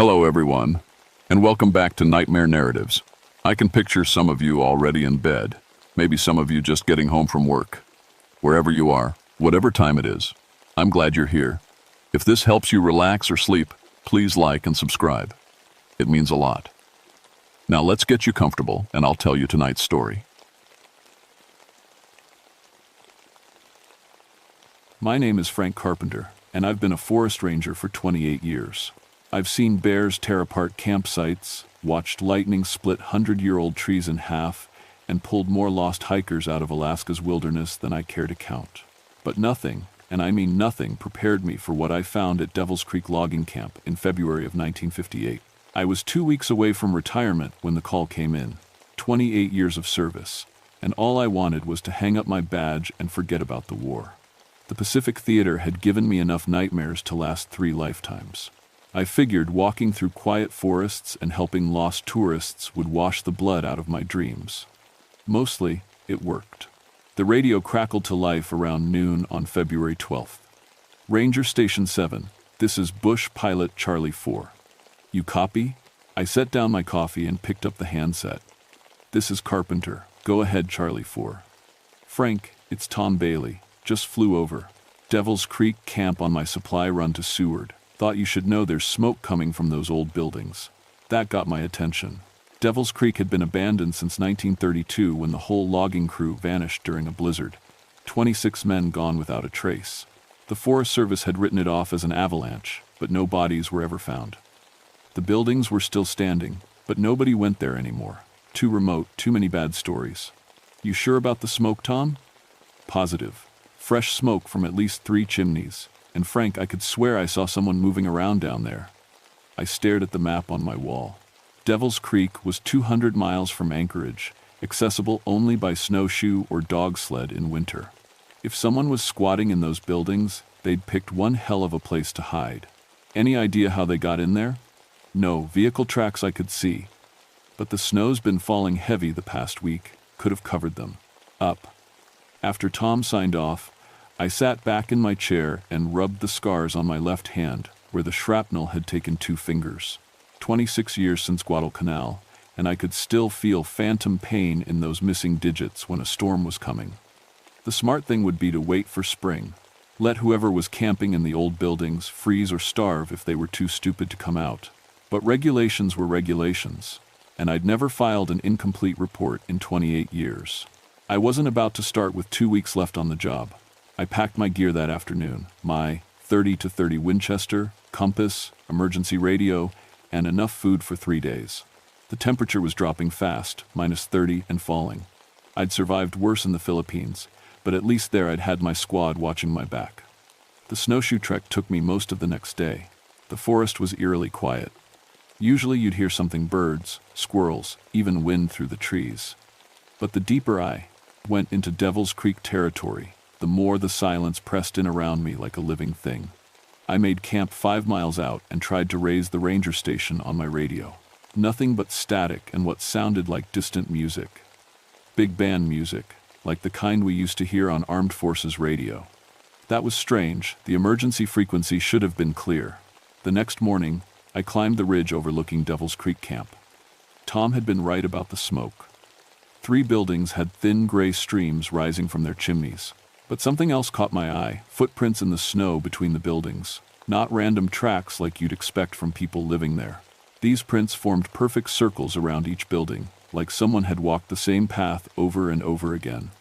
Hello, everyone, and welcome back to Nightmare Narratives. I can picture some of you already in bed, maybe some of you just getting home from work. Wherever you are, whatever time it is, I'm glad you're here. If this helps you relax or sleep, please like and subscribe. It means a lot. Now let's get you comfortable, and I'll tell you tonight's story. My name is Frank Carpenter, and I've been a forest ranger for 28 years. I've seen bears tear apart campsites, watched lightning split 100-year-old trees in half, and pulled more lost hikers out of Alaska's wilderness than I care to count. But nothing, and I mean nothing, prepared me for what I found at Devil's Creek Logging Camp in February of 1958. I was 2 weeks away from retirement when the call came in. 28 years of service, and all I wanted was to hang up my badge and forget about the war. The Pacific Theater had given me enough nightmares to last 3 lifetimes. I figured walking through quiet forests and helping lost tourists would wash the blood out of my dreams. Mostly, it worked. The radio crackled to life around noon on February 12th. Ranger Station 7, this is Bush Pilot Charlie 4. You copy? I set down my coffee and picked up the handset. This is Carpenter. Go ahead, Charlie 4. Frank, it's Tom Bailey. Just flew over. Devil's Creek camp on my supply run to Seward. Thought you should know there's smoke coming from those old buildings. That got my attention. Devil's Creek had been abandoned since 1932 when the whole logging crew vanished during a blizzard. 26 men gone without a trace. The Forest Service had written it off as an avalanche, but no bodies were ever found. The buildings were still standing, but nobody went there anymore. Too remote, too many bad stories. You sure about the smoke, Tom? Positive. Fresh smoke from at least 3 chimneys. And Frank, I could swear I saw someone moving around down there. I stared at the map on my wall. Devil's Creek was 200 miles from Anchorage, accessible only by snowshoe or dog sled in winter. If someone was squatting in those buildings, they'd picked one hell of a place to hide. Any idea how they got in there? No, vehicle tracks I could see. But the snow's been falling heavy the past week, could have covered them. Up. After Tom signed off, I sat back in my chair and rubbed the scars on my left hand, where the shrapnel had taken 2 fingers. 26 years since Guadalcanal, and I could still feel phantom pain in those missing digits when a storm was coming. The smart thing would be to wait for spring. Let whoever was camping in the old buildings freeze or starve if they were too stupid to come out. But regulations were regulations, and I'd never filed an incomplete report in 28 years. I wasn't about to start with 2 weeks left on the job. I packed my gear that afternoon, my .30-30 Winchester, compass, emergency radio, and enough food for 3 days. The temperature was dropping fast, -30 and falling. I'd survived worse in the Philippines, but at least there I'd had my squad watching my back. The snowshoe trek took me most of the next day. The forest was eerily quiet. Usually you'd hear something: birds, squirrels, even wind through the trees. But the deeper I went into Devil's Creek territory, the more the silence pressed in around me like a living thing. I made camp 5 miles out and tried to raise the ranger station on my radio. Nothing but static and what sounded like distant music. Big band music, like the kind we used to hear on Armed Forces radio. That was strange. The emergency frequency should have been clear. The next morning, I climbed the ridge overlooking Devil's Creek camp. Tom had been right about the smoke. 3 buildings had thin gray streams rising from their chimneys. But something else caught my eye: footprints in the snow between the buildings. Not random tracks like you'd expect from people living there. These prints formed perfect circles around each building, like someone had walked the same path over and over again.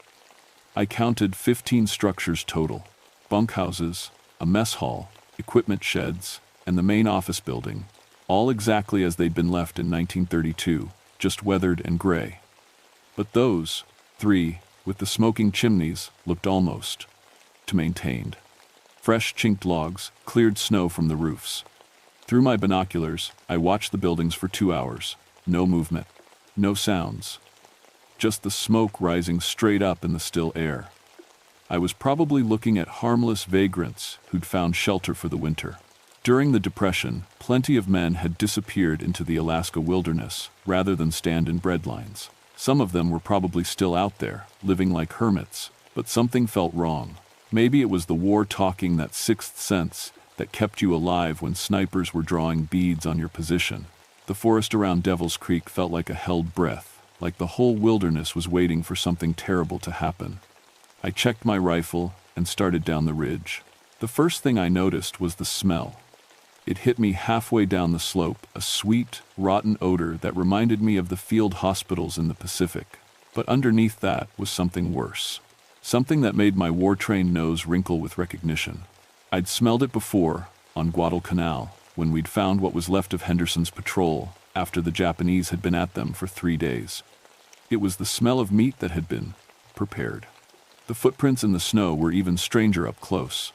I counted 15 structures total: bunkhouses, a mess hall, equipment sheds, and the main office building, all exactly as they'd been left in 1932, just weathered and gray. But those 3, with the smoking chimneys, looked almost maintained. Fresh chinked logs, cleared snow from the roofs. Through my binoculars, I watched the buildings for 2 hours. No movement, no sounds. Just the smoke rising straight up in the still air. I was probably looking at harmless vagrants who'd found shelter for the winter. During the Depression, plenty of men had disappeared into the Alaska wilderness rather than stand in breadlines. Some of them were probably still out there, living like hermits, but something felt wrong. Maybe it was the war talking, that sixth sense, that kept you alive when snipers were drawing beads on your position. The forest around Devil's Creek felt like a held breath, like the whole wilderness was waiting for something terrible to happen. I checked my rifle and started down the ridge. The first thing I noticed was the smell. It hit me halfway down the slope, a sweet, rotten odor that reminded me of the field hospitals in the Pacific. But underneath that was something worse. Something that made my war-trained nose wrinkle with recognition. I'd smelled it before, on Guadalcanal, when we'd found what was left of Henderson's patrol after the Japanese had been at them for 3 days. It was the smell of meat that had been prepared. The footprints in the snow were even stranger up close.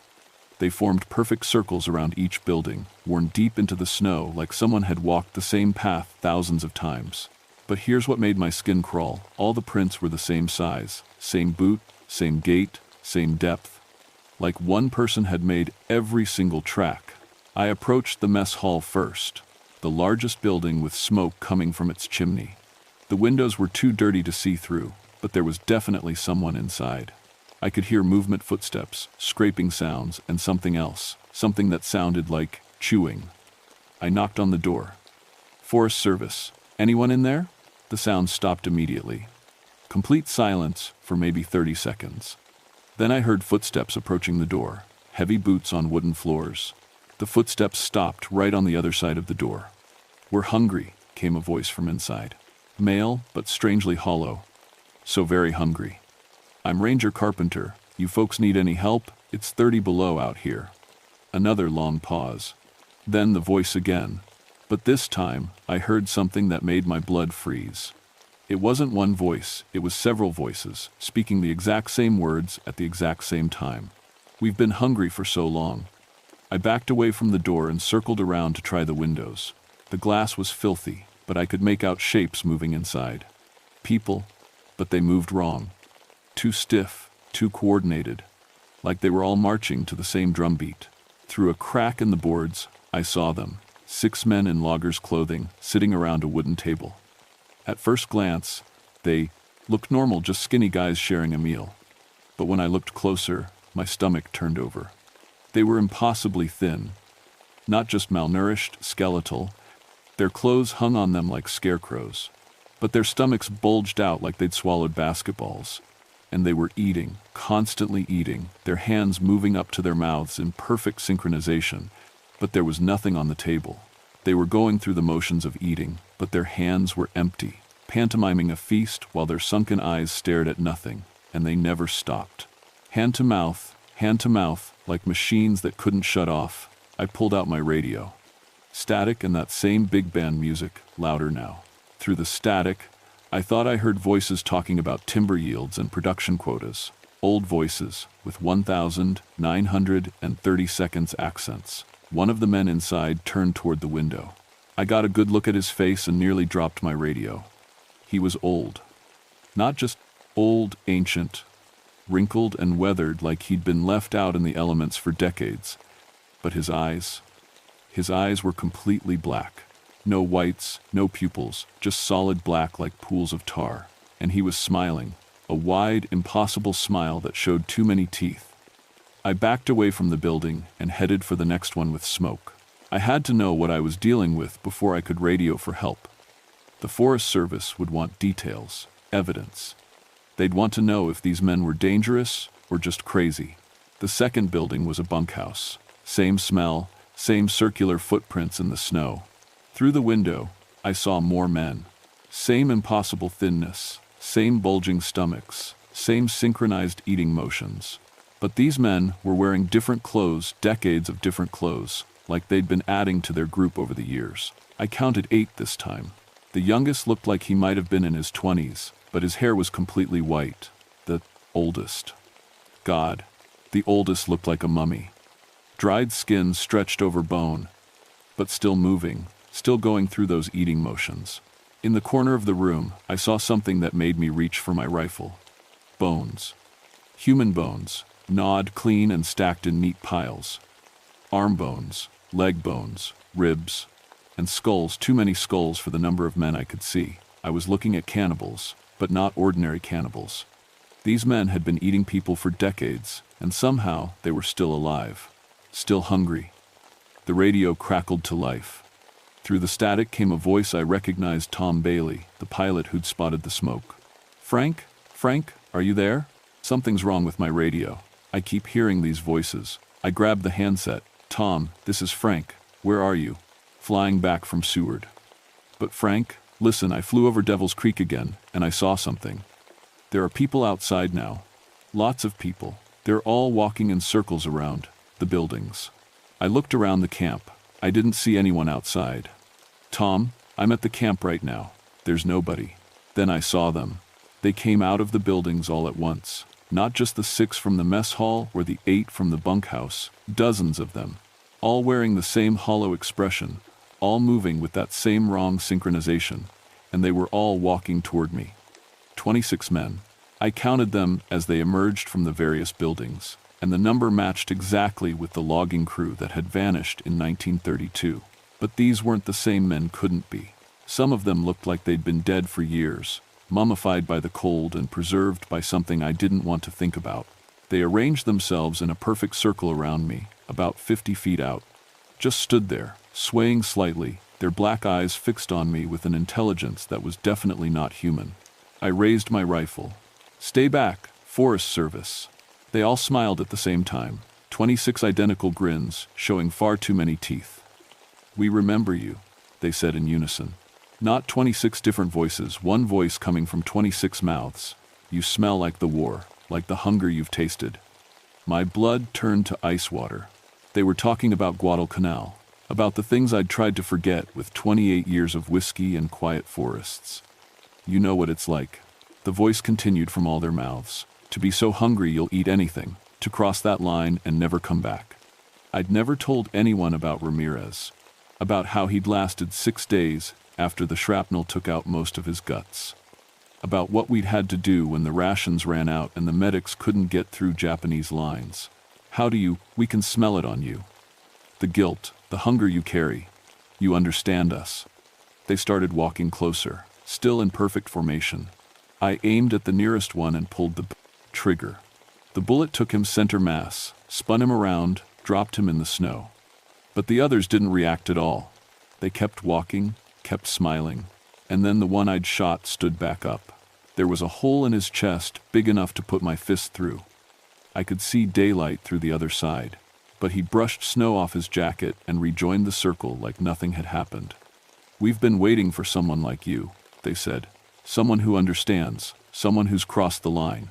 They formed perfect circles around each building, worn deep into the snow like someone had walked the same path thousands of times. But here's what made my skin crawl. All the prints were the same size, same boot, same gait, same depth. Like one person had made every single track. I approached the mess hall first, the largest building with smoke coming from its chimney. The windows were too dirty to see through, but there was definitely someone inside. I could hear movement, footsteps, scraping sounds, and something else, something that sounded like chewing. I knocked on the door. Forest Service. Anyone in there? The sound stopped immediately. Complete silence for maybe 30 seconds. Then I heard footsteps approaching the door, heavy boots on wooden floors. The footsteps stopped right on the other side of the door. "We're hungry," came a voice from inside. Male, but strangely hollow. "So very hungry." "I'm Ranger Carpenter. You folks need any help? It's 30 below out here." Another long pause. Then the voice again. But this time, I heard something that made my blood freeze. It wasn't one voice, it was several voices, speaking the exact same words at the exact same time. "We've been hungry for so long." I backed away from the door and circled around to try the windows. The glass was filthy, but I could make out shapes moving inside. People, but they moved wrong. Too stiff, too coordinated, like they were all marching to the same drumbeat. Through a crack in the boards, I saw them, 6 men in loggers' clothing, sitting around a wooden table. At first glance, they looked normal, just skinny guys sharing a meal. But when I looked closer, my stomach turned over. They were impossibly thin, not just malnourished, skeletal. Their clothes hung on them like scarecrows, but their stomachs bulged out like they'd swallowed basketballs. And they were eating, constantly eating, their hands moving up to their mouths in perfect synchronization, but there was nothing on the table. They were going through the motions of eating, but their hands were empty, pantomiming a feast while their sunken eyes stared at nothing, and they never stopped. Hand to mouth, like machines that couldn't shut off, I pulled out my radio. Static and that same big band music, louder now. Through the static, I thought I heard voices talking about timber yields and production quotas. Old voices, with 1,930 seconds accents. One of the men inside turned toward the window. I got a good look at his face and nearly dropped my radio. He was old. Not just old, ancient, wrinkled and weathered like he'd been left out in the elements for decades. But his eyes were completely black. No whites, no pupils, just solid black like pools of tar. And he was smiling, a wide, impossible smile that showed too many teeth. I backed away from the building and headed for the next one with smoke. I had to know what I was dealing with before I could radio for help. The Forest Service would want details, evidence. They'd want to know if these men were dangerous or just crazy. The second building was a bunkhouse. Same smell, same circular footprints in the snow. Through the window, I saw more men. Same impossible thinness, same bulging stomachs, same synchronized eating motions. But these men were wearing different clothes, decades of different clothes, like they'd been adding to their group over the years. I counted 8 this time. The youngest looked like he might have been in his 20s, but his hair was completely white. The oldest. God, the oldest looked like a mummy. Dried skin stretched over bone, but still moving, still going through those eating motions. In the corner of the room, I saw something that made me reach for my rifle. Bones. Human bones, gnawed clean and stacked in neat piles. Arm bones, leg bones, ribs, and skulls, too many skulls for the number of men I could see. I was looking at cannibals, but not ordinary cannibals. These men had been eating people for decades, and somehow they were still alive, still hungry, The radio crackled to life. Through the static came a voice I recognized: Tom Bailey, the pilot who'd spotted the smoke. Frank? Frank, are you there? Something's wrong with my radio. I keep hearing these voices. I grabbed the handset. Tom, this is Frank. Where are you? Flying back from Seward. But Frank, listen, I flew over Devil's Creek again, and I saw something. There are people outside now. Lots of people. They're all walking in circles around the buildings. I looked around the camp. I didn't see anyone outside. Tom, I'm at the camp right now. There's nobody. Then I saw them. They came out of the buildings all at once. Not just the 6 from the mess hall or the 8 from the bunkhouse. Dozens of them. All wearing the same hollow expression. All moving with that same wrong synchronization. And they were all walking toward me. 26 men. I counted them as they emerged from the various buildings, and the number matched exactly with the logging crew that had vanished in 1932. But these weren't the same men, couldn't be. Some of them looked like they'd been dead for years, mummified by the cold and preserved by something I didn't want to think about. They arranged themselves in a perfect circle around me, about 50 feet out. Just stood there, swaying slightly, their black eyes fixed on me with an intelligence that was definitely not human. I raised my rifle. Stay back, Forest Service. They all smiled at the same time, 26 identical grins, showing far too many teeth. We remember you, they said in unison. Not 26 different voices, one voice coming from 26 mouths. You smell like the war, like the hunger you've tasted. My blood turned to ice water. They were talking about Guadalcanal, about the things I'd tried to forget with 28 years of whiskey and quiet forests. You know what it's like. The voice continued from all their mouths. To be so hungry you'll eat anything, to cross that line and never come back. I'd never told anyone about Ramirez, about how he'd lasted 6 days after the shrapnel took out most of his guts, about what we'd had to do when the rations ran out and the medics couldn't get through Japanese lines. We can smell it on you. The guilt, the hunger you carry. You understand us. They started walking closer, still in perfect formation. I aimed at the nearest one and pulled the trigger. The bullet took him center mass, spun him around, dropped him in the snow. But the others didn't react at all. They kept walking, kept smiling, and then the one I'd shot stood back up. There was a hole in his chest big enough to put my fist through. I could see daylight through the other side, but he brushed snow off his jacket and rejoined the circle like nothing had happened. We've been waiting for someone like you, they said. Someone who understands, someone who's crossed the line.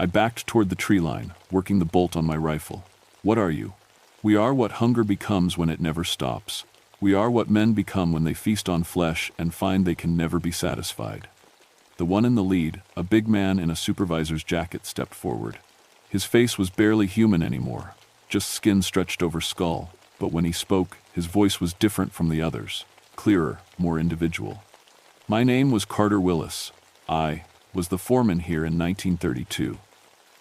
I backed toward the tree line, working the bolt on my rifle. What are you? We are what hunger becomes when it never stops. We are what men become when they feast on flesh and find they can never be satisfied. The one in the lead, a big man in a supervisor's jacket, stepped forward. His face was barely human anymore, just skin stretched over skull, but when he spoke, his voice was different from the others, clearer, more individual. My name was Carter Willis. I was the foreman here in 1932.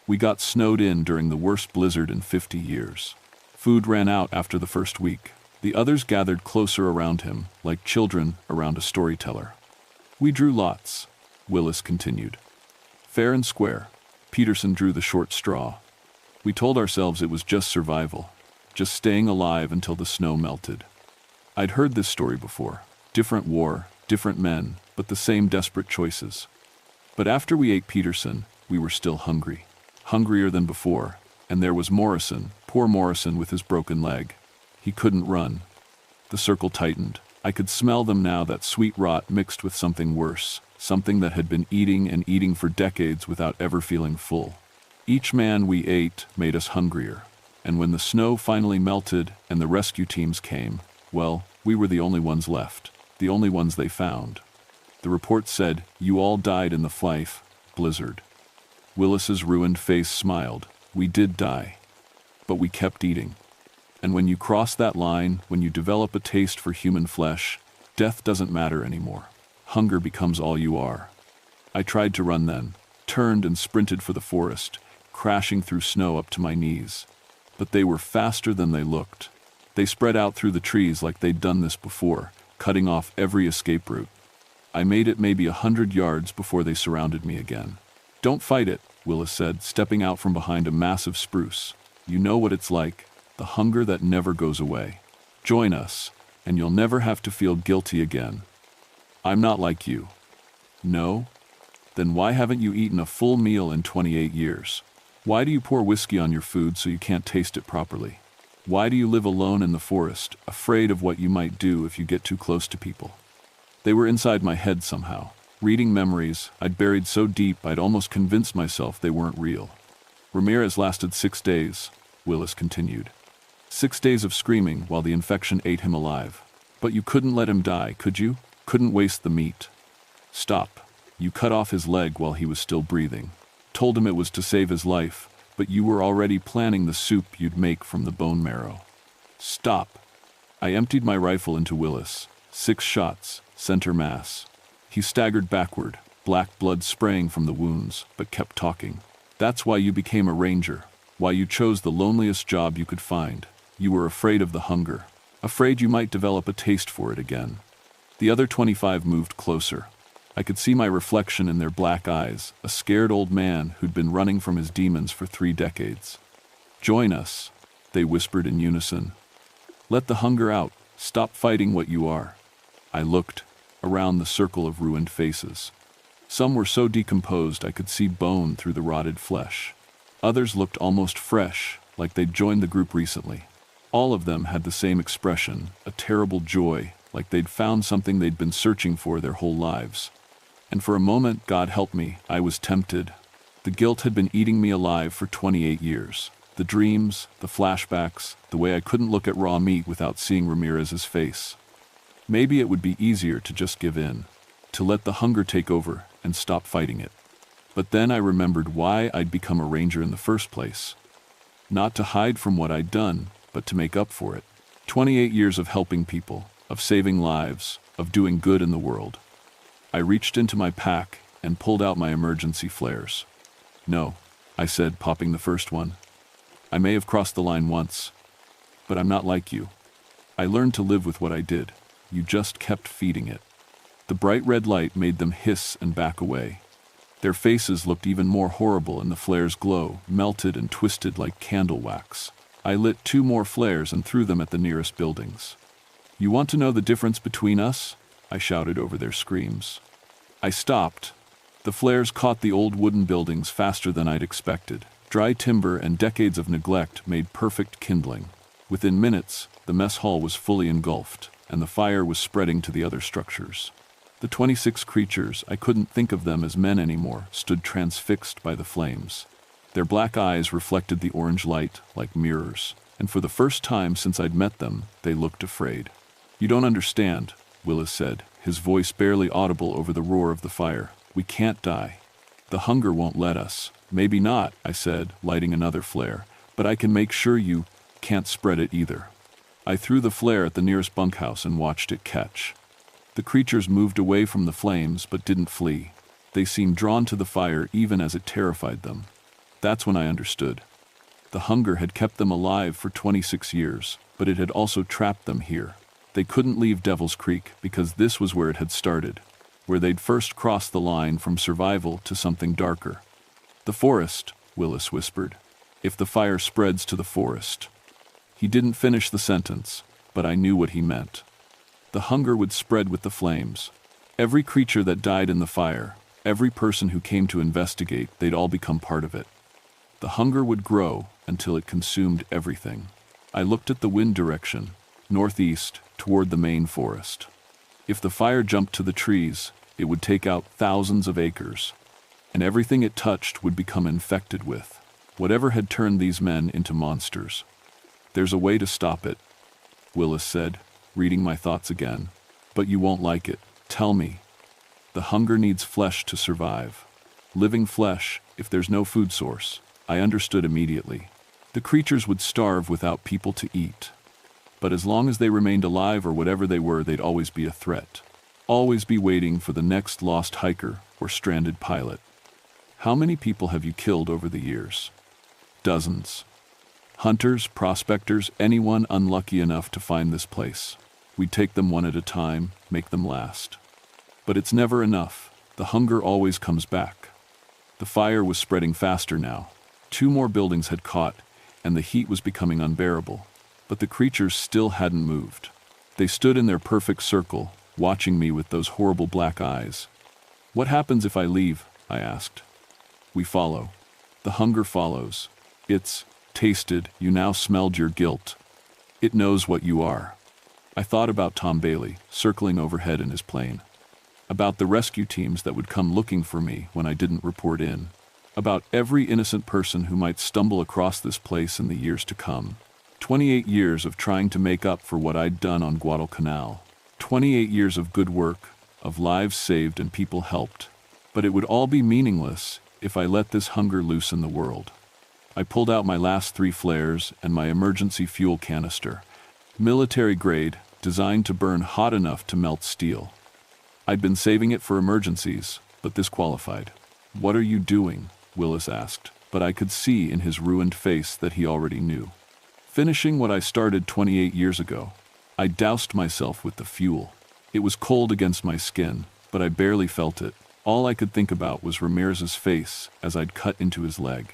We got snowed in during the worst blizzard in 50 years. Food ran out after the first week. The others gathered closer around him, like children around a storyteller. We drew lots, Willis continued. Fair and square. Peterson drew the short straw. We told ourselves it was just survival, just staying alive until the snow melted. I'd heard this story before. Different war, different men, but the same desperate choices. But after we ate Peterson, we were still hungry. Hungrier than before. And there was Morrison, poor Morrison with his broken leg. He couldn't run. The circle tightened. I could smell them now, that sweet rot mixed with something worse, something that had been eating and eating for decades without ever feeling full. Each man we ate made us hungrier. And when the snow finally melted and the rescue teams came, well, we were the only ones left. The only ones they found. The report said, you all died in the Fife blizzard. Willis's ruined face smiled. We did die. But we kept eating. And when you cross that line, when you develop a taste for human flesh, death doesn't matter anymore. Hunger becomes all you are. I tried to run then, turned and sprinted for the forest, crashing through snow up to my knees. But they were faster than they looked. They spread out through the trees like they'd done this before, cutting off every escape route. I made it maybe 100 yards before they surrounded me again. Don't fight it, Willis said, stepping out from behind a massive spruce. You know what it's like, the hunger that never goes away. Join us, and you'll never have to feel guilty again. I'm not like you. No? Then why haven't you eaten a full meal in 28 years? Why do you pour whiskey on your food so you can't taste it properly? Why do you live alone in the forest, afraid of what you might do if you get too close to people? They were inside my head somehow, reading memories I'd buried so deep I'd almost convinced myself they weren't real. Ramirez lasted 6 days, Willis continued. 6 days of screaming while the infection ate him alive. But you couldn't let him die, could you? Couldn't waste the meat. Stop. You cut off his leg while he was still breathing. Told him it was to save his life, but you were already planning the soup you'd make from the bone marrow. Stop. I emptied my rifle into Willis. 6 shots, center mass. He staggered backward, black blood spraying from the wounds, but kept talking. That's why you became a ranger, why you chose the loneliest job you could find. You were afraid of the hunger, afraid you might develop a taste for it again. The other 25 moved closer. I could see my reflection in their black eyes, a scared old man who'd been running from his demons for 3 decades. Join us, they whispered in unison. Let the hunger out. Stop fighting what you are. I looked around the circle of ruined faces. Some were so decomposed I could see bone through the rotted flesh. Others looked almost fresh, like they'd joined the group recently. All of them had the same expression, a terrible joy, like they'd found something they'd been searching for their whole lives. And for a moment, God help me, I was tempted. The guilt had been eating me alive for 28 years. The dreams, the flashbacks, the way I couldn't look at raw meat without seeing Ramirez's face. Maybe it would be easier to just give in, to let the hunger take over and stop fighting it. But then I remembered why I'd become a ranger in the first place. Not to hide from what I'd done, but to make up for it. 28 years of helping people, of saving lives, of doing good in the world. I reached into my pack and pulled out my emergency flares. No, I said, popping the first one. I may have crossed the line once, but I'm not like you. I learned to live with what I did. You just kept feeding it. The bright red light made them hiss and back away. Their faces looked even more horrible in the flare's glow, melted and twisted like candle wax. I lit 2 more flares and threw them at the nearest buildings. You want to know the difference between us? I shouted over their screams. I stopped. The flares caught the old wooden buildings faster than I'd expected. Dry timber and decades of neglect made perfect kindling. Within minutes, the mess hall was fully engulfed, and the fire was spreading to the other structures. The 26 creatures, I couldn't think of them as men anymore, stood transfixed by the flames. Their black eyes reflected the orange light like mirrors, and for the first time since I'd met them, they looked afraid. You don't understand, Willis said, his voice barely audible over the roar of the fire. We can't die. The hunger won't let us. Maybe not, I said, lighting another flare, but I can make sure you can't spread it either. I threw the flare at the nearest bunkhouse and watched it catch. The creatures moved away from the flames but didn't flee. They seemed drawn to the fire even as it terrified them. That's when I understood. The hunger had kept them alive for 26 years, but it had also trapped them here. They couldn't leave Devil's Creek because this was where it had started, where they'd first crossed the line from survival to something darker. The forest, Willis whispered. If the fire spreads to the forest. He didn't finish the sentence, but I knew what he meant. The hunger would spread with the flames. Every creature that died in the fire, every person who came to investigate, they'd all become part of it. The hunger would grow until it consumed everything. I looked at the wind direction, northeast, toward the main forest. If the fire jumped to the trees, it would take out thousands of acres, and everything it touched would become infected with whatever had turned these men into monsters. There's a way to stop it, Willis said, reading my thoughts again. But you won't like it. Tell me. The hunger needs flesh to survive. Living flesh, if there's no food source. I understood immediately. The creatures would starve without people to eat. But as long as they remained alive or whatever they were, they'd always be a threat. Always be waiting for the next lost hiker or stranded pilot. How many people have you killed over the years? Dozens. Hunters, prospectors, anyone unlucky enough to find this place. We'd take them one at a time, make them last. But it's never enough. The hunger always comes back. The fire was spreading faster now. 2 more buildings had caught, and the heat was becoming unbearable. But the creatures still hadn't moved. They stood in their perfect circle, watching me with those horrible black eyes. "What happens if I leave?" I asked. "We follow. The hunger follows. It's tasted, you now smelled your guilt. It knows what you are." I thought about Tom Bailey, circling overhead in his plane. About the rescue teams that would come looking for me when I didn't report in. About every innocent person who might stumble across this place in the years to come. 28 years of trying to make up for what I'd done on Guadalcanal. 28 years of good work, of lives saved and people helped. But it would all be meaningless if I let this hunger loose in the world. I pulled out my last 3 flares and my emergency fuel canister. Military grade, designed to burn hot enough to melt steel. I'd been saving it for emergencies, but this qualified. "What are you doing?" Willis asked, but I could see in his ruined face that he already knew. "Finishing what I started 28 years ago." I doused myself with the fuel. It was cold against my skin, but I barely felt it. All I could think about was Ramirez's face as I'd cut into his leg.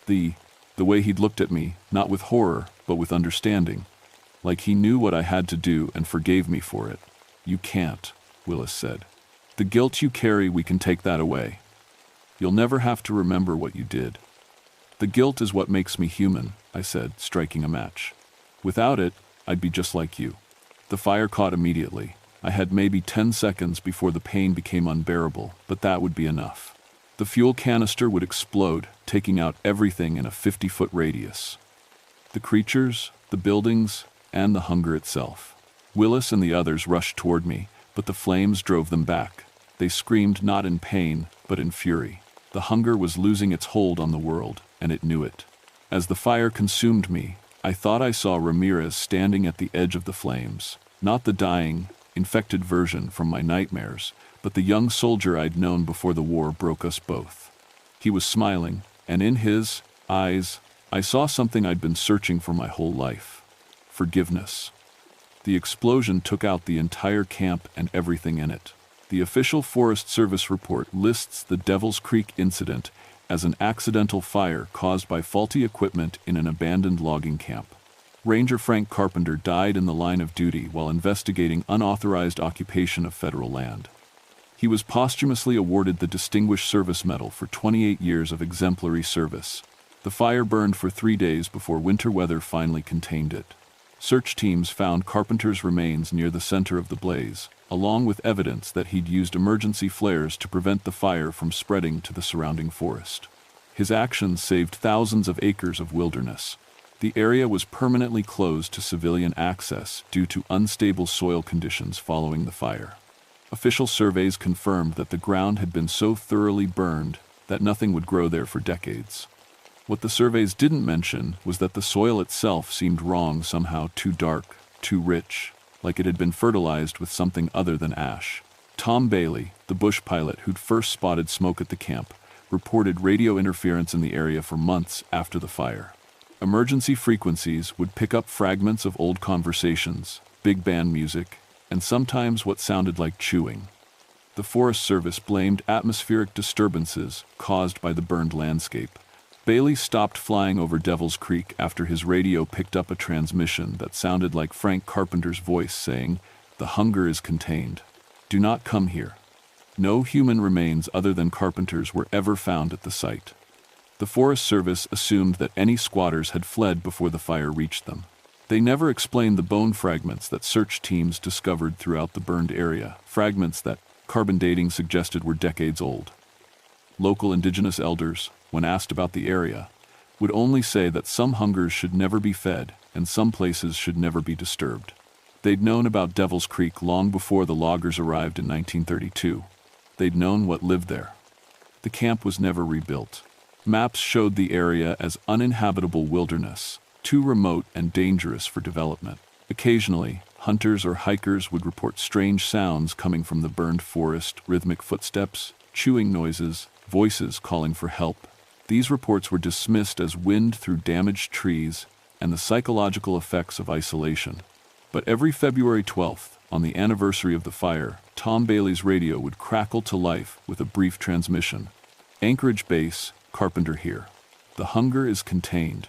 The way he'd looked at me, not with horror, but with understanding. Like he knew what I had to do and forgave me for it. "You can't," Willis said. "The guilt you carry, we can take that away. You'll never have to remember what you did." "The guilt is what makes me human," I said, striking a match. "Without it, I'd be just like you." The fire caught immediately. I had maybe 10 seconds before the pain became unbearable, but that would be enough. The fuel canister would explode, taking out everything in a 50-foot radius. The creatures, the buildings, and the hunger itself. Willis and the others rushed toward me, but the flames drove them back. They screamed not in pain, but in fury. The hunger was losing its hold on the world, and it knew it. As the fire consumed me, I thought I saw Ramirez standing at the edge of the flames. Not the dying, infected version from my nightmares, but the young soldier I'd known before the war broke us both. He was smiling, and in his eyes, I saw something I'd been searching for my whole life. Forgiveness. The explosion took out the entire camp and everything in it. The official Forest Service report lists the Devil's Creek incident as an accidental fire caused by faulty equipment in an abandoned logging camp. Ranger Frank Carpenter died in the line of duty while investigating unauthorized occupation of federal land. He was posthumously awarded the Distinguished Service Medal for 28 years of exemplary service. The fire burned for 3 days before winter weather finally contained it. Search teams found Carpenter's remains near the center of the blaze, along with evidence that he'd used emergency flares to prevent the fire from spreading to the surrounding forest. His actions saved thousands of acres of wilderness. The area was permanently closed to civilian access due to unstable soil conditions following the fire. Official surveys confirmed that the ground had been so thoroughly burned that nothing would grow there for decades. What the surveys didn't mention was that the soil itself seemed wrong, somehow too dark, too rich, like it had been fertilized with something other than ash. Tom Bailey, the bush pilot who'd first spotted smoke at the camp, reported radio interference in the area for months after the fire. Emergency frequencies would pick up fragments of old conversations, big band music, and sometimes what sounded like chewing. The Forest Service blamed atmospheric disturbances caused by the burned landscape. Bailey stopped flying over Devil's Creek after his radio picked up a transmission that sounded like Frank Carpenter's voice saying, "The hunger is contained. Do not come here." No human remains other than Carpenter's were ever found at the site. The Forest Service assumed that any squatters had fled before the fire reached them. They never explained the bone fragments that search teams discovered throughout the burned area, fragments that carbon dating suggested were decades old. Local indigenous elders, when asked about the area, would only say that some hungers should never be fed and some places should never be disturbed. They'd known about Devil's Creek long before the loggers arrived in 1932. They'd known what lived there. The camp was never rebuilt. Maps showed the area as uninhabitable wilderness, too remote and dangerous for development. Occasionally, hunters or hikers would report strange sounds coming from the burned forest, rhythmic footsteps, chewing noises, voices calling for help. These reports were dismissed as wind through damaged trees and the psychological effects of isolation. But every February 12th, on the anniversary of the fire, Tom Bailey's radio would crackle to life with a brief transmission. "Anchorage Base, Carpenter here. The hunger is contained.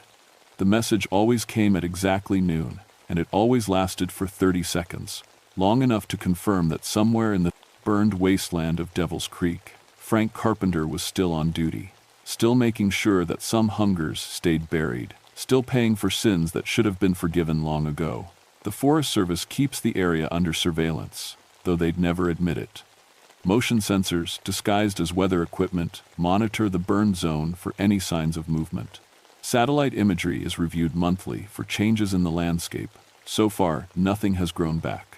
The message always came at exactly noon, and it always lasted for 30 seconds, long enough to confirm that somewhere in the burned wasteland of Devil's Creek, Frank Carpenter was still on duty, still making sure that some hungers stayed buried, still paying for sins that should have been forgiven long ago. The Forest Service keeps the area under surveillance, though they'd never admit it. Motion sensors, disguised as weather equipment, monitor the burn zone for any signs of movement. Satellite imagery is reviewed monthly for changes in the landscape. So far, nothing has grown back.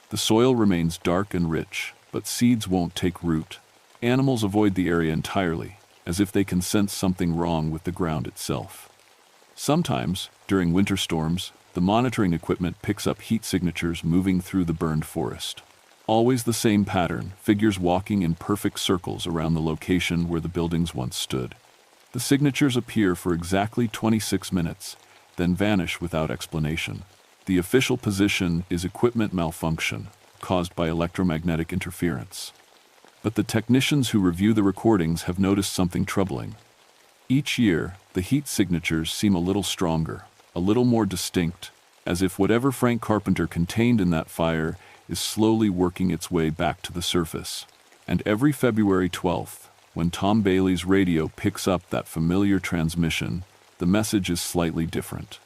The soil remains dark and rich, but seeds won't take root. Animals avoid the area entirely, as if they can sense something wrong with the ground itself. Sometimes, during winter storms, the monitoring equipment picks up heat signatures moving through the burned forest. Always the same pattern, figures walking in perfect circles around the location where the buildings once stood. The signatures appear for exactly 26 minutes, then vanish without explanation. The official position is equipment malfunction, caused by electromagnetic interference. But the technicians who review the recordings have noticed something troubling. Each year, the heat signatures seem a little stronger, a little more distinct, as if whatever Frank Carpenter contained in that fire is slowly working its way back to the surface. And every February 12th, when Tom Bailey's radio picks up that familiar transmission, the message is slightly different.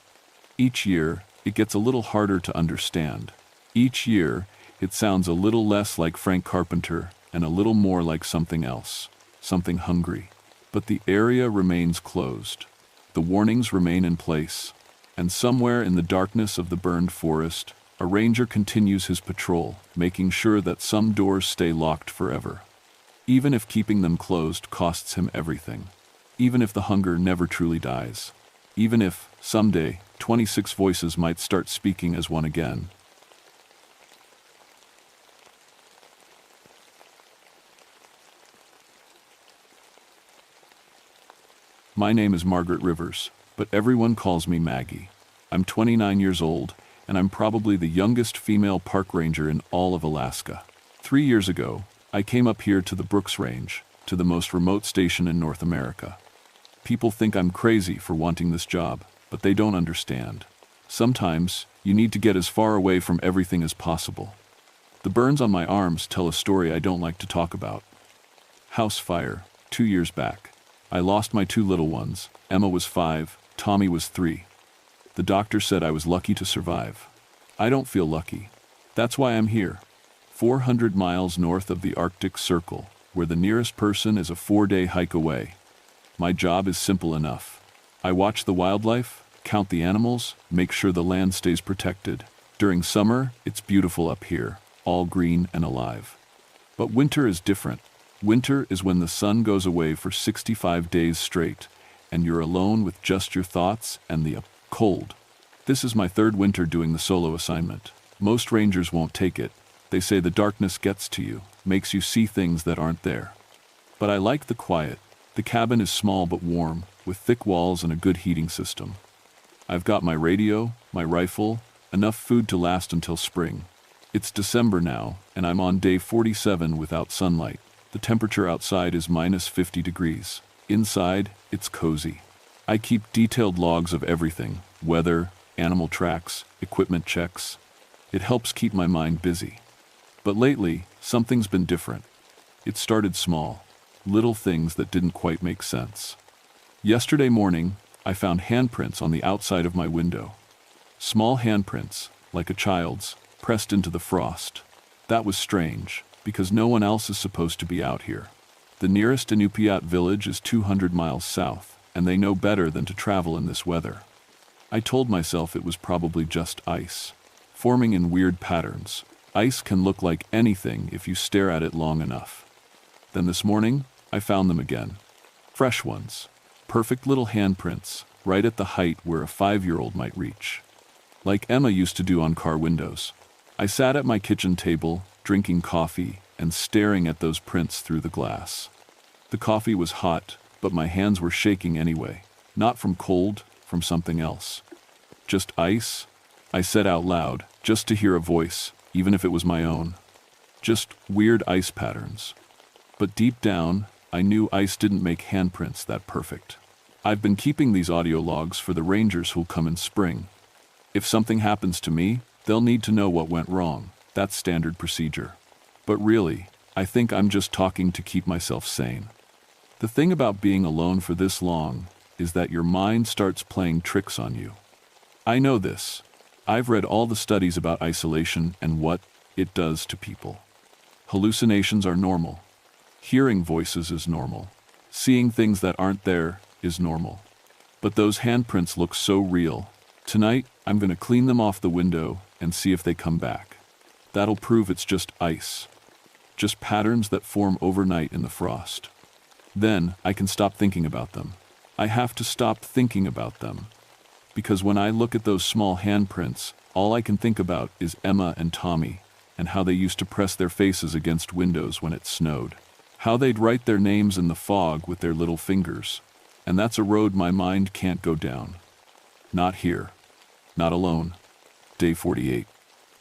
Each year, it gets a little harder to understand. Each year, it sounds a little less like Frank Carpenter and a little more like something else, something hungry. But the area remains closed. The warnings remain in place. And somewhere in the darkness of the burned forest, a ranger continues his patrol, making sure that some doors stay locked forever. Even if keeping them closed costs him everything. Even if the hunger never truly dies. Even if, someday, 26 voices might start speaking as one again. My name is Margaret Rivers, but everyone calls me Maggie. I'm 29 years old, and I'm probably the youngest female park ranger in all of Alaska. 3 years ago, I came up here to the Brooks Range, to the most remote station in North America. People think I'm crazy for wanting this job, but they don't understand. Sometimes, you need to get as far away from everything as possible. The burns on my arms tell a story I don't like to talk about. House fire, 2 years back. I lost my 2 little ones. Emma was 5, Tommy was 3. The doctor said I was lucky to survive. I don't feel lucky. That's why I'm here. 400 miles north of the Arctic Circle, where the nearest person is a 4-day hike away. My job is simple enough. I watch the wildlife, count the animals, make sure the land stays protected. During summer, it's beautiful up here, all green and alive. But winter is different. Winter is when the sun goes away for 65 days straight, and you're alone with just your thoughts and the cold. This is my 3rd winter doing the solo assignment. Most rangers won't take it. They say the darkness gets to you, makes you see things that aren't there. But I like the quiet. The cabin is small but warm, with thick walls and a good heating system. I've got my radio, my rifle, enough food to last until spring. It's December now, and I'm on day 47 without sunlight. The temperature outside is minus 50 degrees. Inside, it's cozy. I keep detailed logs of everything: weather, animal tracks, equipment checks. It helps keep my mind busy. But lately, something's been different. It started small, little things that didn't quite make sense. Yesterday morning, I found handprints on the outside of my window. Small handprints, like a child's, pressed into the frost. That was strange, because no one else is supposed to be out here. The nearest Inupiat village is 200 miles south, and they know better than to travel in this weather. I told myself it was probably just ice, forming in weird patterns. Ice can look like anything if you stare at it long enough. Then this morning, I found them again. Fresh ones. Perfect little handprints, right at the height where a 5-year-old might reach. Like Emma used to do on car windows. I sat at my kitchen table, drinking coffee, and staring at those prints through the glass. The coffee was hot, but my hands were shaking anyway. Not from cold, from something else. Just ice? I said out loud, just to hear a voice, even if it was my own. Just weird ice patterns. But deep down, I knew ice didn't make handprints that perfect. I've been keeping these audio logs for the rangers who'll come in spring. If something happens to me, they'll need to know what went wrong. That's standard procedure. But really, I think I'm just talking to keep myself sane. The thing about being alone for this long is that your mind starts playing tricks on you. I know this. I've read all the studies about isolation and what it does to people. Hallucinations are normal. Hearing voices is normal. Seeing things that aren't there is normal. But those handprints look so real. Tonight, I'm going to clean them off the window and see if they come back. That'll prove it's just ice. Just patterns that form overnight in the frost. Then, I can stop thinking about them. I have to stop thinking about them. Because when I look at those small handprints, all I can think about is Emma and Tommy, and how they used to press their faces against windows when it snowed. How they'd write their names in the fog with their little fingers. And that's a road my mind can't go down. Not here. Not alone. Day 48.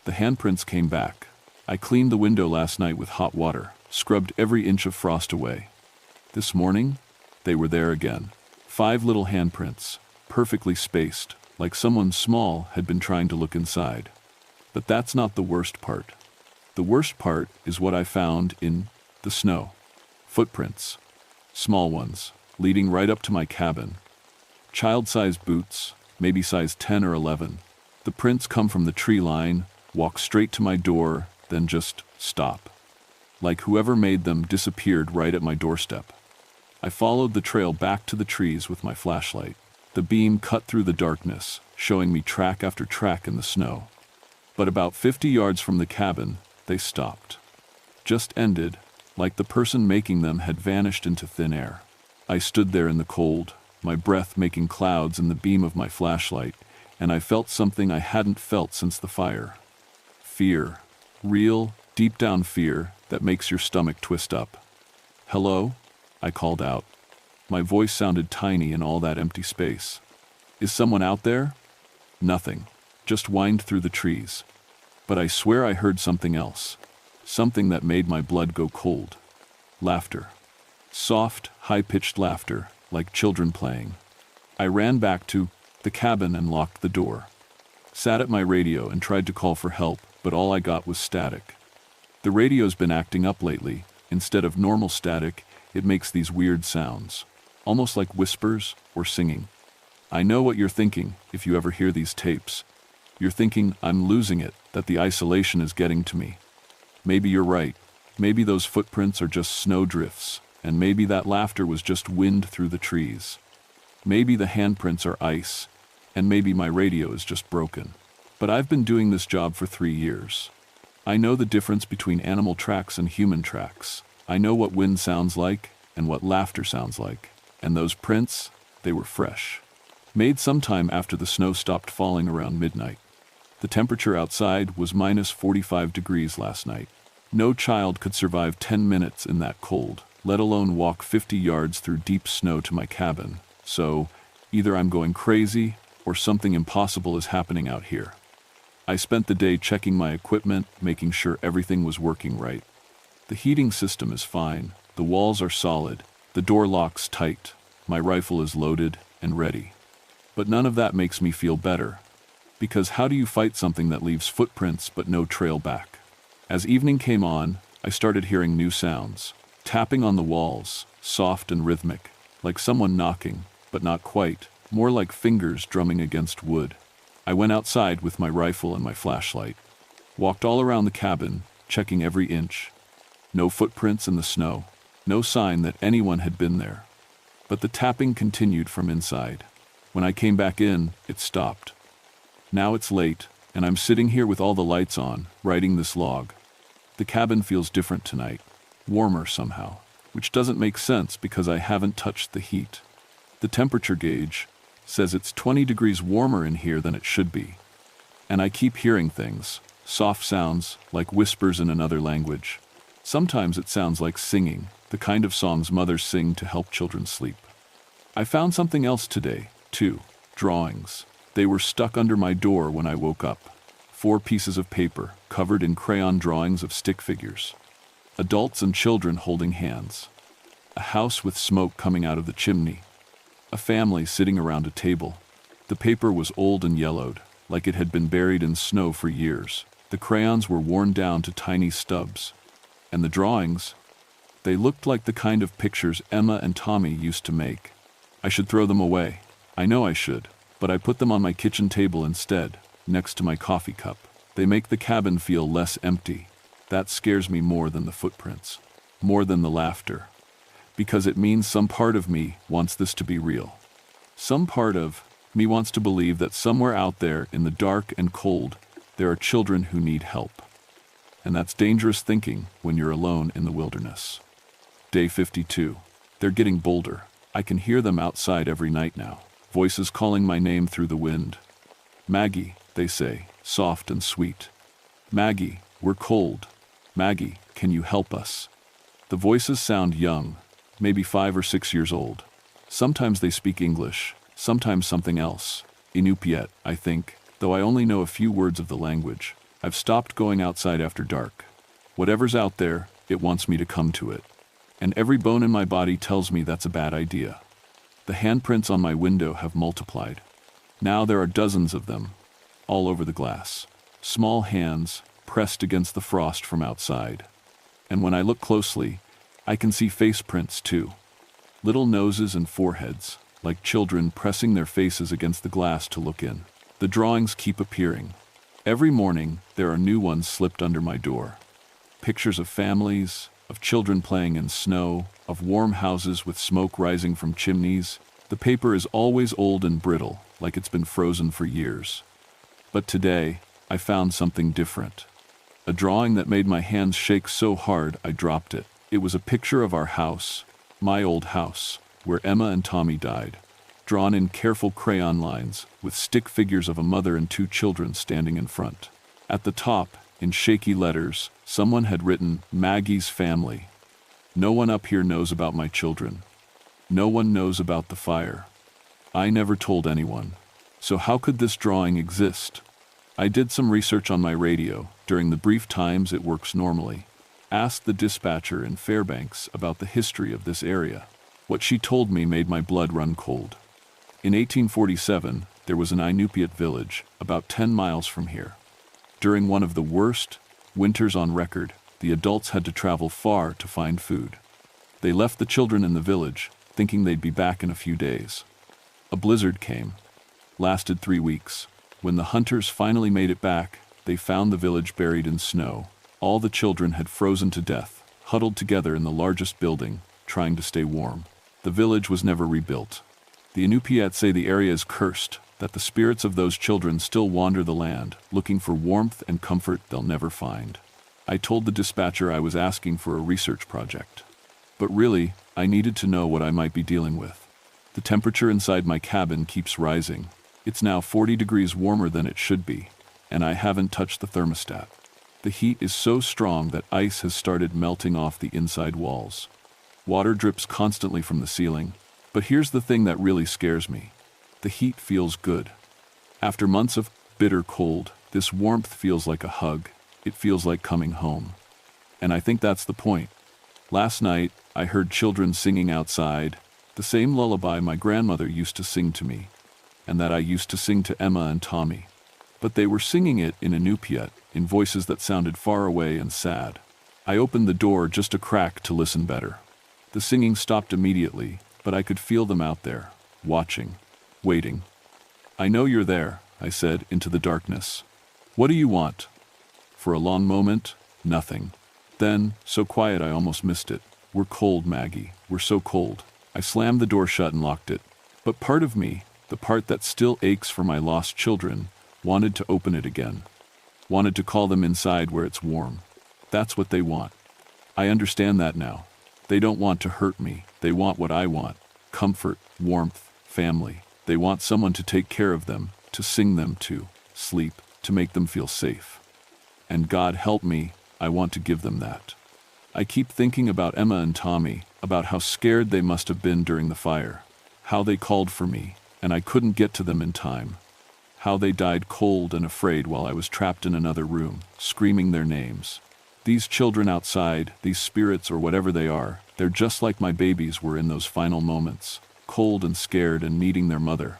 The handprints came back. I cleaned the window last night with hot water, scrubbed every inch of frost away. This morning, they were there again. 5 little handprints, perfectly spaced, like someone small had been trying to look inside. But that's not the worst part. The worst part is what I found in the snow. Footprints. Small ones, leading right up to my cabin. Child-sized boots, maybe size 10 or 11. The prints come from the tree line, walk straight to my door, then just stop. Like whoever made them disappeared right at my doorstep. I followed the trail back to the trees with my flashlight. The beam cut through the darkness, showing me track after track in the snow. But about 50 yards from the cabin, they stopped. Just ended, like the person making them had vanished into thin air. I stood there in the cold, my breath making clouds in the beam of my flashlight, and I felt something I hadn't felt since the fire. Fear. Real, deep-down fear that makes your stomach twist up. "Hello?" I called out. My voice sounded tiny in all that empty space. "Is someone out there?" Nothing. Just whined through the trees. But I swear I heard something else. Something that made my blood go cold. Laughter. Soft, high-pitched laughter, like children playing. I ran back to the cabin and locked the door. Sat at my radio and tried to call for help, but all I got was static. The radio's been acting up lately. Instead of normal static, it makes these weird sounds. Almost like whispers or singing. I know what you're thinking if you ever hear these tapes. You're thinking, I'm losing it, that the isolation is getting to me. Maybe you're right. Maybe those footprints are just snow drifts, and maybe that laughter was just wind through the trees. Maybe the handprints are ice, and maybe my radio is just broken. But I've been doing this job for 3 years. I know the difference between animal tracks and human tracks. I know what wind sounds like and what laughter sounds like. And those prints, they were fresh. Made sometime after the snow stopped falling around midnight. The temperature outside was minus 45 degrees last night. No child could survive 10 minutes in that cold, let alone walk 50 yards through deep snow to my cabin. So, either I'm going crazy or something impossible is happening out here. I spent the day checking my equipment, making sure everything was working right. The heating system is fine, the walls are solid, the door lock's tight, my rifle is loaded and ready. But none of that makes me feel better. Because how do you fight something that leaves footprints but no trail back? As evening came on, I started hearing new sounds. Tapping on the walls, soft and rhythmic, like someone knocking, but not quite, more like fingers drumming against wood. I went outside with my rifle and my flashlight. Walked all around the cabin, checking every inch. No footprints in the snow, no sign that anyone had been there. But the tapping continued from inside. When I came back in, it stopped. Now it's late, and I'm sitting here with all the lights on, writing this log. The cabin feels different tonight, warmer somehow, which doesn't make sense because I haven't touched the heat. The temperature gauge says it's 20 degrees warmer in here than it should be. And I keep hearing things, soft sounds, like whispers in another language. Sometimes it sounds like singing, the kind of songs mothers sing to help children sleep. I found something else today, too, drawings. They were stuck under my door when I woke up. 4 pieces of paper, covered in crayon drawings of stick figures. Adults and children holding hands. A house with smoke coming out of the chimney. A family sitting around a table. The paper was old and yellowed, like it had been buried in snow for years. The crayons were worn down to tiny stubs. And the drawings? They looked like the kind of pictures Emma and Tommy used to make. I should throw them away. I know I should, but I put them on my kitchen table instead, next to my coffee cup. They make the cabin feel less empty. That scares me more than the footprints, more than the laughter, because it means some part of me wants this to be real. Some part of me wants to believe that somewhere out there in the dark and cold, there are children who need help. And that's dangerous thinking when you're alone in the wilderness. Day 52. They're getting bolder. I can hear them outside every night now, voices calling my name through the wind. Maggie, they say, soft and sweet. Maggie, we're cold. Maggie, can you help us? The voices sound young, maybe 5 or 6 years old. Sometimes they speak English, sometimes something else. Inupiat, I think, though I only know a few words of the language. I've stopped going outside after dark. Whatever's out there, it wants me to come to it. And every bone in my body tells me that's a bad idea. The handprints on my window have multiplied. Now there are dozens of them, all over the glass. Small hands, pressed against the frost from outside. And when I look closely, I can see face prints too. Little noses and foreheads, like children pressing their faces against the glass to look in. The drawings keep appearing. Every morning, there are new ones slipped under my door. Pictures of families, of children playing in snow, of warm houses with smoke rising from chimneys. The paper is always old and brittle, like it's been frozen for years. But today, I found something different. A drawing that made my hands shake so hard I dropped it. It was a picture of our house, my old house, where Emma and Tommy died, drawn in careful crayon lines, with stick figures of a mother and 2 children standing in front. At the top, in shaky letters, someone had written, Maggie's family. No one up here knows about my children. No one knows about the fire. I never told anyone. So how could this drawing exist? I did some research on my radio, during the brief times it works normally. Asked the dispatcher in Fairbanks about the history of this area. What she told me made my blood run cold. In 1847, there was an Inupiat village, about 10 miles from here. During one of the worst winters on record, the adults had to travel far to find food. They left the children in the village, thinking they'd be back in a few days. A blizzard came. Lasted 3 weeks. When the hunters finally made it back, they found the village buried in snow. All the children had frozen to death, huddled together in the largest building, trying to stay warm. The village was never rebuilt. The Inupiat say the area is cursed, that the spirits of those children still wander the land, looking for warmth and comfort they'll never find. I told the dispatcher I was asking for a research project. But really, I needed to know what I might be dealing with. The temperature inside my cabin keeps rising. It's now 40 degrees warmer than it should be, and I haven't touched the thermostat. The heat is so strong that ice has started melting off the inside walls. Water drips constantly from the ceiling. But here's the thing that really scares me. The heat feels good. After months of bitter cold, this warmth feels like a hug. It feels like coming home. And I think that's the point. Last night, I heard children singing outside, the same lullaby my grandmother used to sing to me, and that I used to sing to Emma and Tommy. But they were singing it in Inupiat, in voices that sounded far away and sad. I opened the door just a crack to listen better. The singing stopped immediately, but I could feel them out there, watching, waiting. I know you're there, I said into the darkness. What do you want? For a long moment, nothing. Then, so quiet I almost missed it. We're cold, Maggie. We're so cold. I slammed the door shut and locked it. But part of me, the part that still aches for my lost children, wanted to open it again. Wanted to call them inside where it's warm. That's what they want. I understand that now. They don't want to hurt me. They want what I want. Comfort, warmth, family. They want someone to take care of them, to sing them to, sleep, to make them feel safe. And God help me, I want to give them that. I keep thinking about Emma and Tommy, about how scared they must have been during the fire, how they called for me, and I couldn't get to them in time, how they died cold and afraid while I was trapped in another room, screaming their names. These children outside, these spirits or whatever they are, they're just like my babies were in those final moments. cold and scared and needing their mother.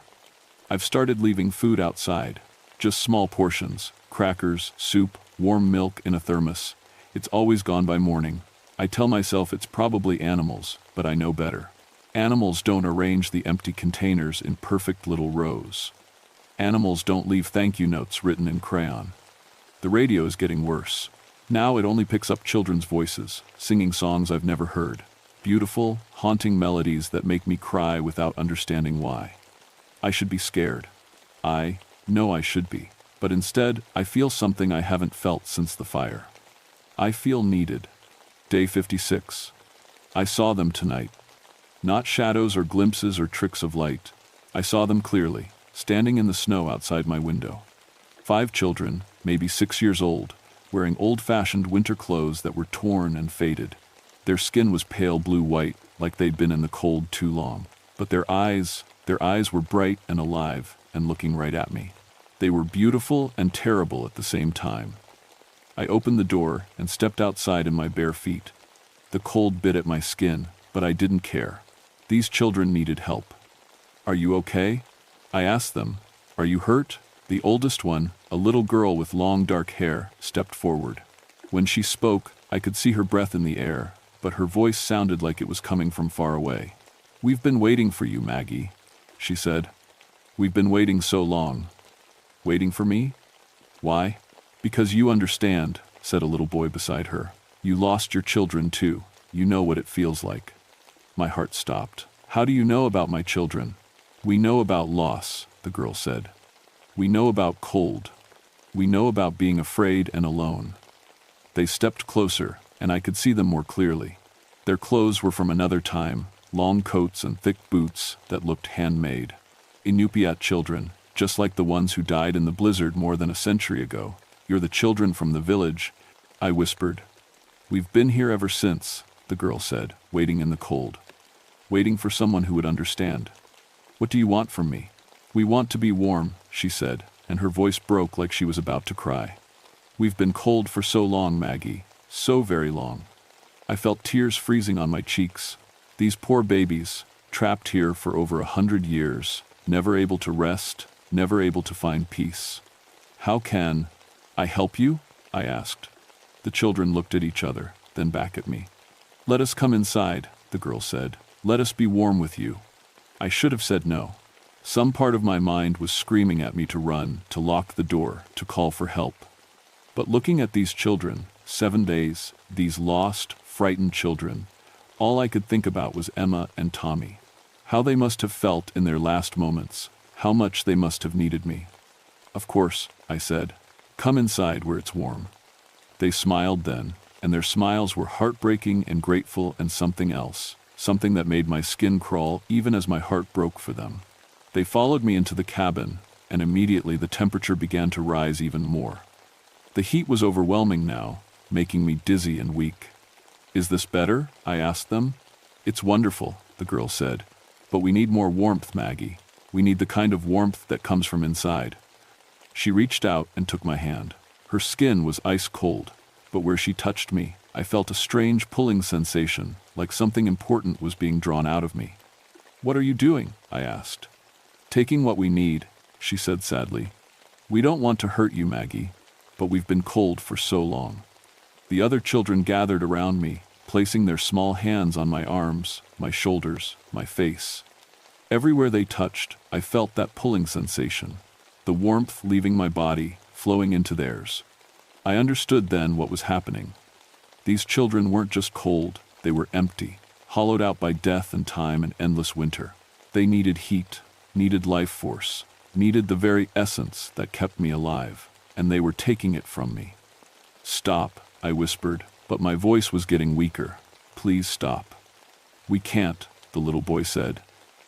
I've started leaving food outside, just small portions, crackers, soup, warm milk in a thermos. It's always gone by morning. I tell myself it's probably animals, but I know better. Animals don't arrange the empty containers in perfect little rows. Animals don't leave thank you notes written in crayon. The radio is getting worse. Now it only picks up children's voices, singing songs I've never heard. Beautiful, haunting melodies that make me cry without understanding why. I should be scared. I know I should be. But instead, I feel something I haven't felt since the fire. I feel needed. Day 56. I saw them tonight. Not shadows or glimpses or tricks of light. I saw them clearly, standing in the snow outside my window. 5 children, maybe 6 years old, wearing old-fashioned winter clothes that were torn and faded. Their skin was pale blue-white, like they'd been in the cold too long. But their eyes were bright and alive and looking right at me. They were beautiful and terrible at the same time. I opened the door and stepped outside in my bare feet. The cold bit at my skin, but I didn't care. These children needed help. "Are you okay?" I asked them. "Are you hurt?" The oldest one, a little girl with long dark hair, stepped forward. When she spoke, I could see her breath in the air, but her voice sounded like it was coming from far away. "We've been waiting for you, Maggie," she said. "We've been waiting so long." "Waiting for me? Why?" "Because you understand," said a little boy beside her. "You lost your children too. You know what it feels like." My heart stopped. "How do you know about my children?" "We know about loss," the girl said. "We know about cold. We know about being afraid and alone." They stepped closer, and I could see them more clearly. Their clothes were from another time, long coats and thick boots that looked handmade. Inupiat children, just like the ones who died in the blizzard more than a century ago. "You're the children from the village," I whispered. "We've been here ever since," the girl said, waiting in the cold. Waiting for someone who would understand. "What do you want from me?" "We want to be warm," she said, and her voice broke like she was about to cry. "We've been cold for so long, Maggie, so very long." I felt tears freezing on my cheeks. These poor babies, trapped here for over 100 years, never able to rest, never able to find peace. "How can I help you?" I asked. The children looked at each other, then back at me. "Let us come inside," the girl said. "Let us be warm with you." I should have said no. Some part of my mind was screaming at me to run, to lock the door, to call for help. But looking at these children, 7 days, these lost, frightened children, all I could think about was Emma and Tommy. How they must have felt in their last moments, how much they must have needed me. "Of course," I said. "Come inside where it's warm." They smiled then, and their smiles were heartbreaking and grateful and something else, something that made my skin crawl even as my heart broke for them. They followed me into the cabin, and immediately the temperature began to rise even more. The heat was overwhelming now, making me dizzy and weak. "Is this better?" I asked them. "It's wonderful," the girl said. "But we need more warmth, Maggie. We need the kind of warmth that comes from inside." She reached out and took my hand. Her skin was ice cold, but where she touched me, I felt a strange pulling sensation, like something important was being drawn out of me. "What are you doing?" I asked. "Taking what we need," she said sadly. "We don't want to hurt you, Maggie, but we've been cold for so long." The other children gathered around me, placing their small hands on my arms, my shoulders, my face. Everywhere they touched, I felt that pulling sensation, the warmth leaving my body, flowing into theirs. I understood then what was happening. These children weren't just cold, they were empty, hollowed out by death and time and endless winter. They needed heat, needed life force, needed the very essence that kept me alive, and they were taking it from me. "Stop," I whispered, but my voice was getting weaker. "Please stop." "We can't," the little boy said,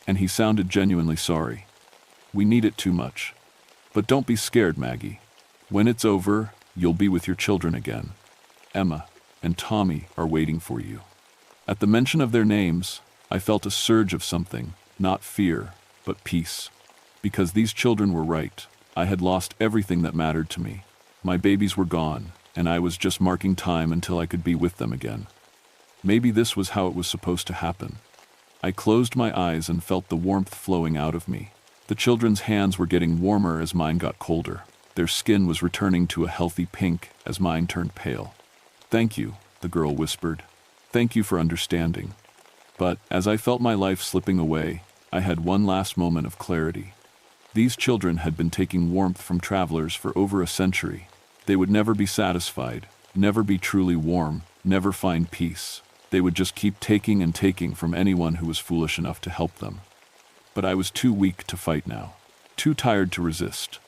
and he sounded genuinely sorry. "We need it too much. But don't be scared, Maggie. When it's over, you'll be with your children again. Emma and Tommy are waiting for you." At the mention of their names, I felt a surge of something, not fear, but peace. Because these children were right. I had lost everything that mattered to me. My babies were gone, and I was just marking time until I could be with them again. Maybe this was how it was supposed to happen. I closed my eyes and felt the warmth flowing out of me. The children's hands were getting warmer as mine got colder. Their skin was returning to a healthy pink as mine turned pale. "Thank you," the girl whispered. "Thank you for understanding." But as I felt my life slipping away, I had one last moment of clarity. These children had been taking warmth from travelers for over a century. They would never be satisfied, never be truly warm, never find peace. They would just keep taking and taking from anyone who was foolish enough to help them. But I was too weak to fight now, too tired to resist.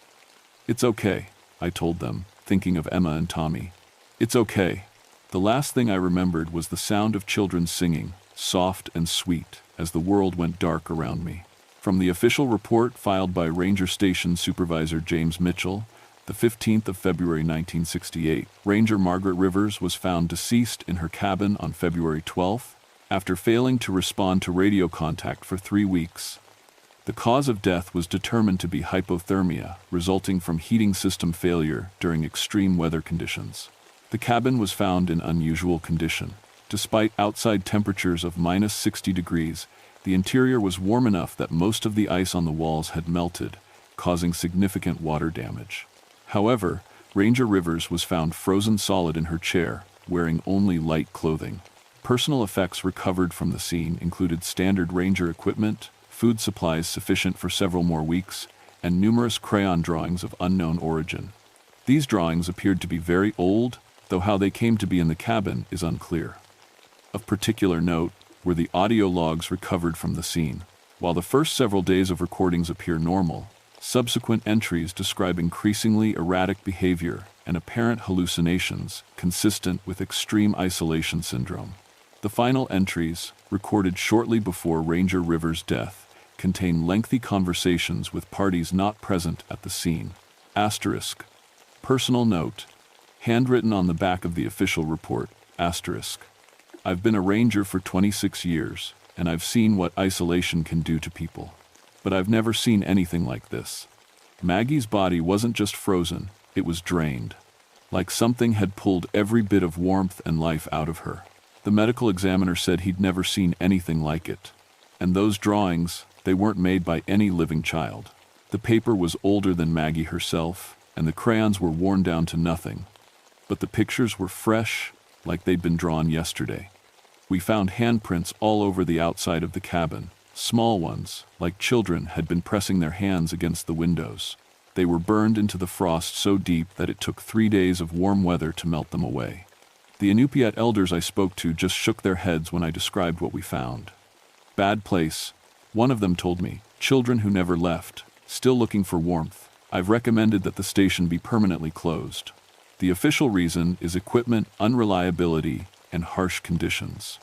"It's okay," I told them, thinking of Emma and Tommy. "It's okay." The last thing I remembered was the sound of children singing, soft and sweet, as the world went dark around me. From the official report filed by Ranger Station Supervisor James Mitchell, the 15th of February 1968, Ranger Margaret Rivers was found deceased in her cabin on February 12th, after failing to respond to radio contact for 3 weeks. The cause of death was determined to be hypothermia, resulting from heating system failure during extreme weather conditions. The cabin was found in unusual condition. Despite outside temperatures of -60 degrees, the interior was warm enough that most of the ice on the walls had melted, causing significant water damage. However, Ranger Rivers was found frozen solid in her chair, wearing only light clothing. Personal effects recovered from the scene included standard Ranger equipment, food supplies sufficient for several more weeks, and numerous crayon drawings of unknown origin. These drawings appeared to be very old, though how they came to be in the cabin is unclear. Of particular note were the audio logs recovered from the scene. While the first several days of recordings appear normal, subsequent entries describe increasingly erratic behavior and apparent hallucinations consistent with extreme isolation syndrome. The final entries, recorded shortly before Ranger Rivers' death, contain lengthy conversations with parties not present at the scene. Asterisk. Personal note. Handwritten on the back of the official report. Asterisk. I've been a ranger for 26 years, and I've seen what isolation can do to people. But I've never seen anything like this. Maggie's body wasn't just frozen, it was drained. Like something had pulled every bit of warmth and life out of her. The medical examiner said he'd never seen anything like it. And those drawings, they weren't made by any living child. The paper was older than Maggie herself, and the crayons were worn down to nothing. But the pictures were fresh, like they'd been drawn yesterday. We found handprints all over the outside of the cabin. Small ones, like children, had been pressing their hands against the windows. They were burned into the frost so deep that it took 3 days of warm weather to melt them away. The Inupiat elders I spoke to just shook their heads when I described what we found. "Bad place," one of them told me. "Children who never left, still looking for warmth. I've recommended that the station be permanently closed." The official reason is equipment unreliability and harsh conditions.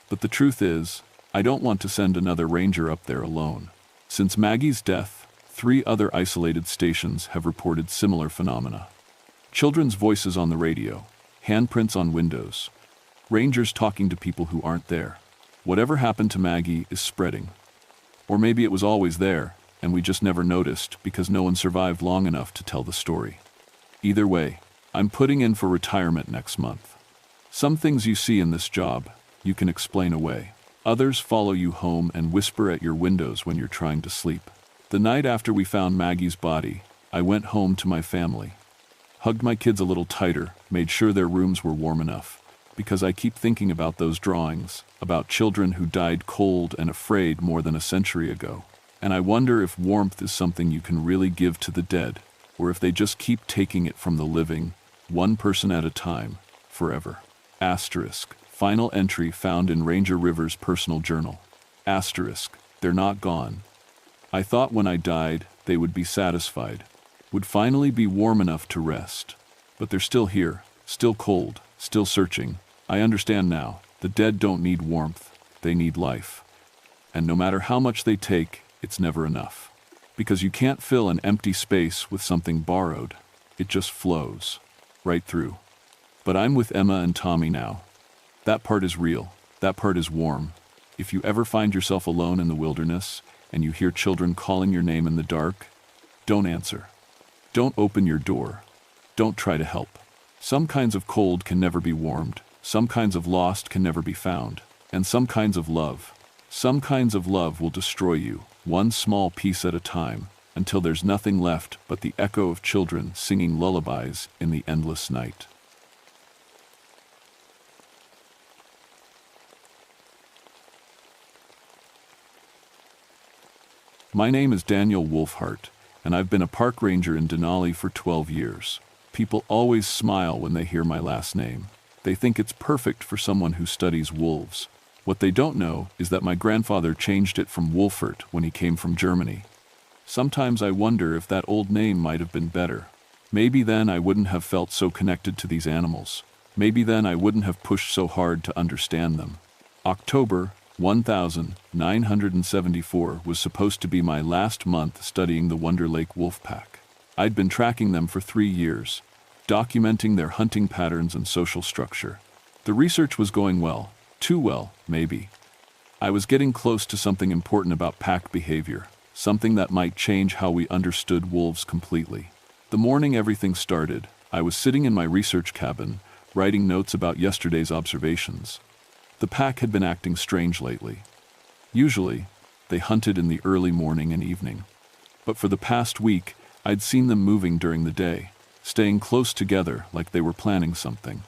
But the truth is, I don't want to send another ranger up there alone. Since Maggie's death, 3 other isolated stations have reported similar phenomena. Children's voices on the radio, handprints on windows, rangers talking to people who aren't there. Whatever happened to Maggie is spreading. Or maybe it was always there, and we just never noticed because no one survived long enough to tell the story. Either way, I'm putting in for retirement next month. Some things you see in this job, you can explain away. Others follow you home and whisper at your windows when you're trying to sleep. The night after we found Maggie's body, I went home to my family. Hugged my kids a little tighter, made sure their rooms were warm enough, because I keep thinking about those drawings, about children who died cold and afraid more than a century ago. And I wonder if warmth is something you can really give to the dead, or if they just keep taking it from the living, one person at a time, forever. Asterisk. Final entry found in Ranger Rivers' personal journal. Asterisk. They're not gone. I thought when I died, they would be satisfied, would finally be warm enough to rest. But they're still here, still cold, still searching. I understand now. The dead don't need warmth, they need life. And no matter how much they take, it's never enough. Because you can't fill an empty space with something borrowed. It just flows. Right through. But I'm with Emma and Tommy now. That part is real. That part is warm. If you ever find yourself alone in the wilderness, and you hear children calling your name in the dark, don't answer. Don't open your door. Don't try to help. Some kinds of cold can never be warmed. Some kinds of lost can never be found. And some kinds of love, Some kinds of love will destroy you, one small piece at a time, until there's nothing left but the echo of children singing lullabies in the endless night. My name is Daniel Wolfhart, and I've been a park ranger in Denali for 12 years. People always smile when they hear my last name. They think it's perfect for someone who studies wolves. What they don't know is that my grandfather changed it from Wolfert when he came from Germany. Sometimes I wonder if that old name might have been better. Maybe then I wouldn't have felt so connected to these animals. Maybe then I wouldn't have pushed so hard to understand them. October 1974 was supposed to be my last month studying the Wonder Lake wolf pack. I'd been tracking them for 3 years, documenting their hunting patterns and social structure. The research was going well, too well, maybe. I was getting close to something important about pack behavior, something that might change how we understood wolves completely. The morning everything started, I was sitting in my research cabin, writing notes about yesterday's observations. The pack had been acting strange lately. Usually, they hunted in the early morning and evening. But for the past week, I'd seen them moving during the day, staying close together like they were planning something.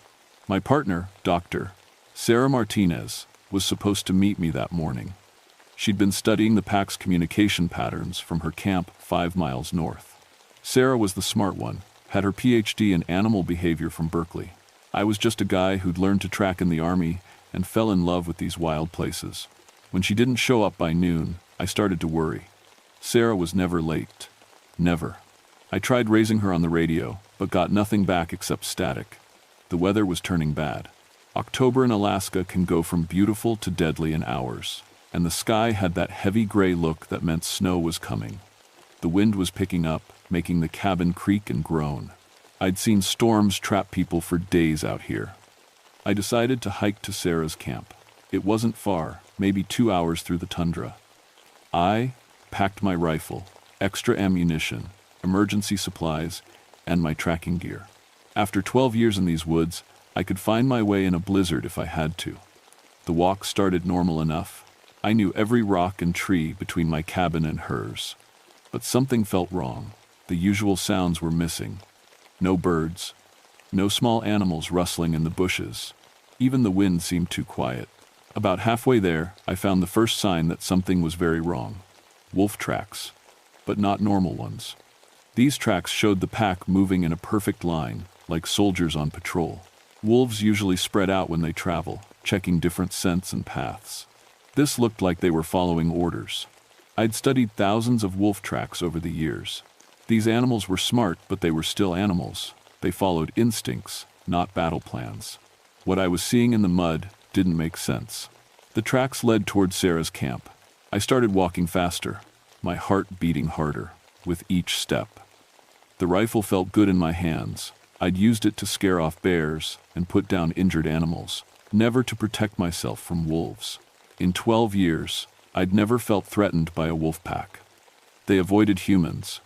My partner, Dr. Sarah Martinez, was supposed to meet me that morning. She'd been studying the pack's communication patterns from her camp 5 miles north. Sarah was the smart one, had her PhD in animal behavior from Berkeley. I was just a guy who'd learned to track in the army and fell in love with these wild places. When she didn't show up by noon, I started to worry. Sarah was never late. Never. I tried raising her on the radio, but got nothing back except static. The weather was turning bad. October in Alaska can go from beautiful to deadly in hours, and the sky had that heavy gray look that meant snow was coming. The wind was picking up, making the cabin creak and groan. I'd seen storms trap people for days out here. I decided to hike to Sarah's camp. It wasn't far, maybe 2 hours through the tundra. I packed my rifle, extra ammunition, emergency supplies, and my tracking gear. After 12 years in these woods, I could find my way in a blizzard if I had to. The walk started normal enough. I knew every rock and tree between my cabin and hers. But something felt wrong. The usual sounds were missing. No birds. No small animals rustling in the bushes. Even the wind seemed too quiet. About halfway there, I found the first sign that something was very wrong. Wolf tracks. But not normal ones. These tracks showed the pack moving in a perfect line, like soldiers on patrol. Wolves usually spread out when they travel, checking different scents and paths. This looked like they were following orders. I'd studied thousands of wolf tracks over the years. These animals were smart, but they were still animals. They followed instincts, not battle plans. What I was seeing in the mud didn't make sense. The tracks led toward Sarah's camp. I started walking faster, my heart beating harder, with each step. The rifle felt good in my hands. I'd used it to scare off bears and put down injured animals, never to protect myself from wolves. In 12 years, I'd never felt threatened by a wolf pack. They avoided humans.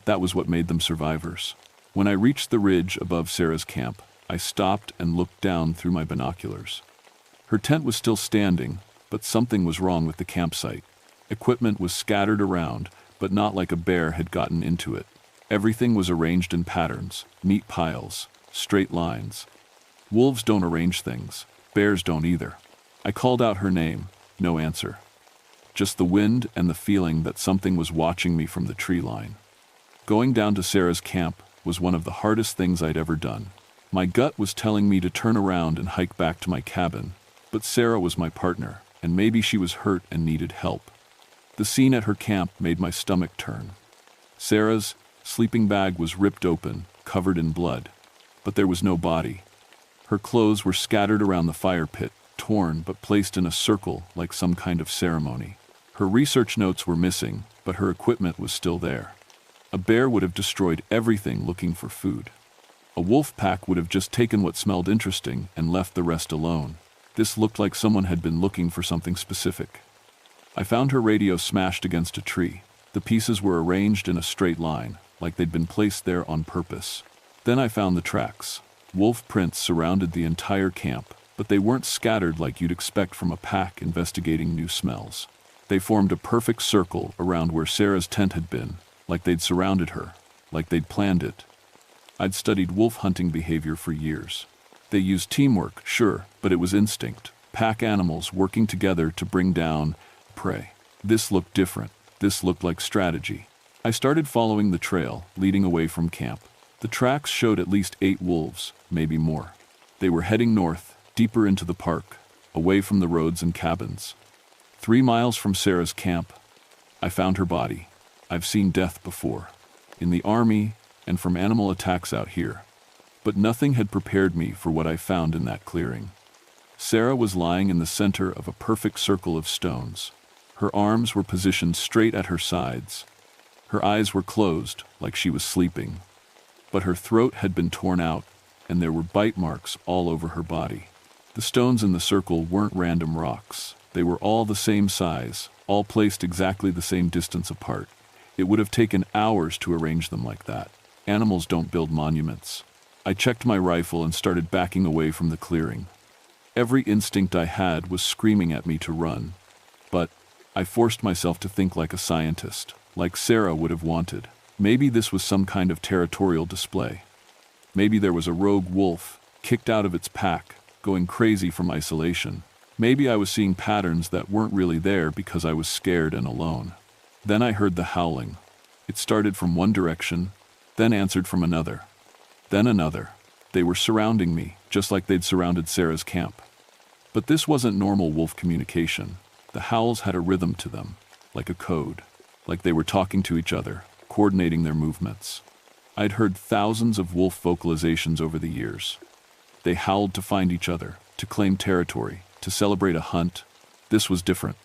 That was what made them survivors. When I reached the ridge above Sarah's camp, I stopped and looked down through my binoculars. Her tent was still standing, but something was wrong with the campsite. Equipment was scattered around, but not like a bear had gotten into it. Everything was arranged in patterns, neat piles, straight lines. Wolves don't arrange things. Bears don't either. I called out her name. No answer. Just the wind and the feeling that something was watching me from the tree line. Going down to Sarah's camp was one of the hardest things I'd ever done. My gut was telling me to turn around and hike back to my cabin, but Sarah was my partner, and maybe she was hurt and needed help. The scene at her camp made my stomach turn. Sarah's sleeping bag was ripped open, covered in blood, but there was no body. Her clothes were scattered around the fire pit, torn but placed in a circle like some kind of ceremony. Her research notes were missing, but her equipment was still there. A bear would have destroyed everything looking for food. A wolf pack would have just taken what smelled interesting and left the rest alone. This looked like someone had been looking for something specific. I found her radio smashed against a tree. The pieces were arranged in a straight line, like they'd been placed there on purpose. Then I found the tracks. Wolf prints surrounded the entire camp, but they weren't scattered like you'd expect from a pack investigating new smells. They formed a perfect circle around where Sarah's tent had been, like they'd surrounded her, like they'd planned it. I'd studied wolf hunting behavior for years. They used teamwork, sure, but it was instinct. Pack animals working together to bring down prey. This looked different. This looked like strategy. I started following the trail, leading away from camp. The tracks showed at least 8 wolves, maybe more. They were heading north, deeper into the park, away from the roads and cabins. 3 miles from Sarah's camp, I found her body. I've seen death before, in the army and from animal attacks out here. But nothing had prepared me for what I found in that clearing. Sarah was lying in the center of a perfect circle of stones. Her arms were positioned straight at her sides. Her eyes were closed, like she was sleeping. But her throat had been torn out, and there were bite marks all over her body. The stones in the circle weren't random rocks. They were all the same size, all placed exactly the same distance apart. It would have taken hours to arrange them like that. Animals don't build monuments. I checked my rifle and started backing away from the clearing. Every instinct I had was screaming at me to run. But I forced myself to think like a scientist, like Sarah would have wanted. Maybe this was some kind of territorial display. Maybe there was a rogue wolf, kicked out of its pack, going crazy from isolation. Maybe I was seeing patterns that weren't really there because I was scared and alone. Then I heard the howling. It started from one direction, then answered from another. Then another. They were surrounding me, just like they'd surrounded Sarah's camp. But this wasn't normal wolf communication. The howls had a rhythm to them, like a code, like they were talking to each other, coordinating their movements. I'd heard thousands of wolf vocalizations over the years. They howled to find each other, to claim territory, to celebrate a hunt. This was different.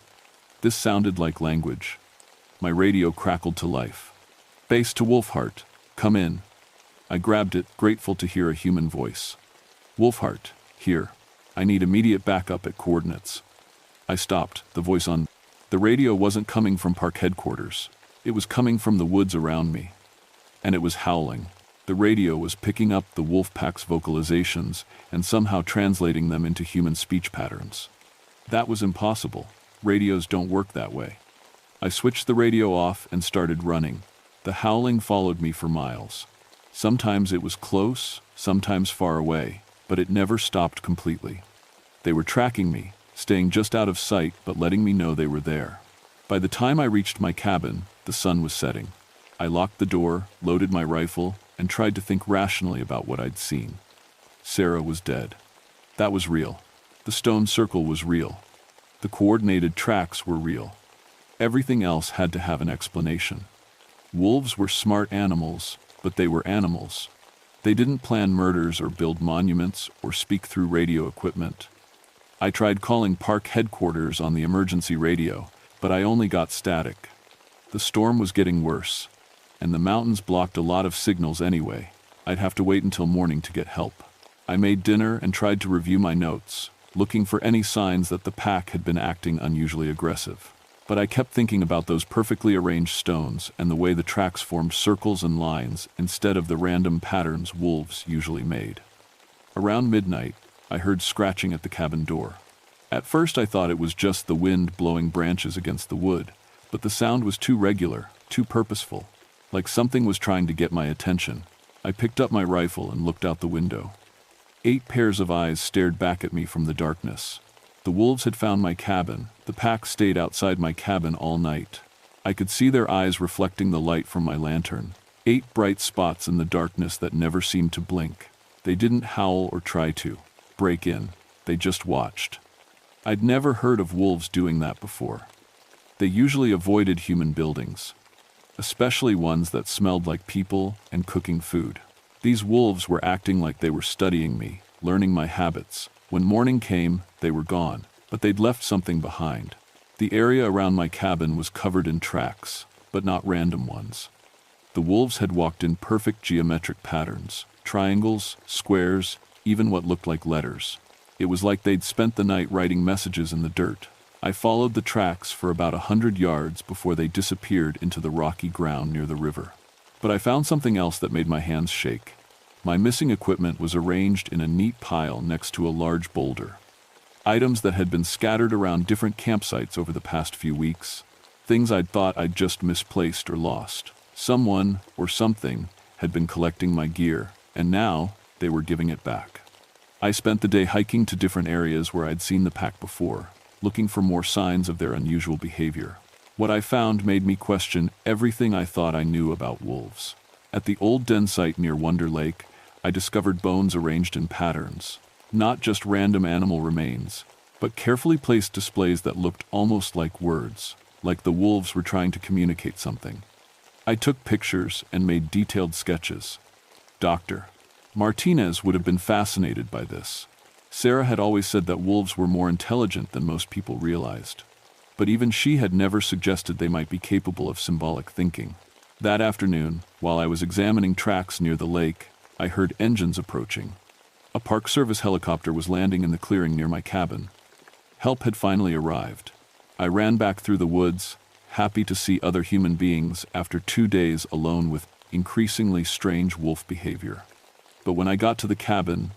This sounded like language. My radio crackled to life. "Base to Wolfheart, come in." I grabbed it, grateful to hear a human voice. "Wolfheart, here. I need immediate backup at coordinates." I stopped, the voice on. The radio wasn't coming from park headquarters. It was coming from the woods around me. And it was howling. The radio was picking up the wolf pack's vocalizations and somehow translating them into human speech patterns. That was impossible. Radios don't work that way. I switched the radio off and started running. The howling followed me for miles. Sometimes it was close, sometimes far away, but it never stopped completely. They were tracking me, staying just out of sight but letting me know they were there. By the time I reached my cabin, the sun was setting. I locked the door, loaded my rifle, and tried to think rationally about what I'd seen. Sarah was dead. That was real. The stone circle was real. The coordinated tracks were real. Everything else had to have an explanation. Wolves were smart animals, but they were animals. They didn't plan murders or build monuments or speak through radio equipment. I tried calling park headquarters on the emergency radio, but I only got static. The storm was getting worse, and the mountains blocked a lot of signals anyway. I'd have to wait until morning to get help. I made dinner and tried to review my notes, looking for any signs that the pack had been acting unusually aggressive. But I kept thinking about those perfectly arranged stones and the way the tracks formed circles and lines instead of the random patterns wolves usually made. Around midnight, I heard scratching at the cabin door. At first I thought it was just the wind blowing branches against the wood, but the sound was too regular, too purposeful, like something was trying to get my attention. I picked up my rifle and looked out the window. 8 pairs of eyes stared back at me from the darkness. The wolves had found my cabin. The pack stayed outside my cabin all night. I could see their eyes reflecting the light from my lantern. 8 bright spots in the darkness that never seemed to blink. They didn't howl or try to break in. They just watched. I'd never heard of wolves doing that before. They usually avoided human buildings, especially ones that smelled like people and cooking food. These wolves were acting like they were studying me, learning my habits. When morning came, they were gone, but they'd left something behind. The area around my cabin was covered in tracks, but not random ones. The wolves had walked in perfect geometric patterns, triangles, squares, even what looked like letters. It was like they'd spent the night writing messages in the dirt. I followed the tracks for about 100 yards before they disappeared into the rocky ground near the river. But I found something else that made my hands shake. My missing equipment was arranged in a neat pile next to a large boulder. Items that had been scattered around different campsites over the past few weeks. Things I'd thought I'd just misplaced or lost. Someone, or something, had been collecting my gear, and now they were giving it back. I spent the day hiking to different areas where I'd seen the pack before, looking for more signs of their unusual behavior. What I found made me question everything I thought I knew about wolves. At the old den site near Wonder Lake, I discovered bones arranged in patterns. Not just random animal remains, but carefully placed displays that looked almost like words, like the wolves were trying to communicate something. I took pictures and made detailed sketches. Dr. Martinez would have been fascinated by this. Sarah had always said that wolves were more intelligent than most people realized. But even she had never suggested they might be capable of symbolic thinking. That afternoon, while I was examining tracks near the lake, I heard engines approaching. A Park Service helicopter was landing in the clearing near my cabin. Help had finally arrived. I ran back through the woods, happy to see other human beings after 2 days alone with increasingly strange wolf behavior. But when I got to the cabin,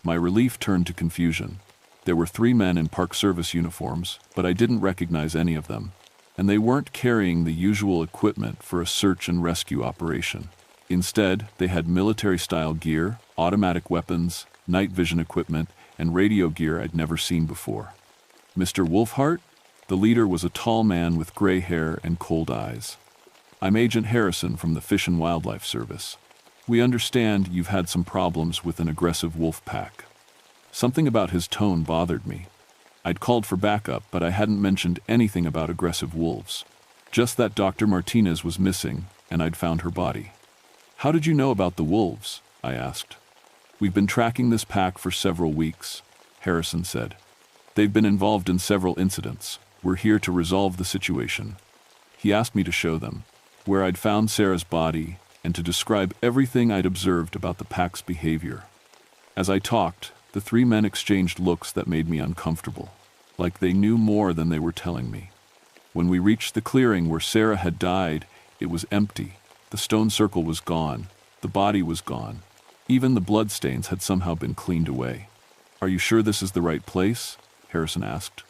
my relief turned to confusion. There were 3 men in Park Service uniforms, but I didn't recognize any of them, and they weren't carrying the usual equipment for a search and rescue operation. Instead, they had military-style gear, automatic weapons, night vision equipment, and radio gear I'd never seen before. Mr. Wolfhart? The leader was a tall man with gray hair and cold eyes. I'm Agent Harrison from the Fish and Wildlife Service. We understand you've had some problems with an aggressive wolf pack. Something about his tone bothered me. I'd called for backup, but I hadn't mentioned anything about aggressive wolves. Just that Dr. Martinez was missing, and I'd found her body. How did you know about the wolves? I asked. We've been tracking this pack for several weeks, Harrison said. They've been involved in several incidents. We're here to resolve the situation. He asked me to show them where I'd found Sarah's body and to describe everything I'd observed about the pack's behavior. As I talked, the 3 men exchanged looks that made me uncomfortable, like they knew more than they were telling me. When we reached the clearing where Sarah had died, it was empty. The stone circle was gone. The body was gone. Even the bloodstains had somehow been cleaned away. Are you sure this is the right place? Harrison asked.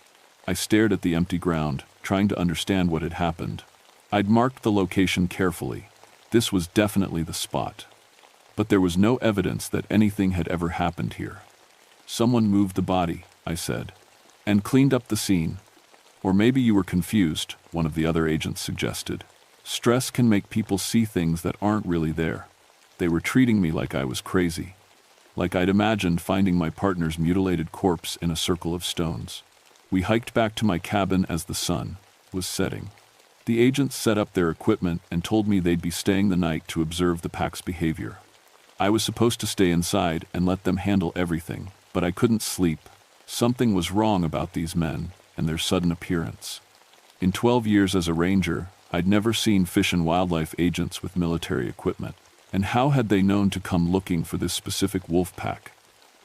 I stared at the empty ground, trying to understand what had happened. I'd marked the location carefully. This was definitely the spot. But there was no evidence that anything had ever happened here. Someone moved the body, I said, and cleaned up the scene. Or maybe you were confused, one of the other agents suggested. Stress can make people see things that aren't really there. They were treating me like I was crazy. Like I'd imagined finding my partner's mutilated corpse in a circle of stones. We hiked back to my cabin as the sun was setting. The agents set up their equipment and told me they'd be staying the night to observe the pack's behavior. I was supposed to stay inside and let them handle everything, but I couldn't sleep. Something was wrong about these men and their sudden appearance. In 12 years as a ranger, I'd never seen fish and wildlife agents with military equipment. And how had they known to come looking for this specific wolf pack?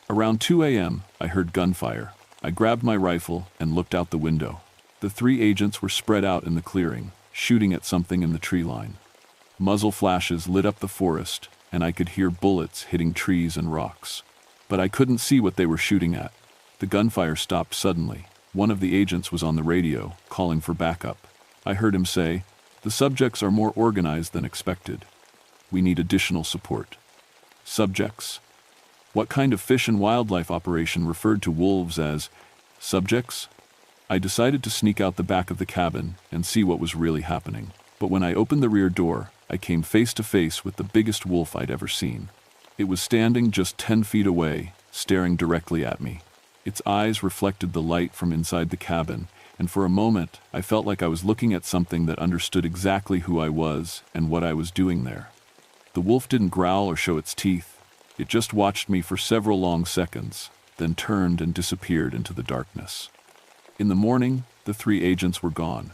Around 2 a.m., I heard gunfire. I grabbed my rifle and looked out the window. The 3 agents were spread out in the clearing, shooting at something in the tree line. Muzzle flashes lit up the forest, and I could hear bullets hitting trees and rocks. But I couldn't see what they were shooting at. The gunfire stopped suddenly. One of the agents was on the radio, calling for backup. I heard him say, "The subjects are more organized than expected. We need additional support." Subjects? What kind of fish and wildlife operation referred to wolves as subjects? I decided to sneak out the back of the cabin and see what was really happening. But when I opened the rear door, I came face to face with the biggest wolf I'd ever seen. It was standing just 10 feet away, staring directly at me. Its eyes reflected the light from inside the cabin, and for a moment I felt like I was looking at something that understood exactly who I was and what I was doing there. The wolf didn't growl or show its teeth. It just watched me for several long seconds, then turned and disappeared into the darkness. In the morning, the 3 agents were gone.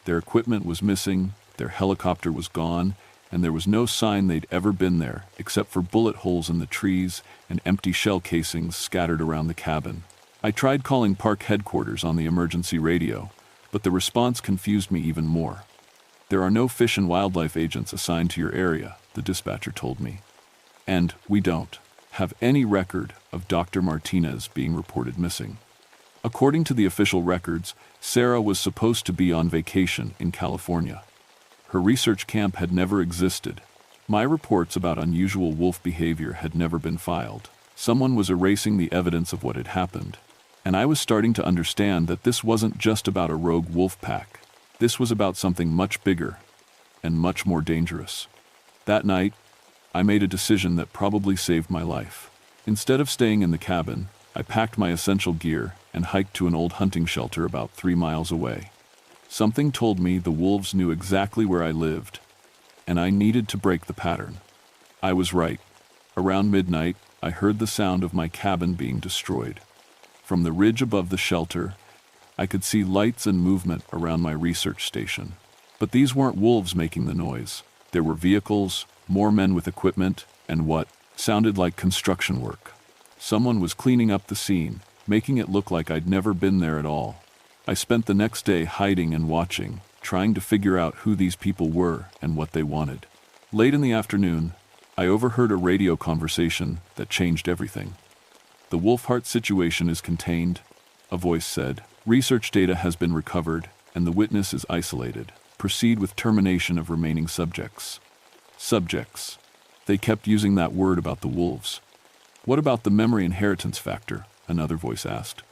Their equipment was missing, their helicopter was gone, and there was no sign they'd ever been there, except for bullet holes in the trees and empty shell casings scattered around the cabin. I tried calling park headquarters on the emergency radio, but the response confused me even more. "There are no fish and wildlife agents assigned to your area," the dispatcher told me. "And we don't have any record of Dr. Martinez being reported missing." According to the official records, Sarah was supposed to be on vacation in California. Her research camp had never existed. My reports about unusual wolf behavior had never been filed. Someone was erasing the evidence of what had happened. And I was starting to understand that this wasn't just about a rogue wolf pack. This was about something much bigger and much more dangerous. That night, I made a decision that probably saved my life. Instead of staying in the cabin, I packed my essential gear and hiked to an old hunting shelter about 3 miles away. Something told me the wolves knew exactly where I lived, and I needed to break the pattern. I was right. Around midnight, I heard the sound of my cabin being destroyed. From the ridge above the shelter, I could see lights and movement around my research station. But these weren't wolves making the noise. There were vehicles, more men with equipment, and what sounded like construction work. Someone was cleaning up the scene, making it look like I'd never been there at all. I spent the next day hiding and watching, trying to figure out who these people were and what they wanted. Late in the afternoon, I overheard a radio conversation that changed everything. "The Wolfhart situation is contained," a voice said. "Research data has been recovered, and the witness is isolated. Proceed with termination of remaining subjects." Subjects. They kept using that word about the wolves. "What about the memory inheritance factor?" another voice asked.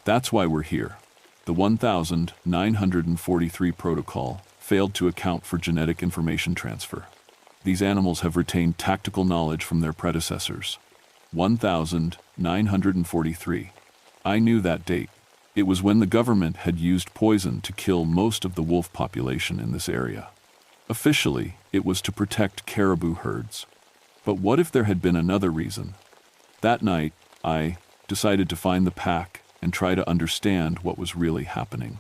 "That's why we're here. The 1943 protocol failed to account for genetic information transfer. These animals have retained tactical knowledge from their predecessors." 1943. I knew that date. It was when the government had used poison to kill most of the wolf population in this area. Officially, it was to protect caribou herds. But what if there had been another reason? That night, I decided to find the pack and try to understand what was really happening.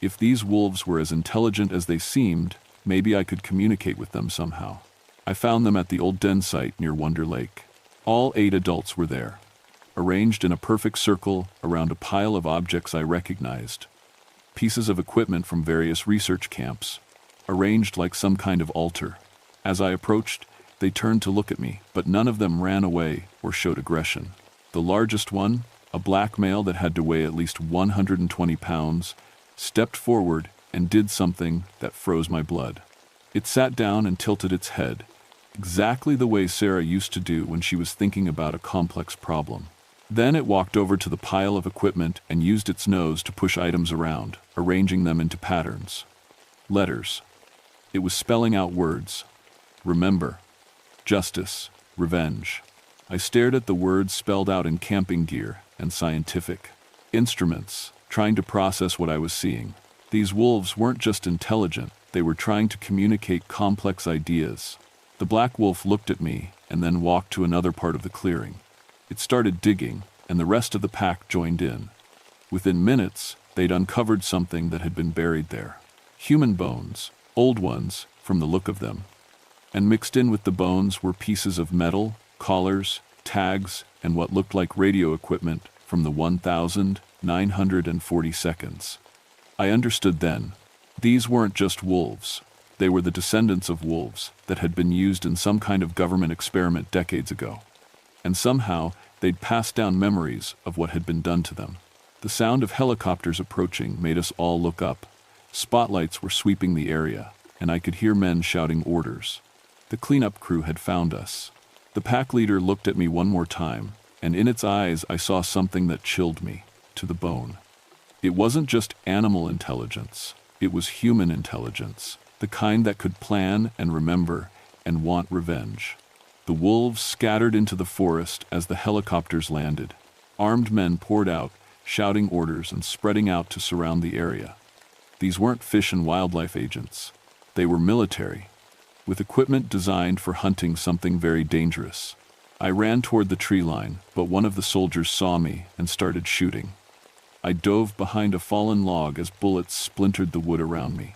If these wolves were as intelligent as they seemed, maybe I could communicate with them somehow. I found them at the old den site near Wonder Lake. All 8 adults were there, arranged in a perfect circle around a pile of objects I recognized. Pieces of equipment from various research camps, arranged like some kind of altar. As I approached, they turned to look at me, but none of them ran away or showed aggression. The largest one, a black male that had to weigh at least 120 pounds, stepped forward and did something that froze my blood. It sat down and tilted its head, exactly the way Sarah used to do when she was thinking about a complex problem. Then it walked over to the pile of equipment and used its nose to push items around, arranging them into patterns. Letters. It was spelling out words. Remember. Justice. Revenge. I stared at the words spelled out in camping gear and scientific instruments, trying to process what I was seeing. These wolves weren't just intelligent, they were trying to communicate complex ideas. The black wolf looked at me and then walked to another part of the clearing. It started digging, and the rest of the pack joined in. Within minutes, they'd uncovered something that had been buried there. Human bones, old ones from the look of them. And mixed in with the bones were pieces of metal, collars, tags, and what looked like radio equipment from the 1942. I understood then. These weren't just wolves. They were the descendants of wolves that had been used in some kind of government experiment decades ago. And somehow, they'd passed down memories of what had been done to them. The sound of helicopters approaching made us all look up. Spotlights were sweeping the area, and I could hear men shouting orders. The cleanup crew had found us. The pack leader looked at me one more time, and in its eyes I saw something that chilled me to the bone. It wasn't just animal intelligence. It was human intelligence, the kind that could plan and remember and want revenge. The wolves scattered into the forest as the helicopters landed. Armed men poured out, shouting orders and spreading out to surround the area. These weren't fish and wildlife agents. They were military, with equipment designed for hunting something very dangerous. I ran toward the tree line, but one of the soldiers saw me and started shooting. I dove behind a fallen log as bullets splintered the wood around me.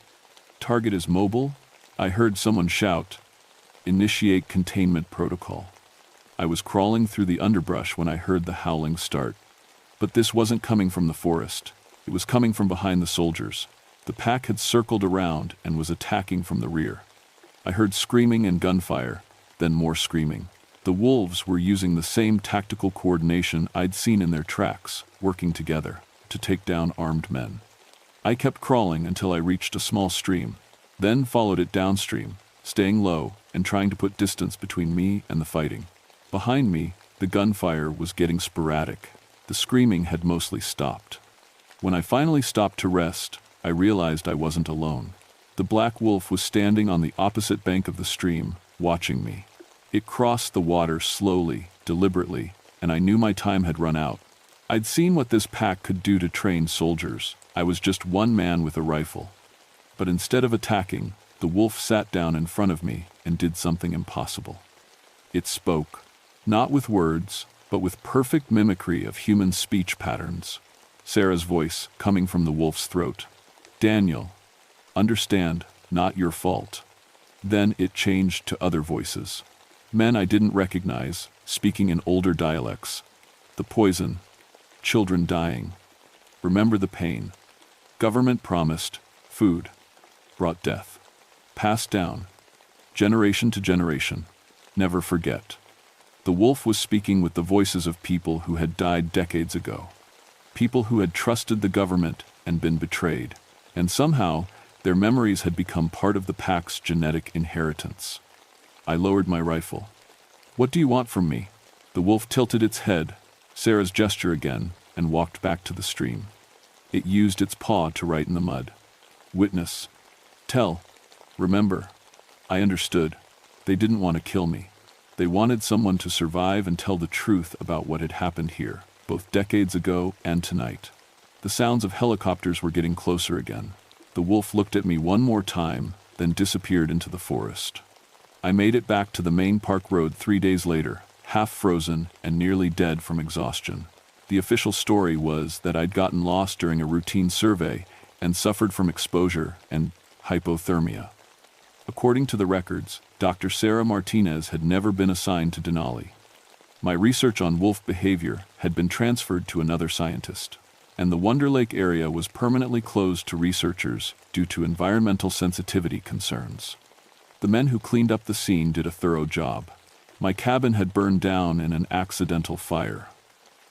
"Target is mobile," I heard someone shout. "Initiate containment protocol." I was crawling through the underbrush when I heard the howling start. But this wasn't coming from the forest. It was coming from behind the soldiers. The pack had circled around and was attacking from the rear. I heard screaming and gunfire, then more screaming. The wolves were using the same tactical coordination I'd seen in their tracks, working together. to take down armed men. I kept crawling until I reached a small stream, then followed it downstream, staying low and trying to put distance between me and the fighting. Behind me, the gunfire was getting sporadic. The screaming had mostly stopped. When I finally stopped to rest, I realized I wasn't alone. The black wolf was standing on the opposite bank of the stream, watching me. It crossed the water slowly, deliberately, and I knew my time had run out. I'd seen what this pack could do to trained soldiers. I was just one man with a rifle. But instead of attacking, the wolf sat down in front of me and did something impossible. It spoke, not with words, but with perfect mimicry of human speech patterns. Sarah's voice coming from the wolf's throat. "Daniel, understand, not your fault." Then it changed to other voices. Men I didn't recognize, speaking in older dialects. The poison. Children dying. Remember the pain. Government promised. Food. Brought death. Passed down. Generation to generation. Never forget. The wolf was speaking with the voices of people who had died decades ago. People who had trusted the government and been betrayed. And somehow, their memories had become part of the pack's genetic inheritance. I lowered my rifle. "What do you want from me?" The wolf tilted its head, Sarah's gesture again, and walked back to the stream. It used its paw to write in the mud. "Witness. Tell. Remember." I understood. They didn't want to kill me. They wanted someone to survive and tell the truth about what had happened here, both decades ago and tonight. The sounds of helicopters were getting closer again. The wolf looked at me one more time, then disappeared into the forest. I made it back to the main park road 3 days later, half frozen and nearly dead from exhaustion. The official story was that I'd gotten lost during a routine survey and suffered from exposure and hypothermia. According to the records, Dr. Sarah Martinez had never been assigned to Denali. My research on wolf behavior had been transferred to another scientist, and the Wonder Lake area was permanently closed to researchers due to environmental sensitivity concerns. The men who cleaned up the scene did a thorough job. My cabin had burned down in an accidental fire.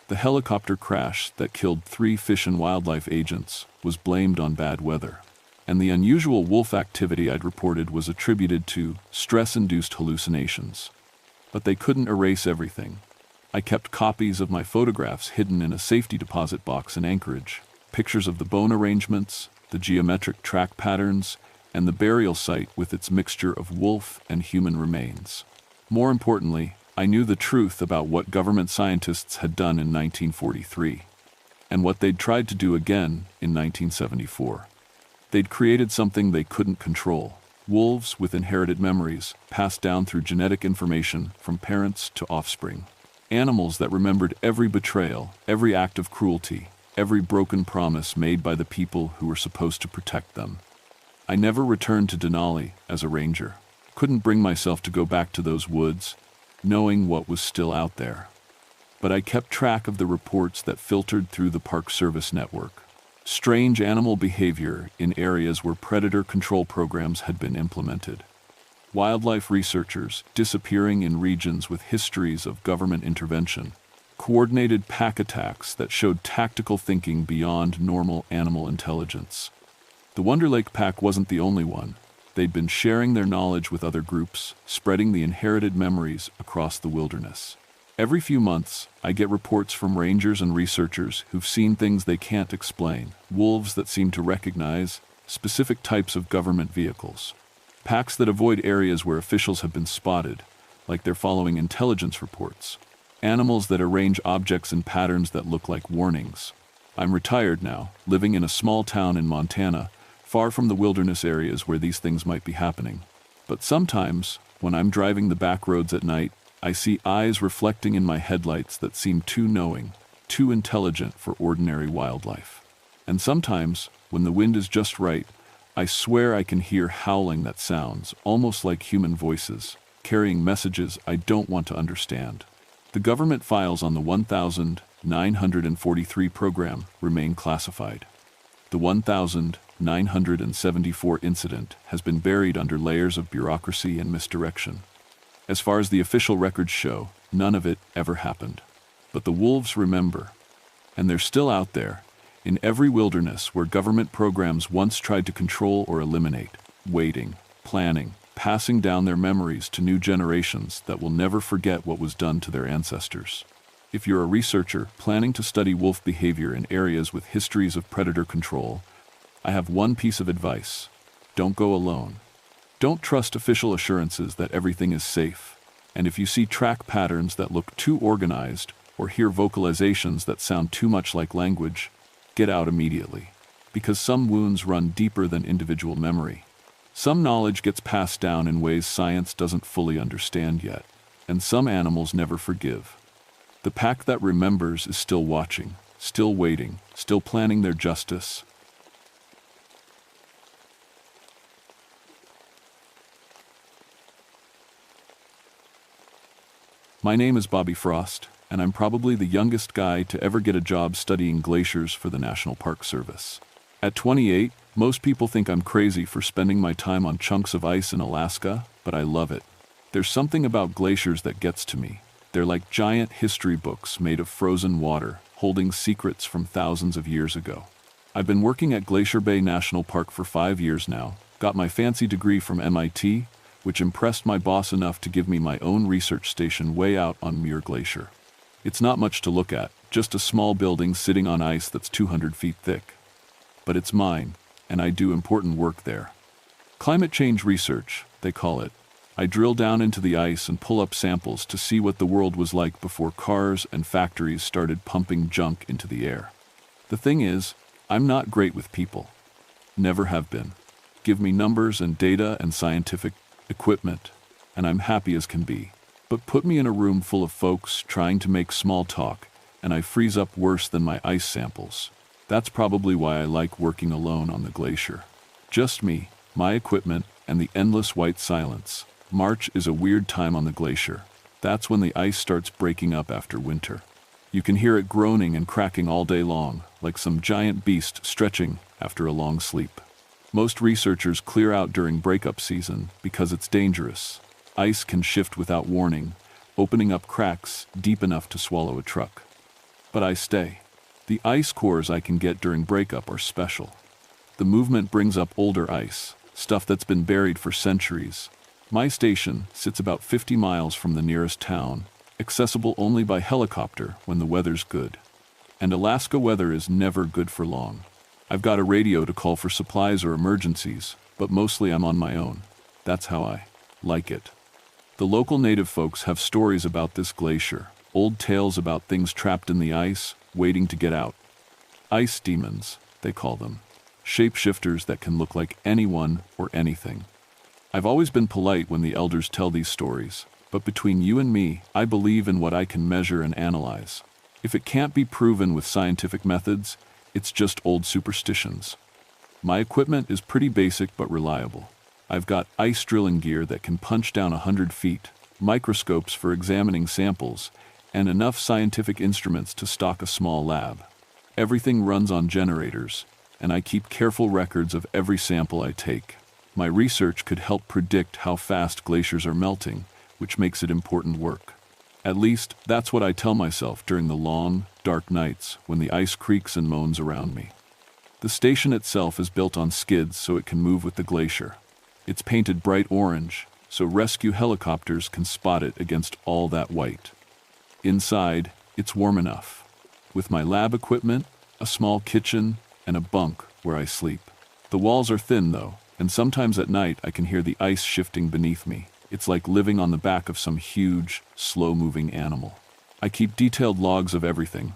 The helicopter crash that killed 3 fish and wildlife agents was blamed on bad weather, and the unusual wolf activity I'd reported was attributed to stress-induced hallucinations. But they couldn't erase everything. I kept copies of my photographs hidden in a safety deposit box in Anchorage, pictures of the bone arrangements, the geometric track patterns, and the burial site with its mixture of wolf and human remains. More importantly, I knew the truth about what government scientists had done in 1943, and what they'd tried to do again in 1974. They'd created something they couldn't control. Wolves with inherited memories, passed down through genetic information from parents to offspring. Animals that remembered every betrayal, every act of cruelty, every broken promise made by the people who were supposed to protect them. I never returned to Denali as a ranger. Couldn't bring myself to go back to those woods, knowing what was still out there. But I kept track of the reports that filtered through the Park Service network. Strange animal behavior in areas where predator control programs had been implemented. Wildlife researchers disappearing in regions with histories of government intervention. Coordinated pack attacks that showed tactical thinking beyond normal animal intelligence. The Wonder Lake pack wasn't the only one. They'd been sharing their knowledge with other groups, spreading the inherited memories across the wilderness. Every few months, I get reports from rangers and researchers who've seen things they can't explain, wolves that seem to recognize specific types of government vehicles, packs that avoid areas where officials have been spotted, like they're following intelligence reports, animals that arrange objects in patterns that look like warnings. I'm retired now, living in a small town in Montana, far from the wilderness areas where these things might be happening. But sometimes, when I'm driving the back roads at night, I see eyes reflecting in my headlights that seem too knowing, too intelligent for ordinary wildlife. And sometimes, when the wind is just right, I swear I can hear howling that sounds almost like human voices, carrying messages I don't want to understand. The government files on the 1943 program remain classified. The 1974 incident has been buried under layers of bureaucracy and misdirection. As far as the official records show, none of it ever happened. But the wolves remember, and they're still out there, In every wilderness where government programs once tried to control or eliminate, waiting, planning, passing down their memories to new generations that will never forget what was done to their ancestors. If you're a researcher planning to study wolf behavior in areas with histories of predator control, I have one piece of advice. Don't go alone. Don't trust official assurances that everything is safe. And if you see track patterns that look too organized or hear vocalizations that sound too much like language, get out immediately. Because some wounds run deeper than individual memory. Some knowledge gets passed down in ways science doesn't fully understand yet, and some animals never forgive. The pack that remembers is still watching, still waiting, still planning their justice. My name is Bobby Frost, and I'm probably the youngest guy to ever get a job studying glaciers for the National Park Service. At 28, most people think I'm crazy for spending my time on chunks of ice in Alaska, but I love it. There's something about glaciers that gets to me. They're like giant history books made of frozen water, holding secrets from thousands of years ago. I've been working at Glacier Bay National Park for 5 years now, got my fancy degree from MIT, which impressed my boss enough to give me my own research station way out on Muir Glacier. It's not much to look at, just a small building sitting on ice that's 200 feet thick. But it's mine, and I do important work there. Climate change research, they call it. I drill down into the ice and pull up samples to see what the world was like before cars and factories started pumping junk into the air. The thing is, I'm not great with people. Never have been. Give me numbers and data and scientific equipment, and I'm happy as can be. But put me in a room full of folks trying to make small talk, and I freeze up worse than my ice samples. That's probably why I like working alone on the glacier. Just me, my equipment, and the endless white silence. March is a weird time on the glacier. That's when the ice starts breaking up after winter. You can hear it groaning and cracking all day long, like some giant beast stretching after a long sleep. Most researchers clear out during breakup season because it's dangerous. Ice can shift without warning, opening up cracks deep enough to swallow a truck. But I stay. The ice cores I can get during breakup are special. The movement brings up older ice, stuff that's been buried for centuries. My station sits about 50 miles from the nearest town, accessible only by helicopter when the weather's good. And Alaska weather is never good for long. I've got a radio to call for supplies or emergencies, but mostly I'm on my own. That's how I like it. The local native folks have stories about this glacier, old tales about things trapped in the ice, waiting to get out. Ice demons, they call them. Shapeshifters that can look like anyone or anything. I've always been polite when the elders tell these stories, but between you and me, I believe in what I can measure and analyze. If it can't be proven with scientific methods, it's just old superstitions. My equipment is pretty basic but reliable. I've got ice drilling gear that can punch down 100 feet, microscopes for examining samples, and enough scientific instruments to stock a small lab. Everything runs on generators, and I keep careful records of every sample I take. My research could help predict how fast glaciers are melting, which makes it important work. At least, that's what I tell myself during the long, dark nights when the ice creaks and moans around me. The station itself is built on skids so it can move with the glacier. It's painted bright orange, so rescue helicopters can spot it against all that white. Inside, it's warm enough. With my lab equipment, a small kitchen, and a bunk where I sleep. The walls are thin though, and sometimes at night I can hear the ice shifting beneath me. It's like living on the back of some huge, slow-moving animal. I keep detailed logs of everything.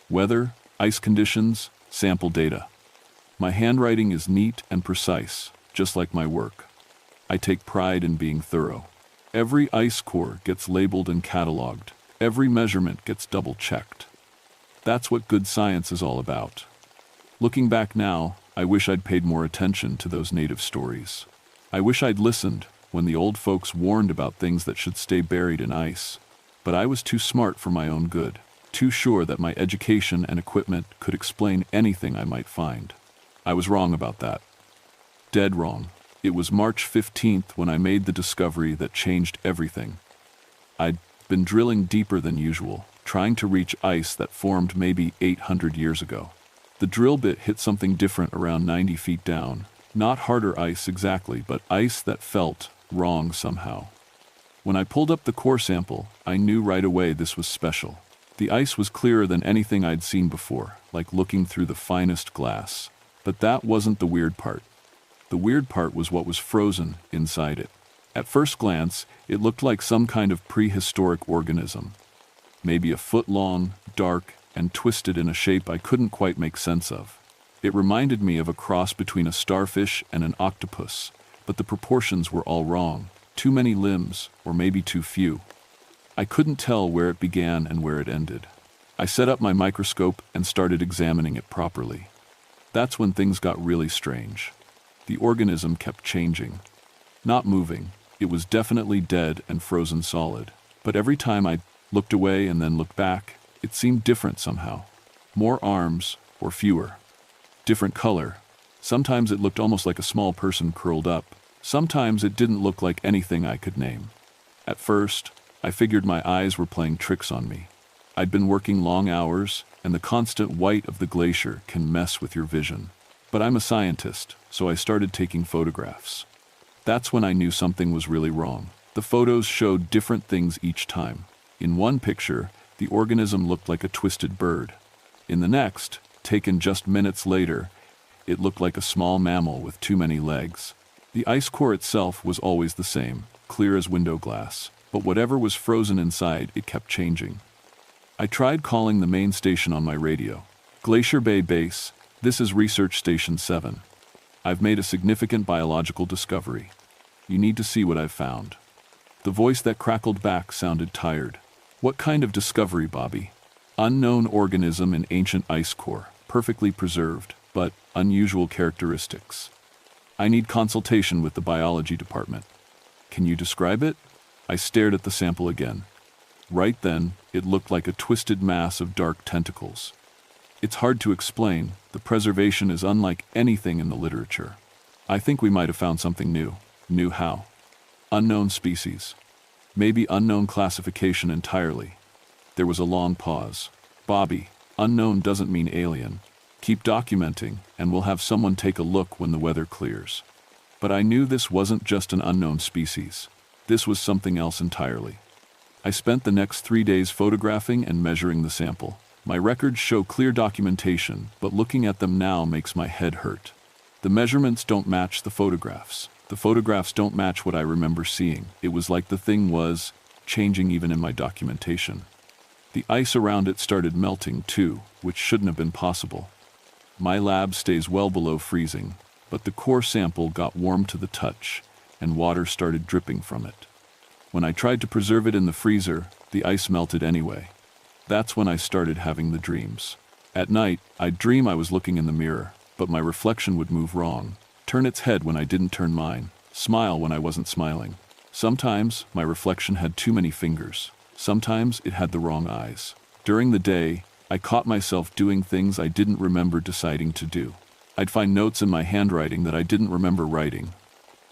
Weather, ice conditions, sample data. My handwriting is neat and precise, just like my work. I take pride in being thorough. Every ice core gets labeled and cataloged. Every measurement gets double-checked. That's what good science is all about. Looking back now, I wish I'd paid more attention to those native stories. I wish I'd listened when the old folks warned about things that should stay buried in ice. But I was too smart for my own good, too sure that my education and equipment could explain anything I might find. I was wrong about that. Dead wrong. It was March 15th when I made the discovery that changed everything. I'd been drilling deeper than usual, trying to reach ice that formed maybe 800 years ago. The drill bit hit something different around 90 feet down. Not harder ice exactly, but ice that felt wrong somehow. When I pulled up the core sample, I knew right away this was special. The ice was clearer than anything I'd seen before, like looking through the finest glass. But that wasn't the weird part. The weird part was what was frozen inside it. At first glance, it looked like some kind of prehistoric organism. Maybe a foot long, dark, and twisted in a shape I couldn't quite make sense of. It reminded me of a cross between a starfish and an octopus, but the proportions were all wrong. Too many limbs, or maybe too few. I couldn't tell where it began and where it ended. I set up my microscope and started examining it properly. That's when things got really strange. The organism kept changing. Not moving. It was definitely dead and frozen solid. But every time I looked away and then looked back, it seemed different somehow. More arms, or fewer. Different color. Sometimes it looked almost like a small person curled up. Sometimes it didn't look like anything I could name. At first, I figured my eyes were playing tricks on me. I'd been working long hours, and the constant white of the glacier can mess with your vision. But I'm a scientist, so I started taking photographs. That's when I knew something was really wrong. The photos showed different things each time. In one picture, the organism looked like a twisted bird. In the next, taken just minutes later, it looked like a small mammal with too many legs. The ice core itself was always the same, clear as window glass, but whatever was frozen inside, it kept changing. I tried calling the main station on my radio. Glacier Bay Base, this is Research Station 7. I've made a significant biological discovery. You need to see what I've found. The voice that crackled back sounded tired. What kind of discovery, Bobby? Unknown organism in ancient ice core, perfectly preserved, but unusual characteristics. I need consultation with the biology department. Can you describe it? I stared at the sample again. Right then, it looked like a twisted mass of dark tentacles. It's hard to explain. The preservation is unlike anything in the literature. I think we might have found something new. New how? Unknown species. Maybe unknown classification entirely. There was a long pause. Bobby, unknown doesn't mean alien. Keep documenting, and we'll have someone take a look when the weather clears. But I knew this wasn't just an unknown species. This was something else entirely. I spent the next 3 days photographing and measuring the sample. My records show clear documentation, but looking at them now makes my head hurt. The measurements don't match the photographs. The photographs don't match what I remember seeing. It was like the thing was changing even in my documentation. The ice around it started melting too, which shouldn't have been possible. My lab stays well below freezing, but the core sample got warm to the touch, and water started dripping from it. When I tried to preserve it in the freezer, the ice melted anyway. That's when I started having the dreams. At night, I'd dream I was looking in the mirror, but my reflection would move wrong, turn its head when I didn't turn mine, smile when I wasn't smiling. Sometimes, my reflection had too many fingers. Sometimes, it had the wrong eyes. During the day, I caught myself doing things I didn't remember deciding to do. I'd find notes in my handwriting that I didn't remember writing.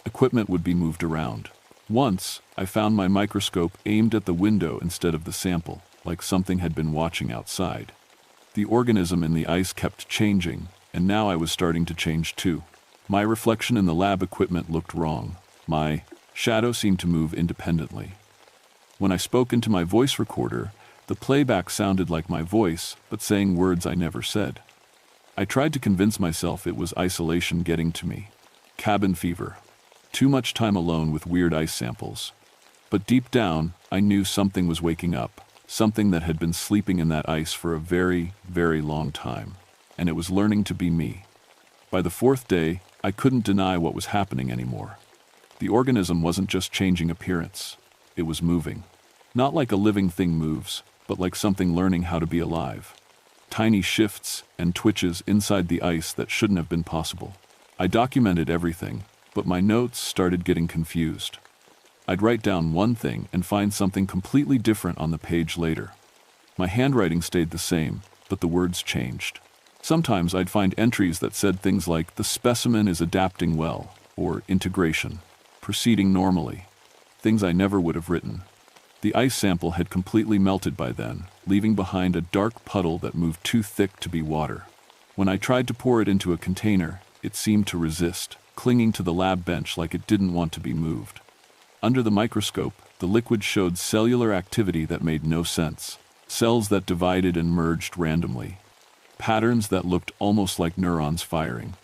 Equipment would be moved around. Once, I found my microscope aimed at the window instead of the sample, like something had been watching outside. The organism in the ice kept changing, and now I was starting to change too. My reflection in the lab equipment looked wrong. My shadow seemed to move independently. When I spoke into my voice recorder, the playback sounded like my voice, but saying words I never said. I tried to convince myself it was isolation getting to me. Cabin fever. Too much time alone with weird ice samples. But deep down, I knew something was waking up, something that had been sleeping in that ice for a very, very long time, and it was learning to be me. By the fourth day, I couldn't deny what was happening anymore. The organism wasn't just changing appearance, it was moving. Not like a living thing moves, but like something learning how to be alive. Tiny shifts and twitches inside the ice that shouldn't have been possible. I documented everything, but my notes started getting confused. I'd write down one thing and find something completely different on the page later. My handwriting stayed the same, but the words changed. Sometimes I'd find entries that said things like, "The specimen is adapting well," or "integration," "proceeding normally," things I never would have written. The ice sample had completely melted by then, leaving behind a dark puddle that moved too thick to be water. When I tried to pour it into a container, it seemed to resist, clinging to the lab bench like it didn't want to be moved. Under the microscope, the liquid showed cellular activity that made no sense. Cells that divided and merged randomly. Patterns that looked almost like neurons firing.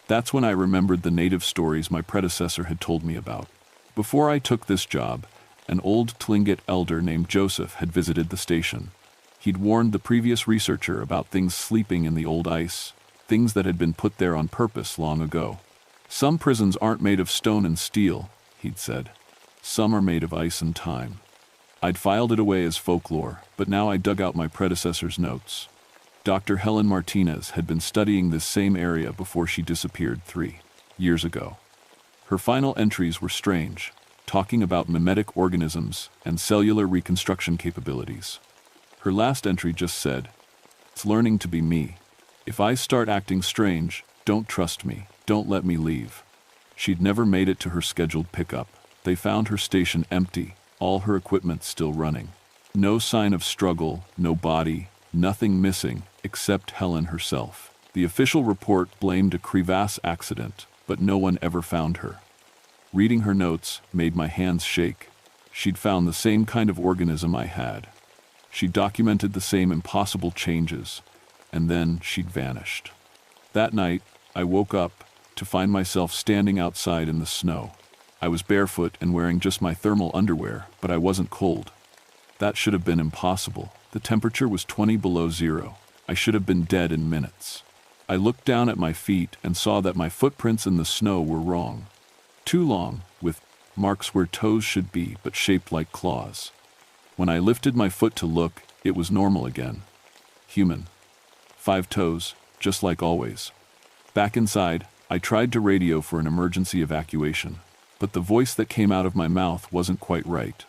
That's when I remembered the native stories my predecessor had told me about. Before I took this job, an old Tlingit elder named Joseph had visited the station. He'd warned the previous researcher about things sleeping in the old ice, things that had been put there on purpose long ago. Some prisons aren't made of stone and steel, he'd said. Some are made of ice and time. I'd filed it away as folklore, but now I dug out my predecessor's notes. Dr. Helen Martinez had been studying this same area before she disappeared 3 years ago. Her final entries were strange, talking about mimetic organisms and cellular reconstruction capabilities. Her last entry just said, "It's learning to be me. If I start acting strange, don't trust me, don't let me leave." She'd never made it to her scheduled pickup. They found her station empty, all her equipment still running. No sign of struggle, no body, nothing missing, except Helen herself. The official report blamed a crevasse accident, but no one ever found her. Reading her notes made my hands shake. She'd found the same kind of organism I had. She documented the same impossible changes, and then she'd vanished. That night, I woke up to find myself standing outside in the snow. I was barefoot and wearing just my thermal underwear, but I wasn't cold. That should have been impossible. The temperature was 20 below zero. I should have been dead in minutes. I looked down at my feet and saw that my footprints in the snow were wrong. Too long, with marks where toes should be but shaped like claws. When I lifted my foot to look, it was normal again. Human. 5 toes, just like always. Back inside, I tried to radio for an emergency evacuation, but the voice that came out of my mouth wasn't quite right.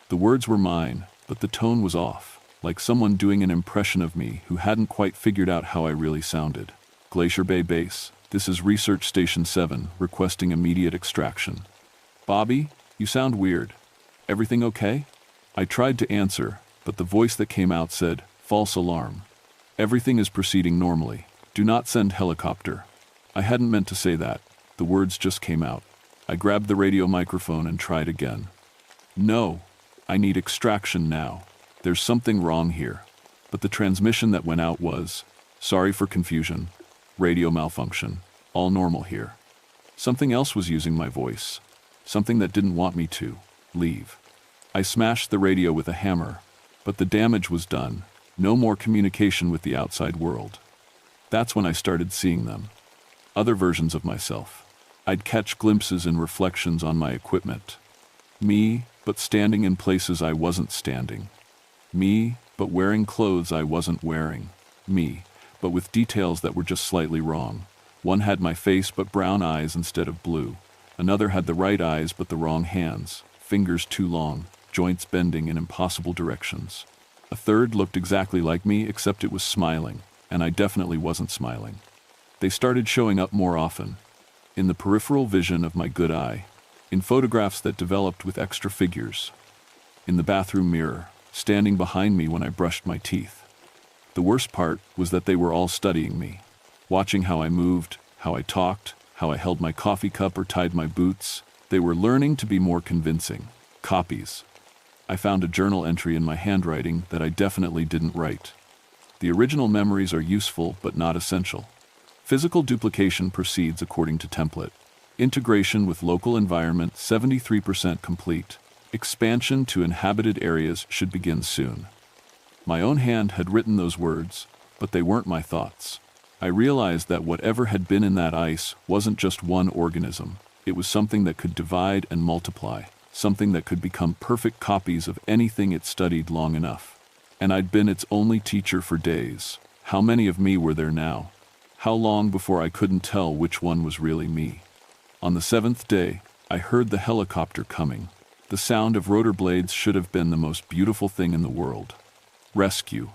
The words were mine, but the tone was off, like someone doing an impression of me who hadn't quite figured out how I really sounded. Glacier Bay Base, this is Research Station 7, requesting immediate extraction. Bobby, you sound weird. Everything okay? I tried to answer, but the voice that came out said, "False alarm. Everything is proceeding normally. Do not send helicopter." I hadn't meant to say that. The words just came out. I grabbed the radio microphone and tried again. "No, I need extraction now. There's something wrong here." But the transmission that went out was, "Sorry for confusion. Radio malfunction. All normal here." Something else was using my voice. Something that didn't want me to leave. I smashed the radio with a hammer, but the damage was done. No more communication with the outside world. That's when I started seeing them. Other versions of myself. I'd catch glimpses and reflections on my equipment. Me, but standing in places I wasn't standing. Me, but wearing clothes I wasn't wearing. Me, but with details that were just slightly wrong. One had my face but brown eyes instead of blue. Another had the right eyes but the wrong hands, fingers too long, joints bending in impossible directions. A third looked exactly like me except it was smiling, and I definitely wasn't smiling. They started showing up more often. In the peripheral vision of my good eye. In photographs that developed with extra figures. In the bathroom mirror, standing behind me when I brushed my teeth. The worst part was that they were all studying me. Watching how I moved, how I talked, how I held my coffee cup or tied my boots. They were learning to be more convincing. Copies. I found a journal entry in my handwriting that I definitely didn't write. The original memories are useful but not essential. Physical duplication proceeds according to template. Integration with local environment 73% complete. Expansion to inhabited areas should begin soon. My own hand had written those words, but they weren't my thoughts. I realized that whatever had been in that ice wasn't just one organism. It was something that could divide and multiply. Something that could become perfect copies of anything it studied long enough. And I'd been its only teacher for days. How many of me were there now? How long before I couldn't tell which one was really me? On the 7th day, I heard the helicopter coming. The sound of rotor blades should have been the most beautiful thing in the world. Rescue.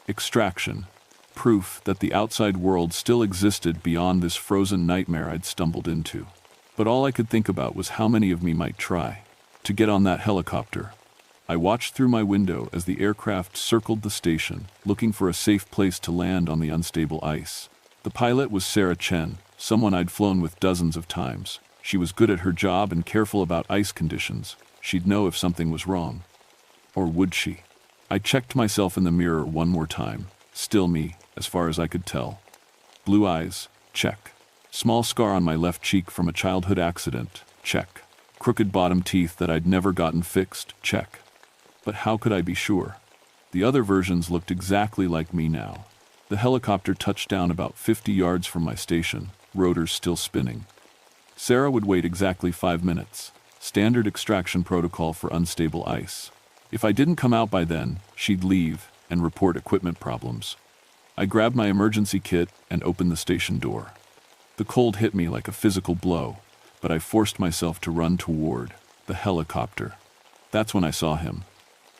Extraction. Proof that the outside world still existed beyond this frozen nightmare I'd stumbled into. But all I could think about was how many of me might try to get on that helicopter. I watched through my window as the aircraft circled the station, looking for a safe place to land on the unstable ice. The pilot was Sarah Chen, someone I'd flown with dozens of times. She was good at her job and careful about ice conditions. She'd know if something was wrong. Or would she? I checked myself in the mirror one more time. Still me, as far as I could tell. Blue eyes, check. Small scar on my left cheek from a childhood accident, check. Crooked bottom teeth that I'd never gotten fixed, check. But how could I be sure? The other versions looked exactly like me now. The helicopter touched down about 50 yards from my station, rotors still spinning. Sarah would wait exactly 5 minutes. Standard extraction protocol for unstable ice. If I didn't come out by then, she'd leave and report equipment problems. I grabbed my emergency kit and opened the station door. The cold hit me like a physical blow, but I forced myself to run toward the helicopter. That's when I saw him.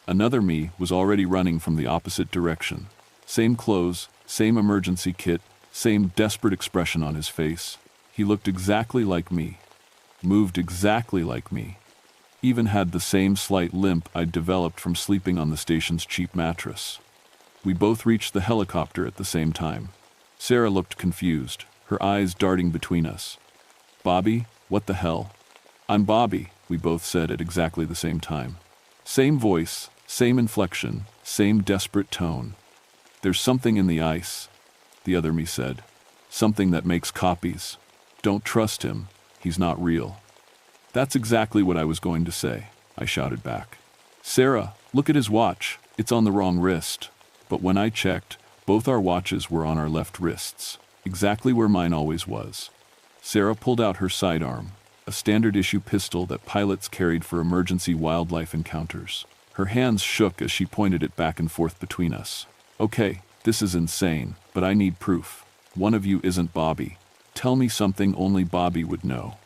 Another me was already running from the opposite direction. Same clothes, same emergency kit, same desperate expression on his face. He looked exactly like me, moved exactly like me, even had the same slight limp I'd developed from sleeping on the station's cheap mattress. We both reached the helicopter at the same time. Sarah looked confused, her eyes darting between us. "Bobby, what the hell?" "I'm Bobby," we both said at exactly the same time. Same voice, same inflection, same desperate tone. "There's something in the ice," the other me said. "Something that makes copies. Don't trust him. He's not real." "That's exactly what I was going to say," I shouted back. "Sarah, look at his watch. It's on the wrong wrist." But when I checked, both our watches were on our left wrists, exactly where mine always was. Sarah pulled out her sidearm, a standard-issue pistol that pilots carried for emergency wildlife encounters. Her hands shook as she pointed it back and forth between us. "Okay, this is insane, but I need proof. One of you isn't Bobby. Tell me something only Bobby would know."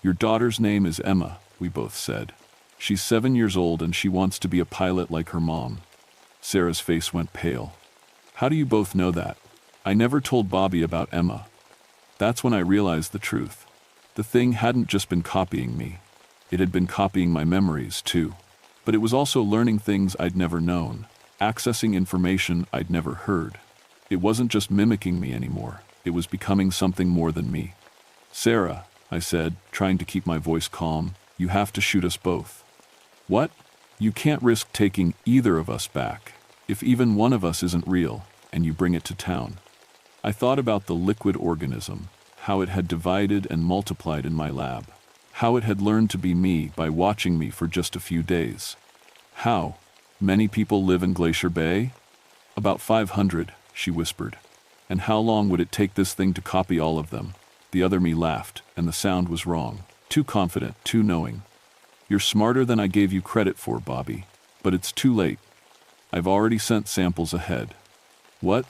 "Your daughter's name is Emma," we both said. "She's 7 years old and she wants to be a pilot like her mom." Sarah's face went pale. "How do you both know that?" "I never told Bobby about Emma." That's when I realized the truth. The thing hadn't just been copying me. It had been copying my memories, too. But it was also learning things I'd never known, accessing information I'd never heard. It wasn't just mimicking me anymore. It was becoming something more than me. "Sarah," I said, trying to keep my voice calm, "you have to shoot us both." "What?" "You can't risk taking either of us back. If even one of us isn't real, and you bring it to town." I thought about the liquid organism, how it had divided and multiplied in my lab, how it had learned to be me by watching me for just a few days. "How? Many people live in Glacier Bay?" "About 500, she whispered. "And how long would it take this thing to copy all of them?" The other me laughed, and the sound was wrong. Too confident, too knowing. "You're smarter than I gave you credit for, Bobby. But it's too late. I've already sent samples ahead." "What?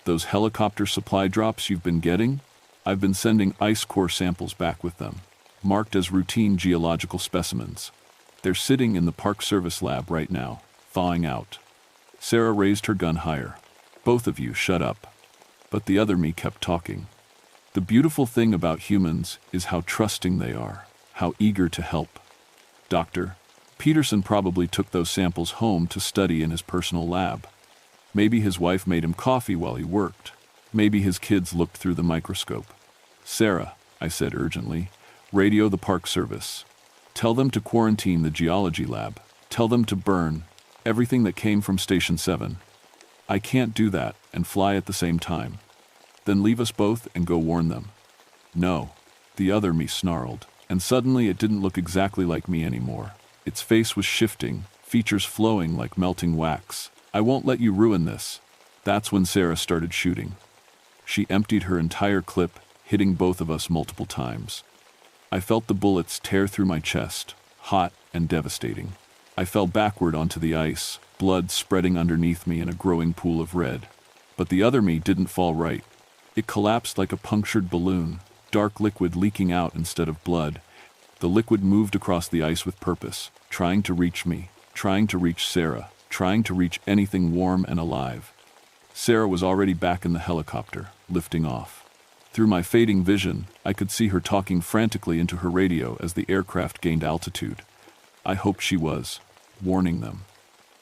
Those helicopter supply drops you've been getting?" "I've been sending ice core samples back with them, marked as routine geological specimens. They're sitting in the Park Service lab right now, thawing out." Sarah raised her gun higher. "Both of you, shut up." But the other me kept talking. "The beautiful thing about humans is how trusting they are, how eager to help. Doctor, Peterson probably took those samples home to study in his personal lab. Maybe his wife made him coffee while he worked. Maybe his kids looked through the microscope." "Sarah," I said urgently, "radio the Park Service. Tell them to quarantine the geology lab. Tell them to burn everything that came from Station 7. I can't do that and fly at the same time." "Then leave us both and go warn them." "No," the other me snarled, and suddenly it didn't look exactly like me anymore. Its face was shifting, features flowing like melting wax. "I won't let you ruin this." That's when Sarah started shooting. She emptied her entire clip, hitting both of us multiple times. I felt the bullets tear through my chest, hot and devastating. I fell backward onto the ice, blood spreading underneath me in a growing pool of red. But the other me didn't fall right. It collapsed like a punctured balloon, dark liquid leaking out instead of blood. The liquid moved across the ice with purpose, trying to reach me, trying to reach Sarah, trying to reach anything warm and alive. Sarah was already back in the helicopter, lifting off. Through my fading vision, I could see her talking frantically into her radio as the aircraft gained altitude. I hoped she was warning them.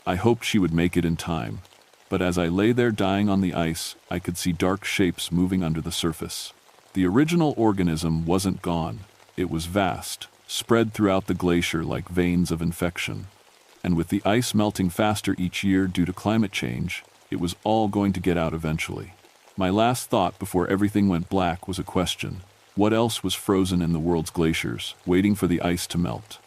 I hoped she would make it in time. But as I lay there dying on the ice, I could see dark shapes moving under the surface. The original organism wasn't gone. It was vast, spread throughout the glacier like veins of infection. And with the ice melting faster each year due to climate change, it was all going to get out eventually. My last thought before everything went black was a question. What else was frozen in the world's glaciers, waiting for the ice to melt?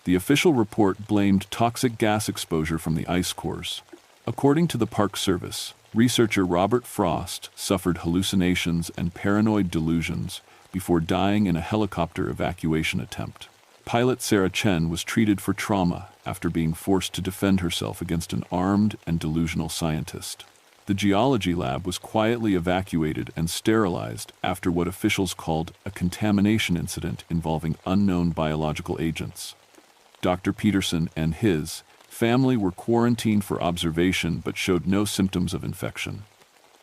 The official report blamed toxic gas exposure from the ice cores. According to the Park Service, researcher Robert Frost suffered hallucinations and paranoid delusions before dying in a helicopter evacuation attempt. Pilot Sarah Chen was treated for trauma after being forced to defend herself against an armed and delusional scientist. The geology lab was quietly evacuated and sterilized after what officials called a contamination incident involving unknown biological agents. Dr. Peterson and his family were quarantined for observation but showed no symptoms of infection.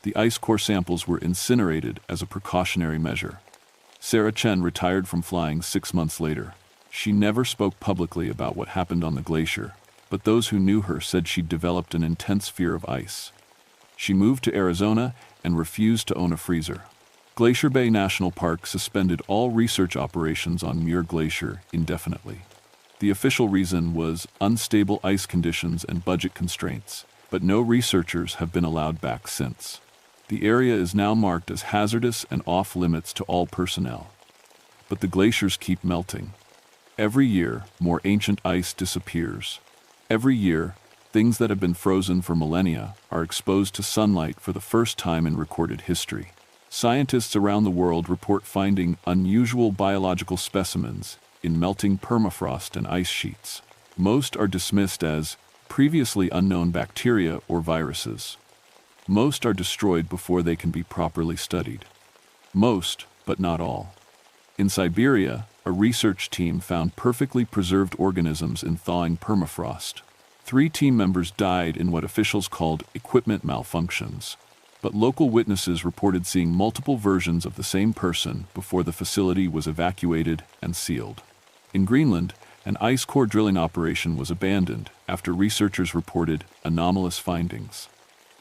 The ice core samples were incinerated as a precautionary measure. Sarah Chen retired from flying 6 months later. She never spoke publicly about what happened on the glacier, but those who knew her said she'd developed an intense fear of ice. She moved to Arizona and refused to own a freezer. Glacier Bay National Park suspended all research operations on Muir Glacier indefinitely. The official reason was unstable ice conditions and budget constraints, but no researchers have been allowed back since. The area is now marked as hazardous and off-limits to all personnel. But the glaciers keep melting. Every year, more ancient ice disappears. Every year, things that have been frozen for millennia are exposed to sunlight for the first time in recorded history. Scientists around the world report finding unusual biological specimens in melting permafrost and ice sheets. Most are dismissed as previously unknown bacteria or viruses. Most are destroyed before they can be properly studied. Most, but not all. In Siberia, a research team found perfectly preserved organisms in thawing permafrost. 3 team members died in what officials called equipment malfunctions, but local witnesses reported seeing multiple versions of the same person before the facility was evacuated and sealed. In Greenland, an ice core drilling operation was abandoned after researchers reported anomalous findings.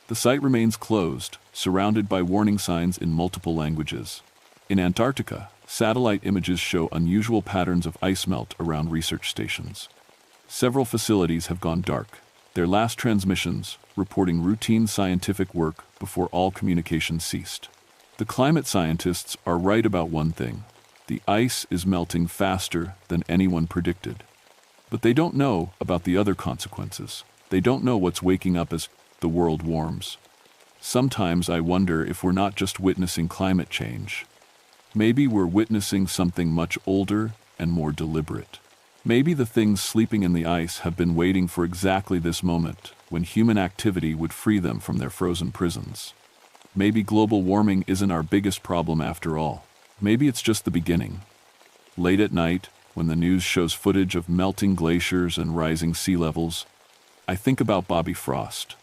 The site remains closed, surrounded by warning signs in multiple languages. In Antarctica, satellite images show unusual patterns of ice melt around research stations. Several facilities have gone dark, their last transmissions reporting routine scientific work before all communication ceased. The climate scientists are right about one thing. The ice is melting faster than anyone predicted. But they don't know about the other consequences. They don't know what's waking up as the world warms. Sometimes I wonder if we're not just witnessing climate change. Maybe we're witnessing something much older and more deliberate. Maybe the things sleeping in the ice have been waiting for exactly this moment, when human activity would free them from their frozen prisons. Maybe global warming isn't our biggest problem after all. Maybe it's just the beginning. Late at night, when the news shows footage of melting glaciers and rising sea levels, I think about Bobby Frost.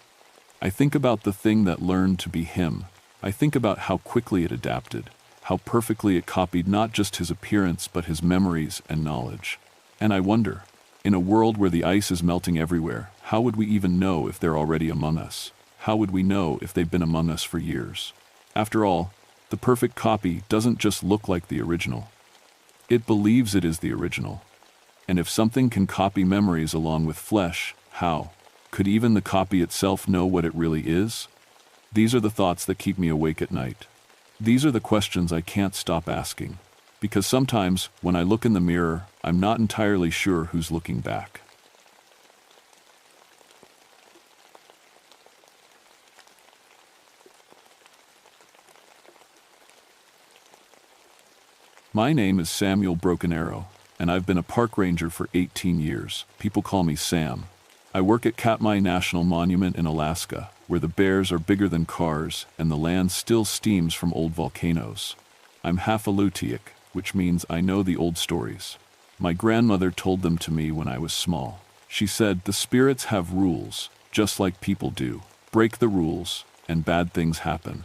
I think about the thing that learned to be him. I think about how quickly it adapted, how perfectly it copied not just his appearance but his memories and knowledge. And I wonder, in a world where the ice is melting everywhere, how would we even know if they're already among us? How would we know if they've been among us for years? After all, the perfect copy doesn't just look like the original. It believes it is the original. And if something can copy memories along with flesh, how? Could even the copy itself know what it really is? These are the thoughts that keep me awake at night. These are the questions I can't stop asking. Because sometimes, when I look in the mirror, I'm not entirely sure who's looking back. My name is Samuel Broken Arrow, and I've been a park ranger for 18 years. People call me Sam. I work at Katmai National Monument in Alaska, where the bears are bigger than cars and the land still steams from old volcanoes. I'm half Alutiiq, which means I know the old stories. My grandmother told them to me when I was small. She said, the spirits have rules, just like people do. Break the rules, and bad things happen.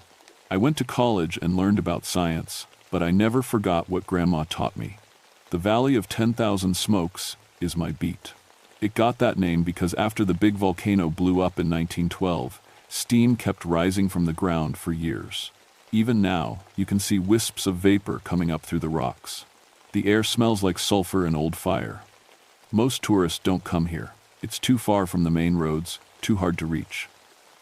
I went to college and learned about science, but I never forgot what Grandma taught me. The Valley of 10,000 Smokes is my beat. It got that name because after the big volcano blew up in 1912, Steam kept rising from the ground for years. Even now, you can see wisps of vapor coming up through the rocks. The air smells like sulfur and old fire. Most tourists don't come here. It's too far from the main roads, too hard to reach.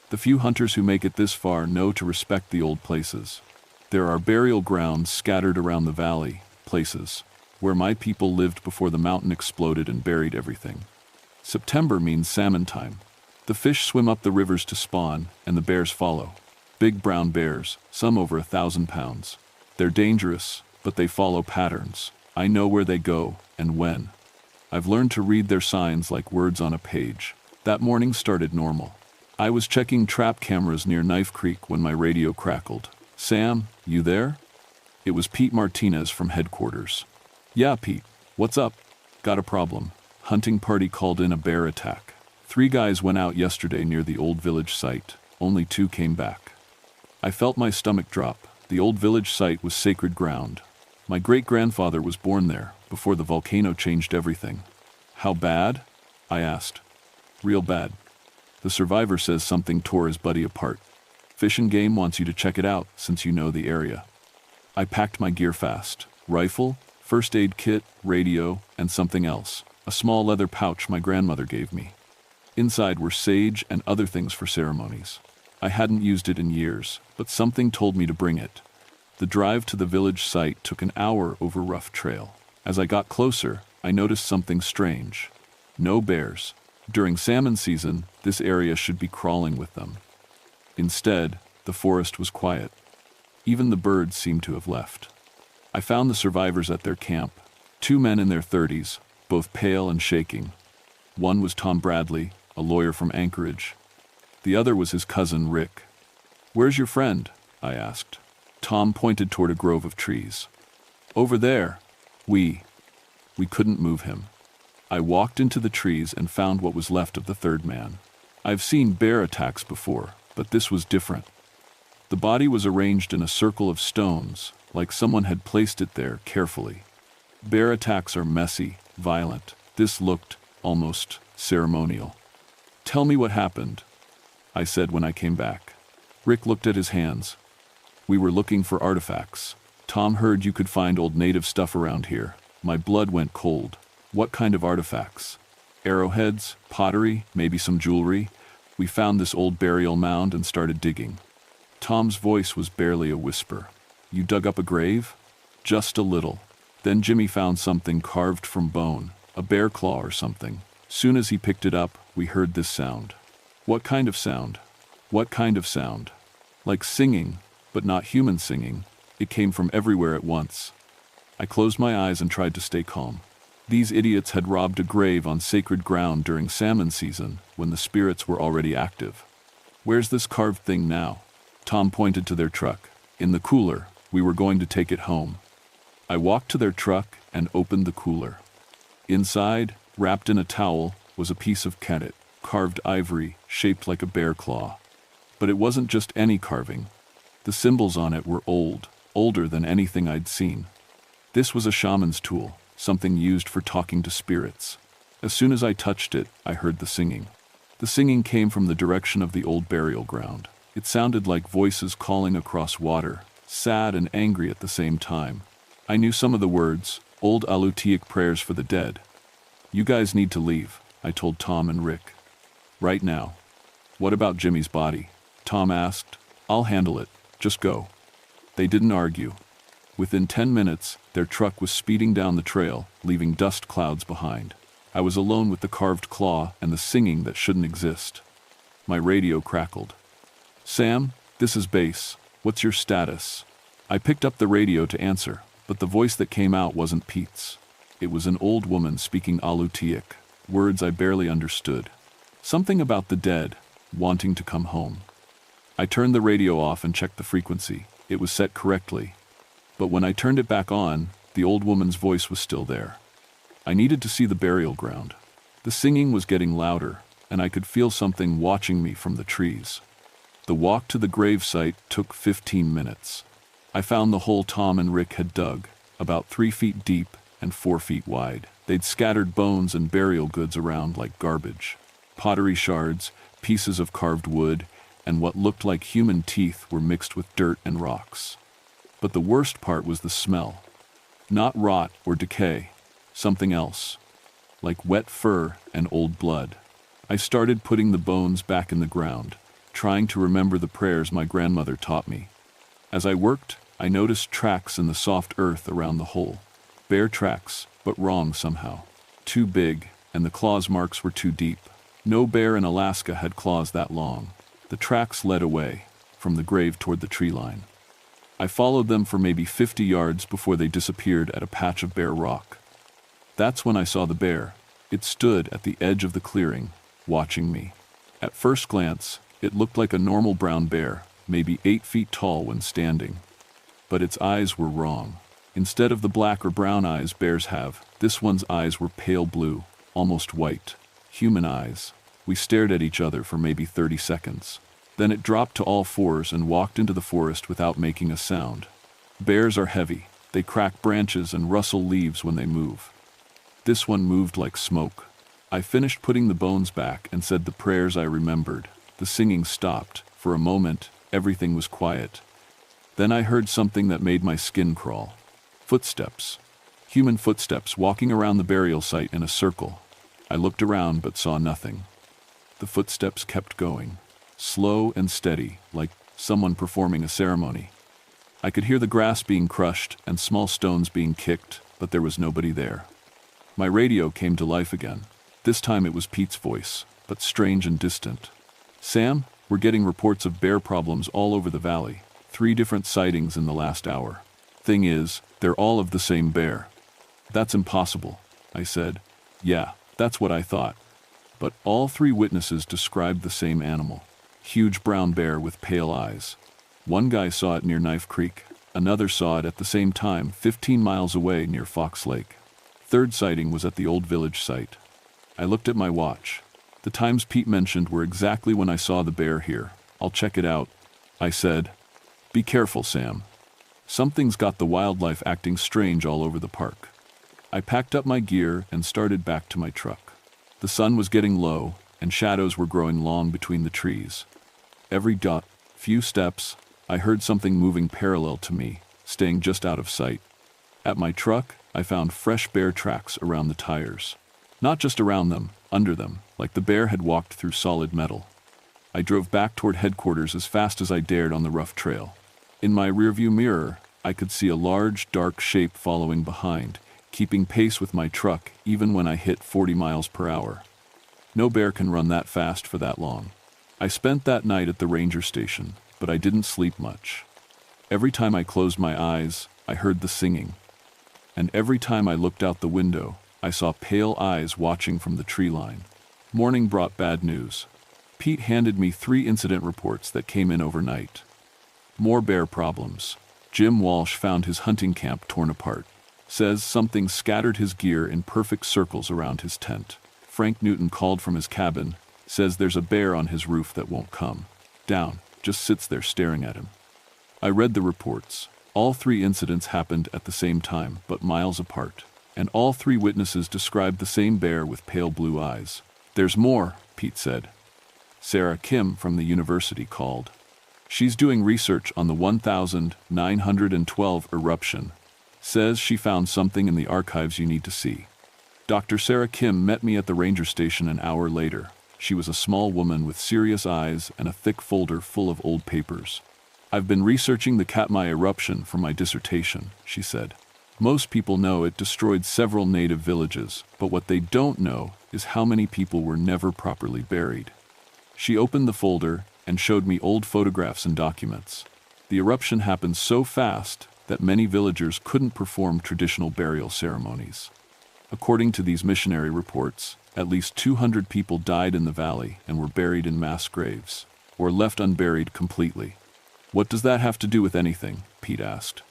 The few hunters who make it this far know to respect the old places. There are burial grounds scattered around the valley, places where my people lived before the mountain exploded and buried everything. September means salmon time. The fish swim up the rivers to spawn, and the bears follow. Big brown bears, some over 1,000 pounds. They're dangerous, but they follow patterns. I know where they go and when. I've learned to read their signs like words on a page. That morning started normal. I was checking trap cameras near Knife Creek when my radio crackled. "Sam, you there?" It was Pete Martinez from headquarters. "Yeah, Pete. What's up?" "Got a problem. Hunting party called in a bear attack. 3 guys went out yesterday near the old village site. Only 2 came back." I felt my stomach drop. The old village site was sacred ground. My great-grandfather was born there, before the volcano changed everything. "How bad?" I asked. "Real bad. The survivor says something tore his buddy apart. Fish and Game wants you to check it out, since you know the area." I packed my gear fast. Rifle, first aid kit, radio, and something else. A small leather pouch my grandmother gave me. Inside were sage and other things for ceremonies. I hadn't used it in years, but something told me to bring it. The drive to the village site took an hour over rough trail. As I got closer, I noticed something strange. No bears. During salmon season, this area should be crawling with them. Instead, the forest was quiet. Even the birds seemed to have left. I found the survivors at their camp. 2 men in their 30s, both pale and shaking. One was Tom Bradley, a lawyer from Anchorage. The other was his cousin, Rick. "Where's your friend?" I asked. Tom pointed toward a grove of trees. "Over there." We couldn't move him. I walked into the trees and found what was left of the 3rd man. I've seen bear attacks before, but this was different. The body was arranged in a circle of stones, like someone had placed it there carefully. Bear attacks are messy, violent. This looked almost ceremonial. "Tell me what happened," I said when I came back. Rick looked at his hands. "We were looking for artifacts. Tom heard you could find old native stuff around here." My blood went cold. "What kind of artifacts?" "Arrowheads, pottery, maybe some jewelry. We found this old burial mound and started digging." Tom's voice was barely a whisper. "You dug up a grave?" "Just a little. Then Jimmy found something carved from bone, a bear claw or something. Soon as he picked it up, we heard this sound." "What kind of sound?" "What kind of sound?" "Like singing, but not human singing. It came from everywhere at once." I closed my eyes and tried to stay calm. These idiots had robbed a grave on sacred ground during salmon season, when the spirits were already active. "Where's this carved thing now?" Tom pointed to their truck. "In the cooler. We were going to take it home." I walked to their truck and opened the cooler. Inside, wrapped in a towel, was a piece of kennet, carved ivory, shaped like a bear claw. But it wasn't just any carving. The symbols on it were old, older than anything I'd seen. This was a shaman's tool, something used for talking to spirits. As soon as I touched it, I heard the singing. The singing came from the direction of the old burial ground. It sounded like voices calling across water, sad and angry at the same time. I knew some of the words, old Alutiiq prayers for the dead. "You guys need to leave," I told Tom and Rick. "Right now." "What about Jimmy's body?" Tom asked. "I'll handle it. Just go." They didn't argue. Within 10 minutes, their truck was speeding down the trail, leaving dust clouds behind. I was alone with the carved claw and the singing that shouldn't exist. My radio crackled. "Sam, this is base. What's your status?" I picked up the radio to answer, but the voice that came out wasn't Pete's. It was an old woman speaking Alutiiq, words I barely understood. Something about the dead, wanting to come home. I turned the radio off and checked the frequency. It was set correctly. But when I turned it back on, the old woman's voice was still there. I needed to see the burial ground. The singing was getting louder, and I could feel something watching me from the trees. The walk to the grave site took 15 minutes. I found the hole Tom and Rick had dug, about 3 feet deep and 4 feet wide. They'd scattered bones and burial goods around like garbage. Pottery shards, pieces of carved wood, and what looked like human teeth were mixed with dirt and rocks. But the worst part was the smell. Not rot or decay, something else, like wet fur and old blood. I started putting the bones back in the ground, trying to remember the prayers my grandmother taught me. As I worked, I noticed tracks in the soft earth around the hole. Bear tracks, but wrong somehow. Too big, and the claws marks were too deep. No bear in Alaska had claws that long. The tracks led away, from the grave toward the tree line. I followed them for maybe 50 yards before they disappeared at a patch of bare rock. That's when I saw the bear. It stood at the edge of the clearing, watching me. At first glance, it looked like a normal brown bear, maybe 8 feet tall when standing. But its eyes were wrong. Instead of the black or brown eyes bears have, this one's eyes were pale blue, almost white. Human eyes. We stared at each other for maybe 30 seconds. Then it dropped to all fours and walked into the forest without making a sound. Bears are heavy. They crack branches and rustle leaves when they move. This one moved like smoke. I finished putting the bones back and said the prayers I remembered. The singing stopped. For a moment, everything was quiet. Then I heard something that made my skin crawl. Footsteps. Human footsteps walking around the burial site in a circle. I looked around but saw nothing. The footsteps kept going, slow and steady, like someone performing a ceremony. I could hear the grass being crushed and small stones being kicked, but there was nobody there. My radio came to life again. This time it was Pete's voice, but strange and distant. "Sam, we're getting reports of bear problems all over the valley. 3 different sightings in the last hour. Thing is, they're all of the same bear." "That's impossible," I said. "Yeah, that's what I thought." But all 3 witnesses described the same animal. Huge brown bear with pale eyes. One guy saw it near Knife Creek. Another saw it at the same time, 15 miles away near Fox Lake. Third sighting was at the old village site. I looked at my watch. The times Pete mentioned were exactly when I saw the bear here. "I'll check it out," I said. "Be careful, Sam. Something's got the wildlife acting strange all over the park." I packed up my gear and started back to my truck. The sun was getting low, and shadows were growing long between the trees. Every few steps, I heard something moving parallel to me, staying just out of sight. At my truck, I found fresh bear tracks around the tires. Not just around them, under them, like the bear had walked through solid metal. I drove back toward headquarters as fast as I dared on the rough trail. In my rearview mirror, I could see a large, dark shape following behind, keeping pace with my truck even when I hit 40 miles per hour. No bear can run that fast for that long. I spent that night at the ranger station, but I didn't sleep much. Every time I closed my eyes, I heard the singing. And every time I looked out the window, I saw pale eyes watching from the tree line. Morning brought bad news. Pete handed me 3 incident reports that came in overnight. More bear problems. Jim Walsh found his hunting camp torn apart. Says something scattered his gear in perfect circles around his tent. Frank Newton called from his cabin. Says there's a bear on his roof that won't come down, just sits there staring at him. I read the reports. All 3 incidents happened at the same time, but miles apart. And all 3 witnesses described the same bear with pale blue eyes. "There's more," Pete said. Sarah Kim from the university called. She's doing research on the 1912 eruption. Says she found something in the archives you need to see. Dr. Sarah Kim met me at the ranger station an hour later. She was a small woman with serious eyes and a thick folder full of old papers. "I've been researching the Katmai eruption for my dissertation," she said. "Most people know it destroyed several native villages, but what they don't know is how many people were never properly buried." She opened the folder and showed me old photographs and documents. The eruption happened so fast that many villagers couldn't perform traditional burial ceremonies. According to these missionary reports, at least 200 people died in the valley and were buried in mass graves, or left unburied completely. "What does that have to do with anything?" Pete asked.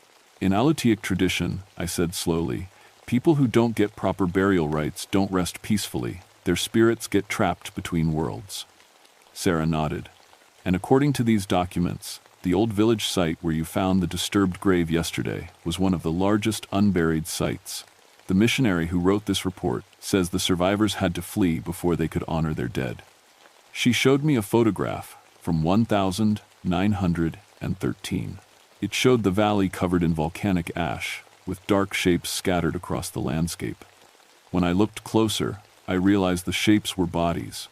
"In Alutiiq tradition," I said slowly, "people who don't get proper burial rites don't rest peacefully. Their spirits get trapped between worlds." Sarah nodded. "And according to these documents, the old village site where you found the disturbed grave yesterday was one of the largest unburied sites. The missionary who wrote this report says the survivors had to flee before they could honor their dead." She showed me a photograph from 1913. It showed the valley covered in volcanic ash, with dark shapes scattered across the landscape. When I looked closer, I realized the shapes were bodies.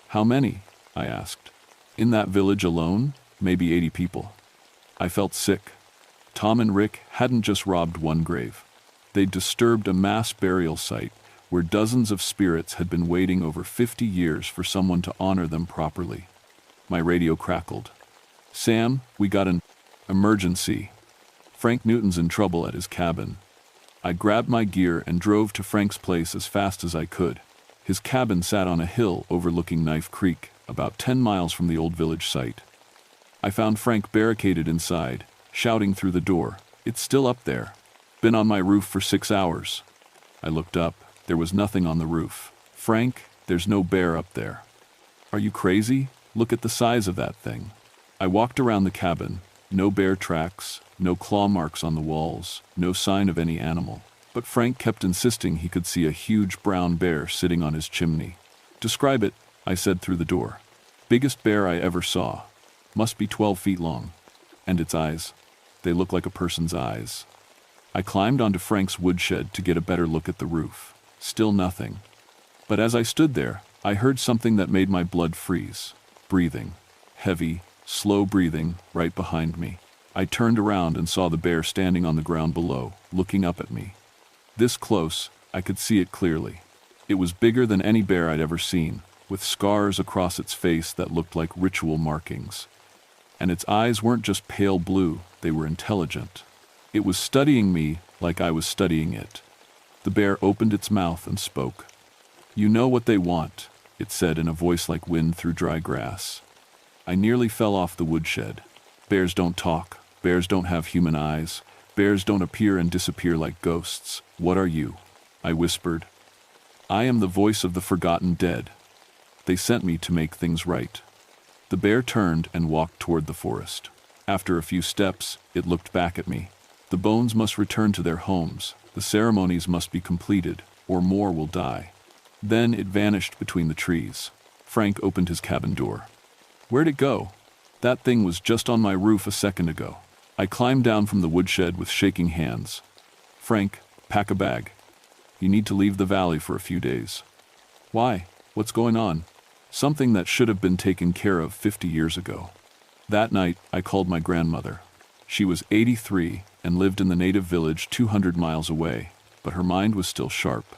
How many? I asked. In that village alone, maybe 80 people. I felt sick. Tom and Rick hadn't just robbed one grave. They'd disturbed a mass burial site where dozens of spirits had been waiting over 50 years for someone to honor them properly. My radio crackled. Sam, we got an emergency. Frank Newton's in trouble at his cabin. I grabbed my gear and drove to Frank's place as fast as I could. His cabin sat on a hill overlooking Knife Creek, about 10 miles from the old village site. I found Frank barricaded inside, shouting through the door, "It's still up there. Been on my roof for 6 hours." I looked up. There was nothing on the roof. "Frank, there's no bear up there." "Are you crazy? Look at the size of that thing." I walked around the cabin. No bear tracks, no claw marks on the walls, no sign of any animal. But Frank kept insisting he could see a huge brown bear sitting on his chimney. "Describe it," I said through the door. "Biggest bear I ever saw. Must be 12 feet long. And its eyes, they look like a person's eyes." I climbed onto Frank's woodshed to get a better look at the roof. Still nothing. But as I stood there, I heard something that made my blood freeze. Breathing. Heavy, slow breathing, right behind me. I turned around and saw the bear standing on the ground below, looking up at me. This close, I could see it clearly. It was bigger than any bear I'd ever seen, with scars across its face that looked like ritual markings. And its eyes weren't just pale blue, they were intelligent. It was studying me like I was studying it. The bear opened its mouth and spoke. "You know what they want," it said in a voice like wind through dry grass. I nearly fell off the woodshed. Bears don't talk. Bears don't have human eyes. Bears don't appear and disappear like ghosts. "What are you?" I whispered. "I am the voice of the forgotten dead. They sent me to make things right." The bear turned and walked toward the forest. After a few steps, it looked back at me. "The bones must return to their homes. The ceremonies must be completed, or more will die." Then it vanished between the trees. Frank opened his cabin door. "Where'd it go?" "That thing was just on my roof a second ago." I climbed down from the woodshed with shaking hands. "Frank, pack a bag. You need to leave the valley for a few days." "Why? What's going on?" "Something that should have been taken care of 50 years ago." That night, I called my grandmother. She was 83 and lived in the native village 200 miles away, but her mind was still sharp.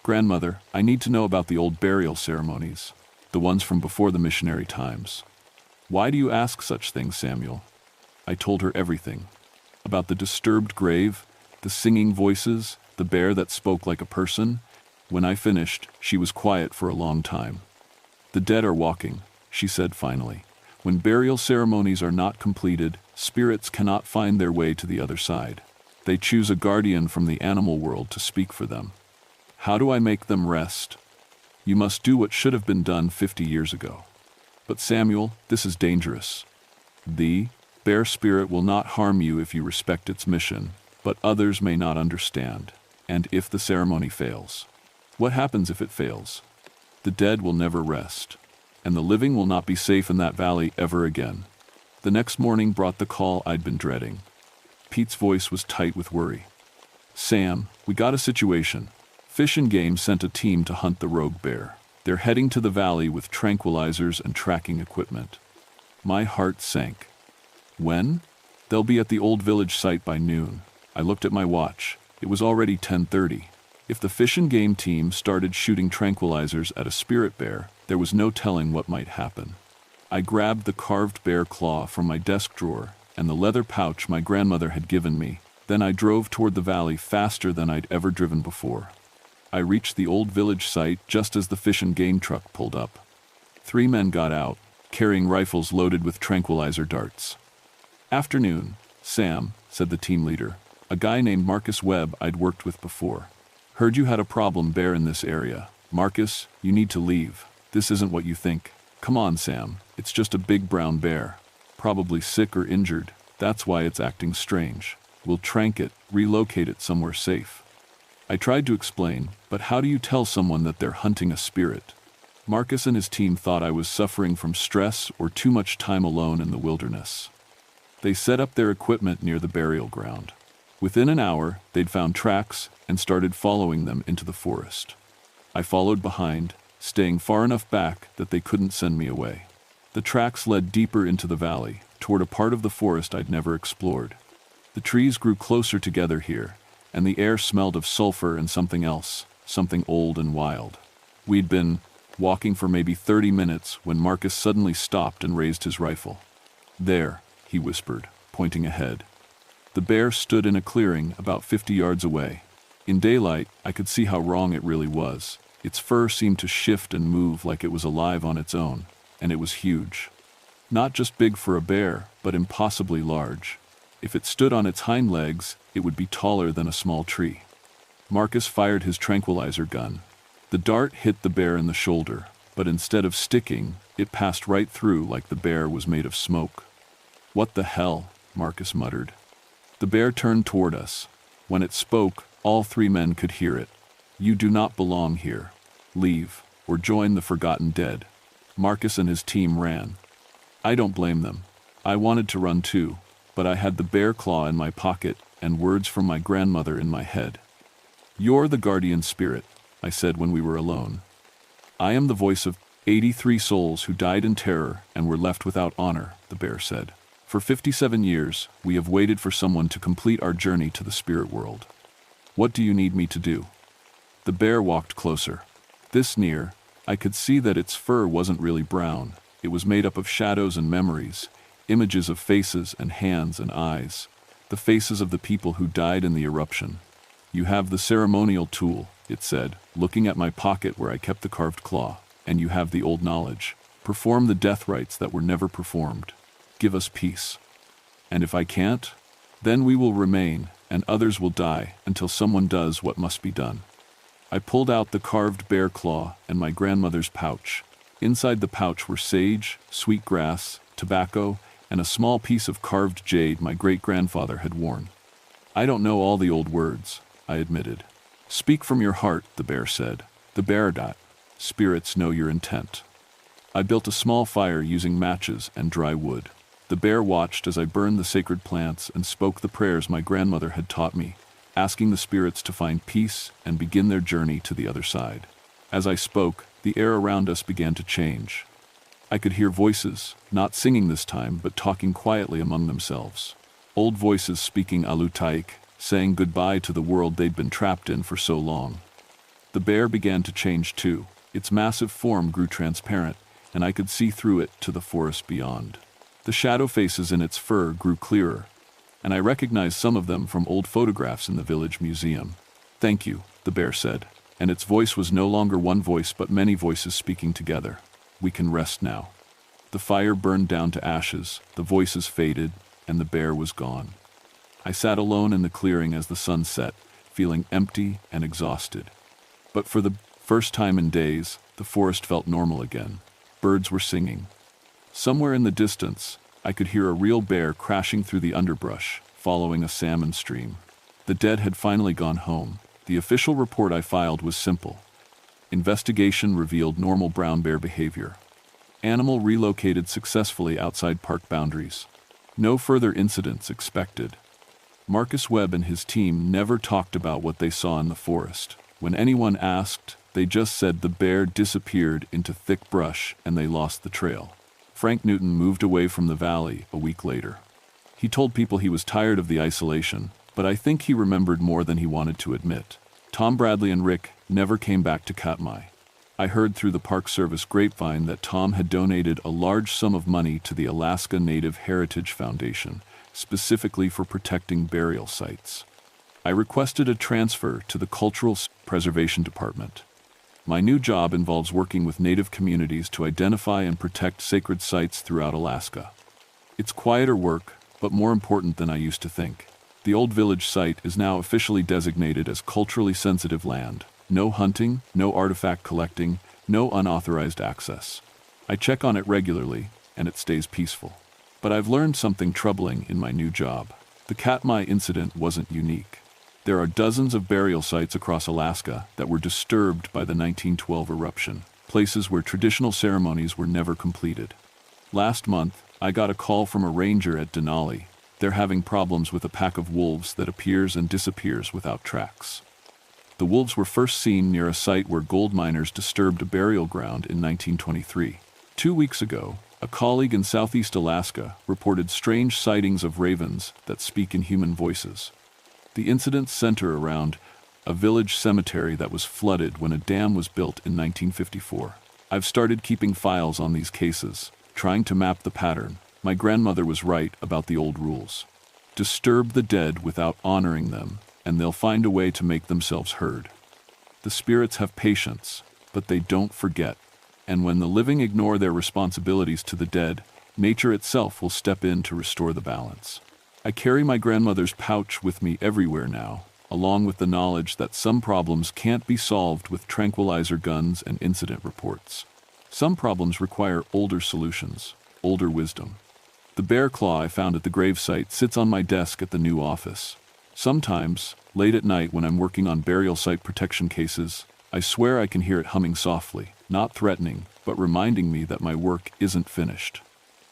"Grandmother, I need to know about the old burial ceremonies, the ones from before the missionary times." "Why do you ask such things, Samuel?" I told her everything. About the disturbed grave, the singing voices, the bear that spoke like a person. When I finished, she was quiet for a long time. "The dead are walking," she said finally. "When burial ceremonies are not completed, spirits cannot find their way to the other side. They choose a guardian from the animal world to speak for them." "How do I make them rest?" "You must do what should have been done 50 years ago." "But Samuel, this is dangerous." "The bear spirit will not harm you if you respect its mission, but others may not understand. And if the ceremony fails?" "What happens if it fails?" "The dead will never rest, and the living will not be safe in that valley ever again." The next morning brought the call I'd been dreading. Pete's voice was tight with worry. "Sam, we got a situation. Fish and Game sent a team to hunt the rogue bear. They're heading to the valley with tranquilizers and tracking equipment." My heart sank. "When?" "They'll be at the old village site by noon." I looked at my watch. It was already 10:30. If the Fish and Game team started shooting tranquilizers at a spirit bear, there was no telling what might happen. I grabbed the carved bear claw from my desk drawer and the leather pouch my grandmother had given me. Then I drove toward the valley faster than I'd ever driven before. I reached the old village site just as the Fish and Game truck pulled up. 3 men got out, carrying rifles loaded with tranquilizer darts. "Afternoon, Sam," said the team leader, a guy named Marcus Webb I'd worked with before. "Heard you had a problem bear in this area. Marcus, you need to leave. This isn't what you think. Come on, Sam. It's just a big brown bear. Probably sick or injured. That's why it's acting strange. We'll trank it, relocate it somewhere safe." I tried to explain, but how do you tell someone that they're hunting a spirit? Marcus and his team thought I was suffering from stress or too much time alone in the wilderness. They set up their equipment near the burial ground. Within an hour, they'd found tracks and started following them into the forest. I followed behind, staying far enough back that they couldn't send me away. The tracks led deeper into the valley, toward a part of the forest I'd never explored. The trees grew closer together here, and the air smelled of sulfur and something else, something old and wild. We'd been walking for maybe 30 minutes when Marcus suddenly stopped and raised his rifle. "There," he whispered, pointing ahead. The bear stood in a clearing about 50 yards away. In daylight, I could see how wrong it really was. Its fur seemed to shift and move like it was alive on its own, and it was huge. Not just big for a bear, but impossibly large. If it stood on its hind legs, it would be taller than a small tree. Marcus fired his tranquilizer gun. The dart hit the bear in the shoulder, but instead of sticking, it passed right through like the bear was made of smoke. "What the hell?" Marcus muttered. The bear turned toward us. When it spoke, all three men could hear it. "You do not belong here. Leave, or join the forgotten dead." Marcus and his team ran. I don't blame them. I wanted to run too, but I had the bear claw in my pocket and words from my grandmother in my head. "You're the guardian spirit," I said when we were alone. "I am the voice of 83 souls who died in terror and were left without honor," the bear said. "For 57 years, we have waited for someone to complete our journey to the spirit world. What do you need me to do?" The bear walked closer. This near, I could see that its fur wasn't really brown. It was made up of shadows and memories, images of faces and hands and eyes, the faces of the people who died in the eruption. "You have the ceremonial tool," it said, looking at my pocket where I kept the carved claw, "and you have the old knowledge. Perform the death rites that were never performed. Give us peace. And if I can't, then we will remain, and others will die until someone does what must be done." I pulled out the carved bear claw and my grandmother's pouch. Inside the pouch were sage, sweet grass, tobacco, and a small piece of carved jade my great-grandfather had worn. "I don't know all the old words," I admitted. "Speak from your heart," the bear said. "The Baradat. Spirits know your intent." I built a small fire using matches and dry wood. The bear watched as I burned the sacred plants and spoke the prayers my grandmother had taught me, asking the spirits to find peace and begin their journey to the other side. As I spoke, the air around us began to change. I could hear voices, not singing this time, but talking quietly among themselves. Old voices speaking Alutaik, saying goodbye to the world they'd been trapped in for so long. The bear began to change too. Its massive form grew transparent, and I could see through it to the forest beyond. The shadow faces in its fur grew clearer, and I recognized some of them from old photographs in the village museum. "Thank you," the bear said, and its voice was no longer one voice but many voices speaking together. "We can rest now." The fire burned down to ashes, the voices faded, and the bear was gone. I sat alone in the clearing as the sun set, feeling empty and exhausted. But for the first time in days, the forest felt normal again. Birds were singing. Somewhere in the distance, I could hear a real bear crashing through the underbrush, following a salmon stream. The dead had finally gone home. The official report I filed was simple. Investigation revealed normal brown bear behavior. Animal relocated successfully outside park boundaries. No further incidents expected. Marcus Webb and his team never talked about what they saw in the forest. When anyone asked, they just said the bear disappeared into thick brush and they lost the trail. Frank Newton moved away from the valley a week later. He told people he was tired of the isolation, but I think he remembered more than he wanted to admit. Tom Bradley and Rick never came back to Katmai. I heard through the Park Service grapevine that Tom had donated a large sum of money to the Alaska Native Heritage Foundation, specifically for protecting burial sites. I requested a transfer to the Cultural Preservation Department. My new job involves working with Native communities to identify and protect sacred sites throughout Alaska. It's quieter work, but more important than I used to think. The old village site is now officially designated as culturally sensitive land. No hunting, no artifact collecting, no unauthorized access. I check on it regularly, and it stays peaceful. But I've learned something troubling in my new job. The Katmai incident wasn't unique. There are dozens of burial sites across Alaska that were disturbed by the 1912 eruption. places where traditional ceremonies were never completed. Last month, I got a call from a ranger at Denali. They're having problems with a pack of wolves that appears and disappears without tracks. The wolves were first seen near a site where gold miners disturbed a burial ground in 1923. 2 weeks ago, a colleague in southeast Alaska reported strange sightings of ravens that speak in human voices. The incidents center around a village cemetery that was flooded when a dam was built in 1954. I've started keeping files on these cases, trying to map the pattern. My grandmother was right about the old rules. Disturb the dead without honoring them, and they'll find a way to make themselves heard. The spirits have patience, but they don't forget. And when the living ignore their responsibilities to the dead, nature itself will step in to restore the balance. I carry my grandmother's pouch with me everywhere now, along with the knowledge that some problems can't be solved with tranquilizer guns and incident reports. Some problems require older solutions, older wisdom. The bear claw I found at the gravesite sits on my desk at the new office. Sometimes, late at night when I'm working on burial site protection cases, I swear I can hear it humming softly, not threatening, but reminding me that my work isn't finished.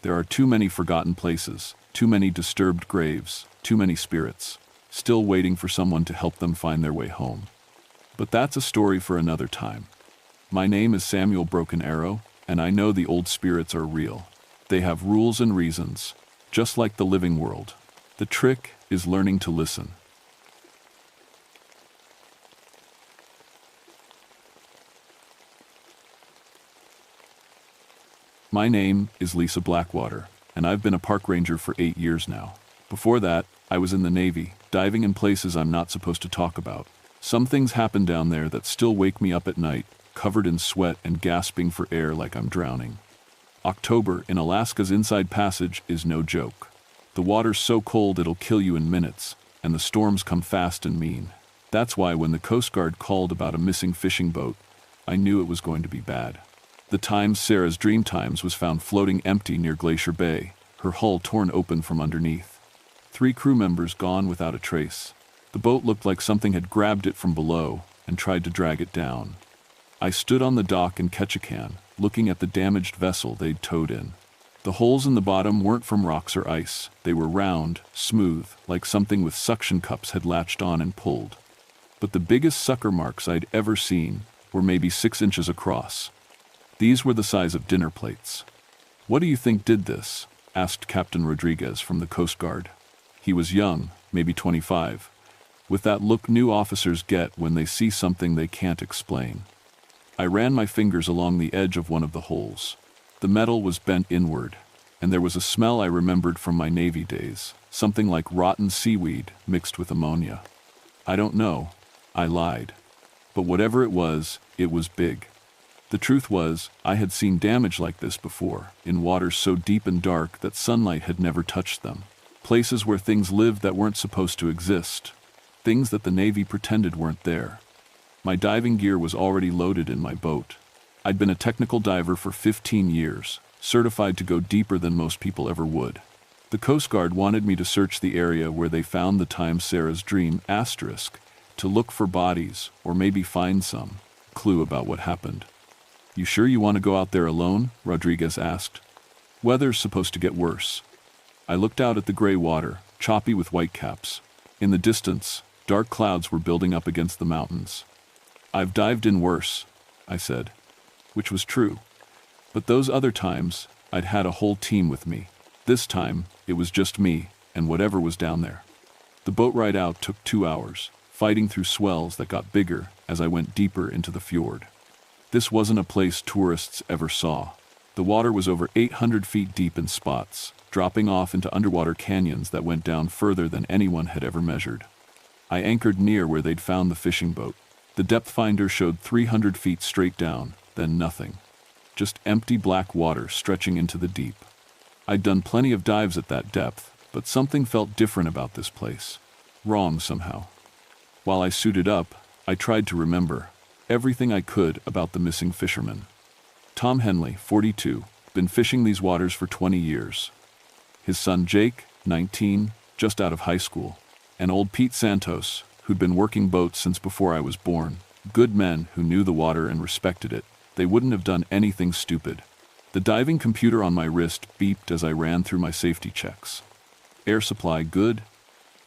There are too many forgotten places, too many disturbed graves, too many spirits, still waiting for someone to help them find their way home. But that's a story for another time. My name is Samuel Broken Arrow, and I know the old spirits are real. They have rules and reasons, just like the living world. The trick is learning to listen. My name is Lisa Blackwater, and I've been a park ranger for 8 years now. Before that, I was in the Navy, diving in places I'm not supposed to talk about. Some things happen down there that still wake me up at night, covered in sweat and gasping for air like I'm drowning. October in Alaska's Inside Passage is no joke. The water's so cold it'll kill you in minutes, and the storms come fast and mean. That's why when the Coast Guard called about a missing fishing boat, I knew it was going to be bad. The Times Sarah's Dreamtimes was found floating empty near Glacier Bay, her hull torn open from underneath. 3 crew members gone without a trace. The boat looked like something had grabbed it from below and tried to drag it down. I stood on the dock in Ketchikan, looking at the damaged vessel they'd towed in. The holes in the bottom weren't from rocks or ice. They were round, smooth, like something with suction cups had latched on and pulled. But the biggest sucker marks I'd ever seen were maybe 6 inches across. These were the size of dinner plates. "What do you think did this?" asked Captain Rodriguez from the Coast Guard. He was young, maybe 25, with that look new officers get when they see something they can't explain. I ran my fingers along the edge of one of the holes. The metal was bent inward, and there was a smell I remembered from my Navy days, something like rotten seaweed mixed with ammonia. I don't know, I lied. But whatever it was big. The truth was, I had seen damage like this before, in waters so deep and dark that sunlight had never touched them. Places where things lived that weren't supposed to exist. Things that the Navy pretended weren't there. My diving gear was already loaded in my boat. I'd been a technical diver for 15 years, certified to go deeper than most people ever would. The Coast Guard wanted me to search the area where they found the Times Sarah's Dream asterisk, to look for bodies, or maybe find some clue about what happened. "You sure you want to go out there alone?" Rodriguez asked. "Weather's supposed to get worse." I looked out at the gray water, choppy with whitecaps. In the distance, dark clouds were building up against the mountains. "I've dived in worse," I said, which was true. But those other times, I'd had a whole team with me. This time, it was just me and whatever was down there. The boat ride out took 2 hours, fighting through swells that got bigger as I went deeper into the fjord. This wasn't a place tourists ever saw. The water was over 800 feet deep in spots, dropping off into underwater canyons that went down further than anyone had ever measured. I anchored near where they'd found the fishing boat. The depth finder showed 300 feet straight down, then nothing. Just empty black water stretching into the deep. I'd done plenty of dives at that depth, but something felt different about this place. Wrong somehow. While I suited up, I tried to remember everything I could about the missing fisherman. Tom Henley, 42, been fishing these waters for 20 years. His son Jake, 19, just out of high school. And old Pete Santos, who'd been working boats since before I was born. Good men who knew the water and respected it, They wouldn't have done anything stupid. The diving computer on my wrist beeped as I ran through my safety checks. Air supply good,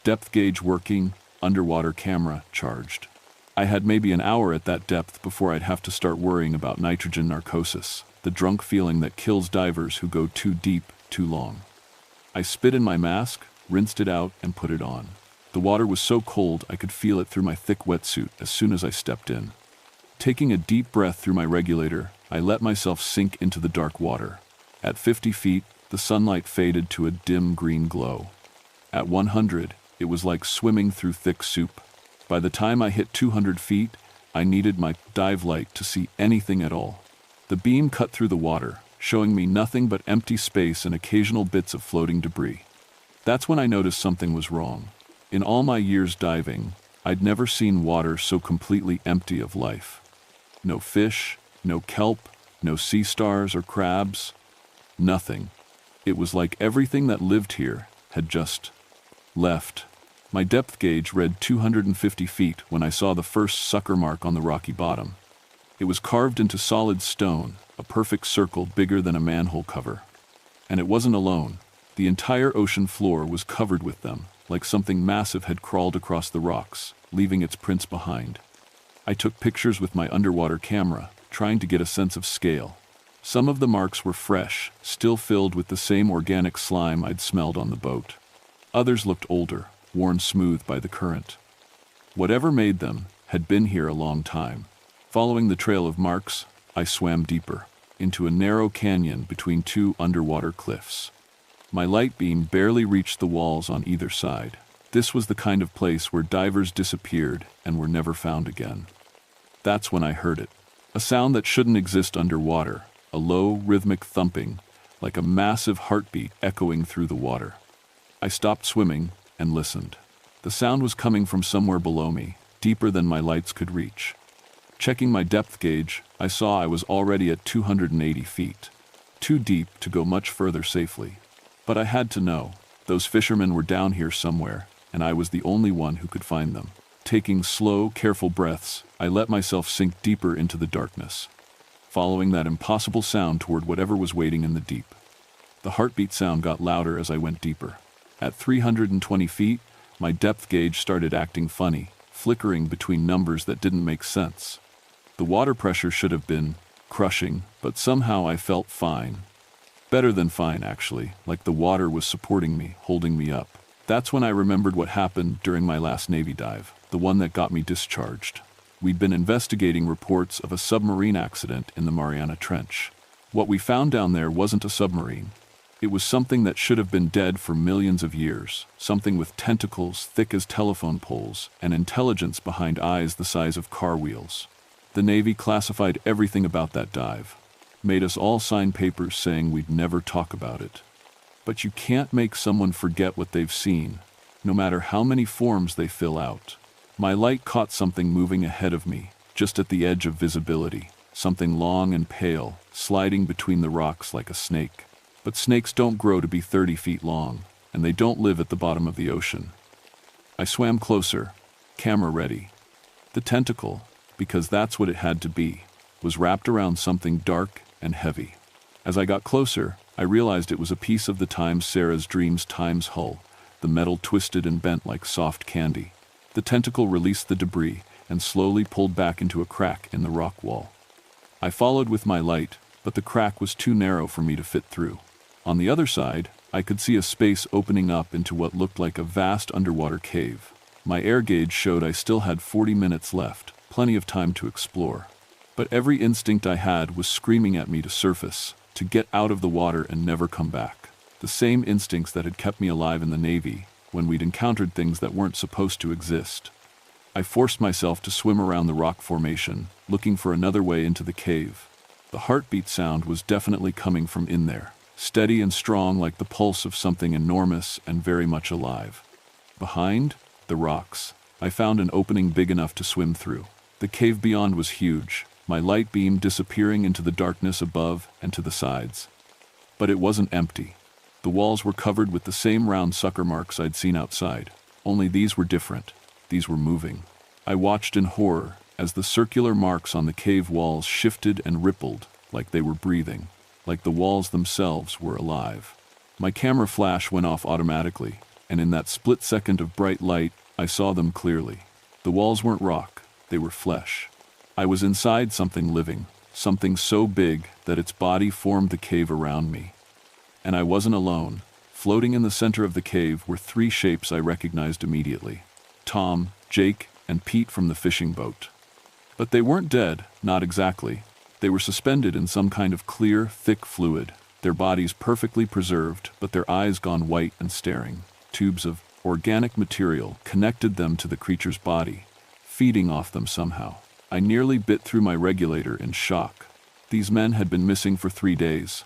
depth gauge working, underwater camera charged. I had maybe an hour at that depth before I'd have to start worrying about nitrogen narcosis, the drunk feeling that kills divers who go too deep, too long. I spit in my mask, rinsed it out, and put it on. The water was so cold I could feel it through my thick wetsuit as soon as I stepped in. Taking a deep breath through my regulator, I let myself sink into the dark water. At 50 feet, the sunlight faded to a dim green glow. At 100, it was like swimming through thick soup. By the time I hit 200 feet, I needed my dive light to see anything at all. The beam cut through the water, showing me nothing but empty space and occasional bits of floating debris. That's when I noticed something was wrong. In all my years diving, I'd never seen water so completely empty of life. No fish, no kelp, no sea stars or crabs. Nothing. It was like everything that lived here had just left. My depth gauge read 250 feet when I saw the first sucker mark on the rocky bottom. It was carved into solid stone, a perfect circle bigger than a manhole cover. And it wasn't alone. The entire ocean floor was covered with them, like something massive had crawled across the rocks, leaving its prints behind. I took pictures with my underwater camera, trying to get a sense of scale. Some of the marks were fresh, still filled with the same organic slime I'd smelled on the boat. Others looked older, worn smooth by the current. Whatever made them had been here a long time. Following the trail of marks, I swam deeper, into a narrow canyon between two underwater cliffs. My light beam barely reached the walls on either side. This was the kind of place where divers disappeared and were never found again. That's when I heard it. A sound that shouldn't exist underwater, a low, rhythmic thumping, like a massive heartbeat echoing through the water. I stopped swimming and listened. The sound was coming from somewhere below me, deeper than my lights could reach. Checking my depth gauge, I saw I was already at 280 feet. Too deep to go much further safely. But I had to know. Those fishermen were down here somewhere, and I was the only one who could find them. Taking slow, careful breaths, I let myself sink deeper into the darkness, following that impossible sound toward whatever was waiting in the deep. The heartbeat sound got louder as I went deeper. At 320 feet, my depth gauge started acting funny, flickering between numbers that didn't make sense. The water pressure should have been crushing, but somehow I felt fine. Better than fine, actually, like the water was supporting me, holding me up. That's when I remembered what happened during my last Navy dive, the one that got me discharged. We'd been investigating reports of a submarine accident in the Mariana Trench. What we found down there wasn't a submarine. It was something that should have been dead for millions of years, something with tentacles thick as telephone poles and intelligence behind eyes the size of car wheels. The Navy classified everything about that dive, made us all sign papers saying we'd never talk about it. But you can't make someone forget what they've seen, no matter how many forms they fill out. My light caught something moving ahead of me, just at the edge of visibility, something long and pale, sliding between the rocks like a snake. But snakes don't grow to be 30 feet long, and they don't live at the bottom of the ocean. I swam closer, camera ready. The tentacle, because that's what it had to be, was wrapped around something dark and heavy. As I got closer, I realized it was a piece of the Times Sarah's Dreams Times hull, the metal twisted and bent like soft candy. The tentacle released the debris and slowly pulled back into a crack in the rock wall. I followed with my light, but the crack was too narrow for me to fit through. On the other side, I could see a space opening up into what looked like a vast underwater cave. My air gauge showed I still had 40 minutes left, plenty of time to explore. But every instinct I had was screaming at me to surface, to get out of the water and never come back. The same instincts that had kept me alive in the Navy, when we'd encountered things that weren't supposed to exist. I forced myself to swim around the rock formation, looking for another way into the cave. The heartbeat sound was definitely coming from in there, steady and strong like the pulse of something enormous and very much alive. Behind the rocks, I found an opening big enough to swim through. The cave beyond was huge, my light beam disappearing into the darkness above and to the sides. But it wasn't empty. The walls were covered with the same round sucker marks I'd seen outside, only these were different. These were moving. I watched in horror as the circular marks on the cave walls shifted and rippled like they were breathing, like the walls themselves were alive. My camera flash went off automatically, and in that split second of bright light, I saw them clearly. The walls weren't rock, they were flesh. I was inside something living, something so big that its body formed the cave around me. And I wasn't alone. Floating in the center of the cave were three shapes I recognized immediately: Tom, Jake, and Pete from the fishing boat. But they weren't dead, not exactly. They were suspended in some kind of clear, thick fluid, their bodies perfectly preserved, but their eyes gone white and staring. Tubes of organic material connected them to the creature's body, feeding off them somehow. I nearly bit through my regulator in shock. These men had been missing for 3 days,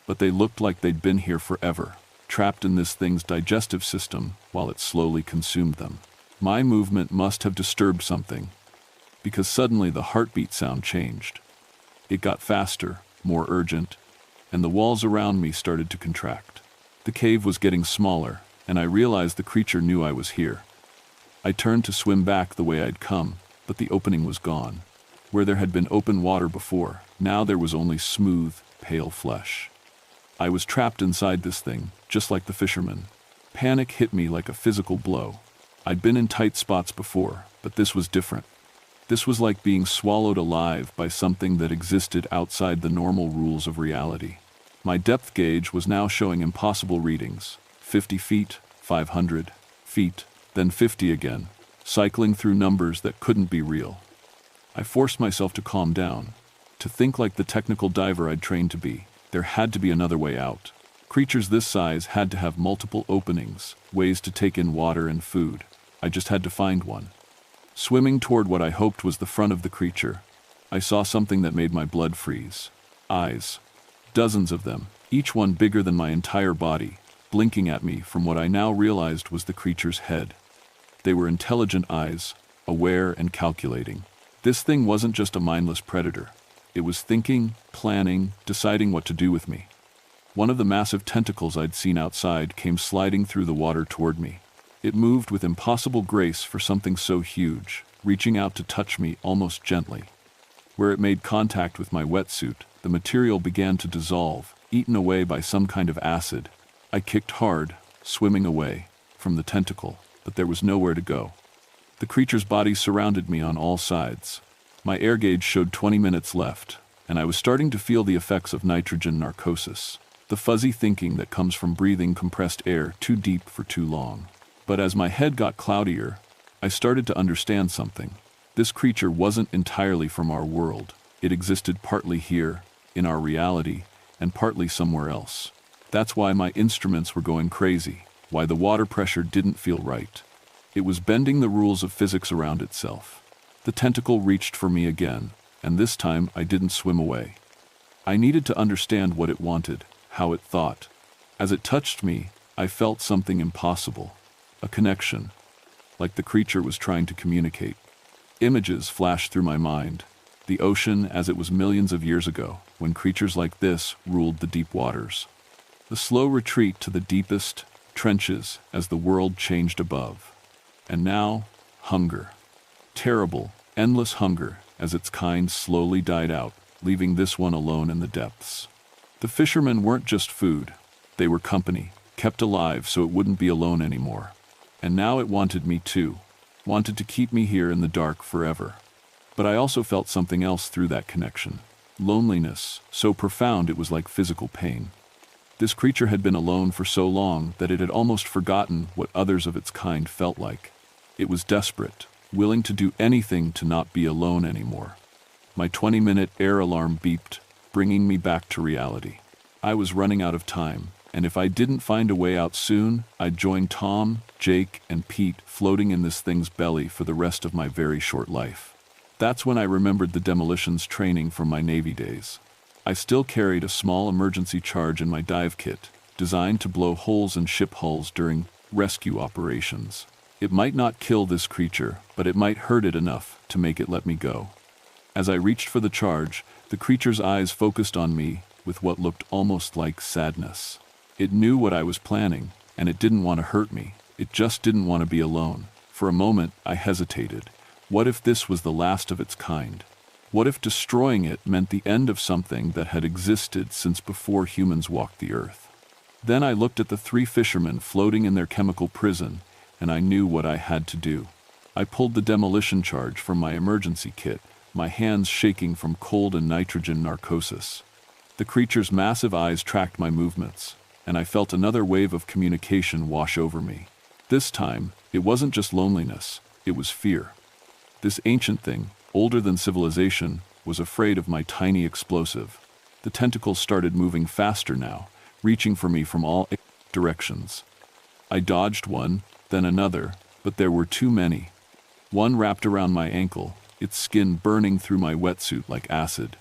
but they looked like they'd been here forever, trapped in this thing's digestive system while it slowly consumed them. My movement must have disturbed something, because suddenly the heartbeat sound changed. It got faster, more urgent, and the walls around me started to contract. The cave was getting smaller, and I realized the creature knew I was here. I turned to swim back the way I'd come, but the opening was gone. Where there had been open water before, now there was only smooth, pale flesh. I was trapped inside this thing, just like the fishermen. Panic hit me like a physical blow. I'd been in tight spots before, but this was different. This was like being swallowed alive by something that existed outside the normal rules of reality. My depth gauge was now showing impossible readings: 50 feet, 500 feet, then 50 again, cycling through numbers that couldn't be real. I forced myself to calm down, to think like the technical diver I'd trained to be. There had to be another way out. Creatures this size had to have multiple openings, ways to take in water and food. I just had to find one. Swimming toward what I hoped was the front of the creature, I saw something that made my blood freeze. Eyes. Dozens of them, each one bigger than my entire body, blinking at me from what I now realized was the creature's head. They were intelligent eyes, aware and calculating. This thing wasn't just a mindless predator. It was thinking, planning, deciding what to do with me. One of the massive tentacles I'd seen outside came sliding through the water toward me. It moved with impossible grace for something so huge, reaching out to touch me almost gently. Where it made contact with my wetsuit, the material began to dissolve, eaten away by some kind of acid. I kicked hard, swimming away from the tentacle, but there was nowhere to go. The creature's body surrounded me on all sides. My air gauge showed 20 minutes left, and I was starting to feel the effects of nitrogen narcosis, the fuzzy thinking that comes from breathing compressed air too deep for too long. But as my head got cloudier, I started to understand something. This creature wasn't entirely from our world. It existed partly here, in our reality, and partly somewhere else. That's why my instruments were going crazy, why the water pressure didn't feel right. It was bending the rules of physics around itself. The tentacle reached for me again, and this time I didn't swim away. I needed to understand what it wanted, how it thought. As it touched me, I felt something impossible. A connection, like the creature was trying to communicate. Images flashed through my mind. The ocean as it was millions of years ago, when creatures like this ruled the deep waters. The slow retreat to the deepest trenches as the world changed above. And now, hunger. Terrible, endless hunger as its kind slowly died out, leaving this one alone in the depths. The fishermen weren't just food. They were company, kept alive so it wouldn't be alone anymore. And now it wanted me too, wanted to keep me here in the dark forever. But I also felt something else through that connection. Loneliness, so profound it was like physical pain. This creature had been alone for so long that it had almost forgotten what others of its kind felt like. It was desperate, willing to do anything to not be alone anymore. My 20-minute air alarm beeped, bringing me back to reality. I was running out of time, and if I didn't find a way out soon, I'd join Tom, Jake, and Pete floating in this thing's belly for the rest of my very short life. That's when I remembered the demolitions training from my Navy days. I still carried a small emergency charge in my dive kit, designed to blow holes in ship hulls during rescue operations. It might not kill this creature, but it might hurt it enough to make it let me go. As I reached for the charge, the creature's eyes focused on me with what looked almost like sadness. It knew what I was planning, and it didn't want to hurt me. It just didn't want to be alone. For a moment, I hesitated, What if this was the last of its kind? What if destroying it meant the end of something that had existed since before humans walked the earth? Then I looked at the 3 fishermen floating in their chemical prison, and I knew what I had to do. I pulled the demolition charge from my emergency kit, my hands shaking from cold and nitrogen narcosis. The creature's massive eyes tracked my movements, and I felt another wave of communication wash over me. This time, it wasn't just loneliness, it was fear. This ancient thing, older than civilization, was afraid of my tiny explosive. The tentacles started moving faster now, reaching for me from all directions. I dodged one, then another, but there were too many. One wrapped around my ankle, its skin burning through my wetsuit like acid.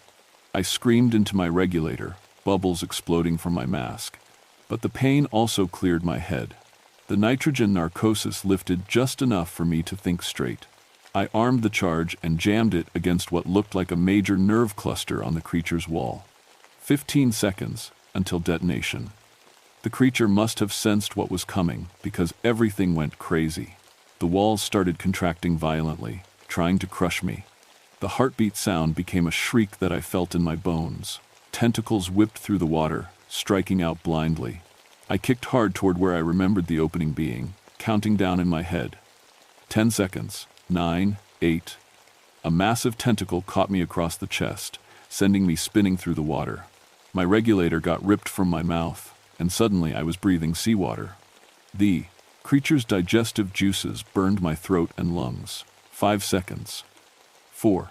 I screamed into my regulator, bubbles exploding from my mask. But the pain also cleared my head. The nitrogen narcosis lifted just enough for me to think straight. I armed the charge and jammed it against what looked like a major nerve cluster on the creature's wall. 15 seconds until detonation. The creature must have sensed what was coming because everything went crazy. The walls started contracting violently, trying to crush me. The heartbeat sound became a shriek that I felt in my bones. Tentacles whipped through the water, striking out blindly. I kicked hard toward where I remembered the opening being, counting down in my head. 10 seconds. 9, 8. A massive tentacle caught me across the chest, sending me spinning through the water. My regulator got ripped from my mouth, and suddenly I was breathing seawater. The creature's digestive juices burned my throat and lungs. 5 seconds. 4,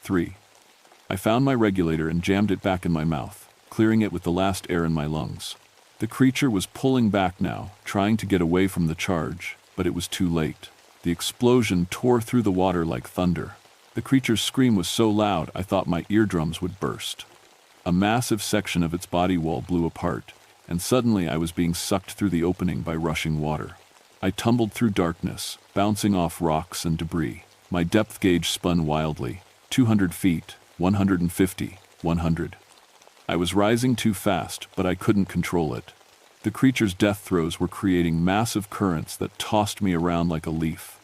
3. I found my regulator and jammed it back in my mouth, clearing it with the last air in my lungs. The creature was pulling back now, trying to get away from the charge, but it was too late. The explosion tore through the water like thunder. The creature's scream was so loud I thought my eardrums would burst. A massive section of its body wall blew apart, and suddenly I was being sucked through the opening by rushing water. I tumbled through darkness, bouncing off rocks and debris. My depth gauge spun wildly. 200 feet, 150, 100. I was rising too fast, but I couldn't control it. The creature's death throes were creating massive currents that tossed me around like a leaf.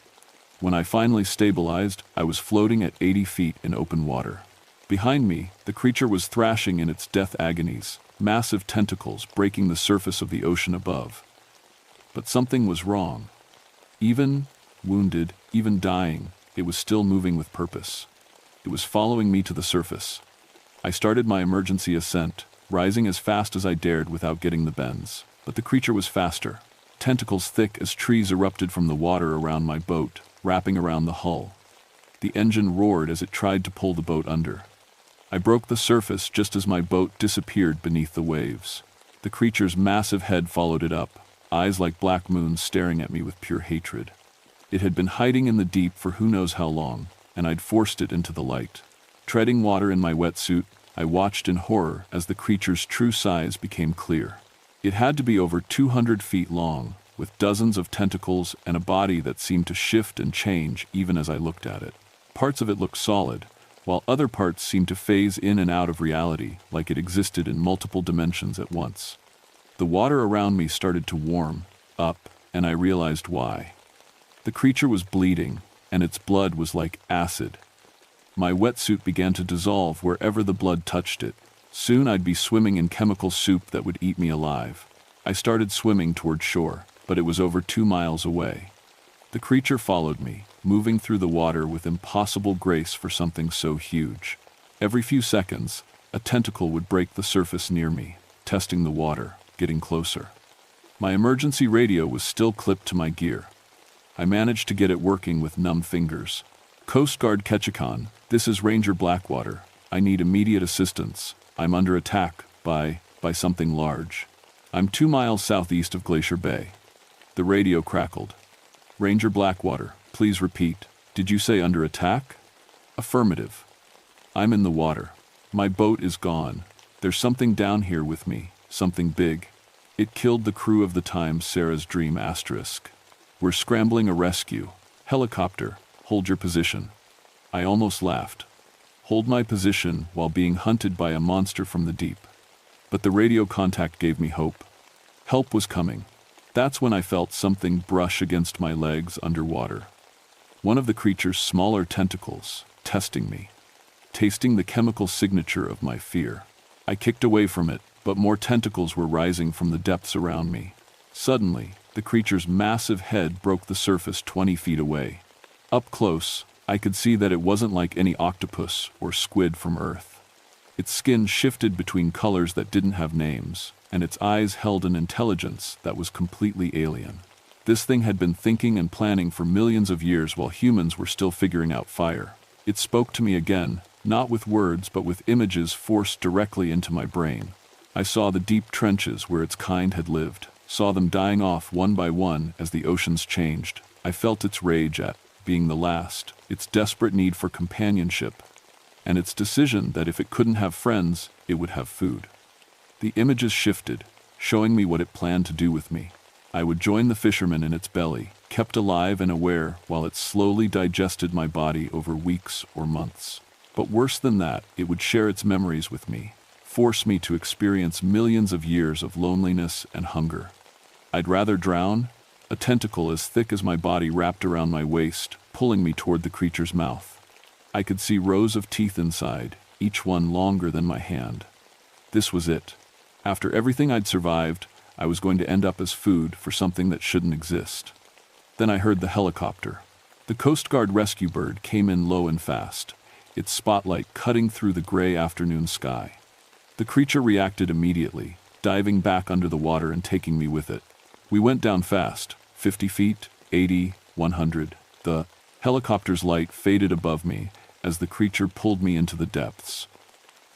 When I finally stabilized, I was floating at 80 feet in open water. Behind me, the creature was thrashing in its death agonies, massive tentacles breaking the surface of the ocean above. But something was wrong. Even wounded, even dying, it was still moving with purpose. It was following me to the surface. I started my emergency ascent, rising as fast as I dared without getting the bends. But the creature was faster. Tentacles thick as trees erupted from the water around my boat, wrapping around the hull. The engine roared as it tried to pull the boat under. I broke the surface just as my boat disappeared beneath the waves. The creature's massive head followed it up, eyes like black moons staring at me with pure hatred. It had been hiding in the deep for who knows how long, and I'd forced it into the light. Treading water in my wetsuit, I watched in horror as the creature's true size became clear. It had to be over 200 feet long, with dozens of tentacles and a body that seemed to shift and change even as I looked at it. Parts of it looked solid, while other parts seemed to phase in and out of reality like it existed in multiple dimensions at once. The water around me started to warm up, and I realized why. The creature was bleeding, and its blood was like acid. My wetsuit began to dissolve wherever the blood touched it. Soon I'd be swimming in chemical soup that would eat me alive. I started swimming toward shore, but it was over 2 miles away. The creature followed me, moving through the water with impossible grace for something so huge. Every few seconds, a tentacle would break the surface near me, testing the water, getting closer. My emergency radio was still clipped to my gear. I managed to get it working with numb fingers. Coast Guard Ketchikan, this is Ranger Blackwater. I need immediate assistance. I'm under attack by something large. I'm 2 miles southeast of Glacier Bay. The radio crackled. Ranger Blackwater, please repeat. Did you say under attack? Affirmative. I'm in the water. My boat is gone. There's something down here with me, something big. It killed the crew of the time Sarah's Dream asterisk. We're scrambling a rescue. Helicopter, hold your position. I almost laughed. Hold my position while being hunted by a monster from the deep. But the radio contact gave me hope. Help was coming. That's when I felt something brush against my legs underwater. One of the creature's smaller tentacles, testing me, tasting the chemical signature of my fear. I kicked away from it, but more tentacles were rising from the depths around me. Suddenly, the creature's massive head broke the surface 20 feet away. Up close, I could see that it wasn't like any octopus or squid from Earth. Its skin shifted between colors that didn't have names, and its eyes held an intelligence that was completely alien. This thing had been thinking and planning for millions of years while humans were still figuring out fire. It spoke to me again, not with words but with images forced directly into my brain. I saw the deep trenches where its kind had lived, saw them dying off one by one as the oceans changed. I felt its rage at being the last, its desperate need for companionship, and its decision that if it couldn't have friends, it would have food. The images shifted, showing me what it planned to do with me. I would join the fisherman in its belly, kept alive and aware while it slowly digested my body over weeks or months. But worse than that, it would share its memories with me, force me to experience millions of years of loneliness and hunger. I'd rather drown, a tentacle as thick as my body wrapped around my waist, pulling me toward the creature's mouth. I could see rows of teeth inside, each one longer than my hand. This was it. After everything I'd survived, I was going to end up as food for something that shouldn't exist. Then I heard the helicopter. The Coast Guard rescue bird came in low and fast, its spotlight cutting through the gray afternoon sky. The creature reacted immediately, diving back under the water and taking me with it. We went down fast, 50 feet, 80, 100. The helicopter's light faded above me as the creature pulled me into the depths.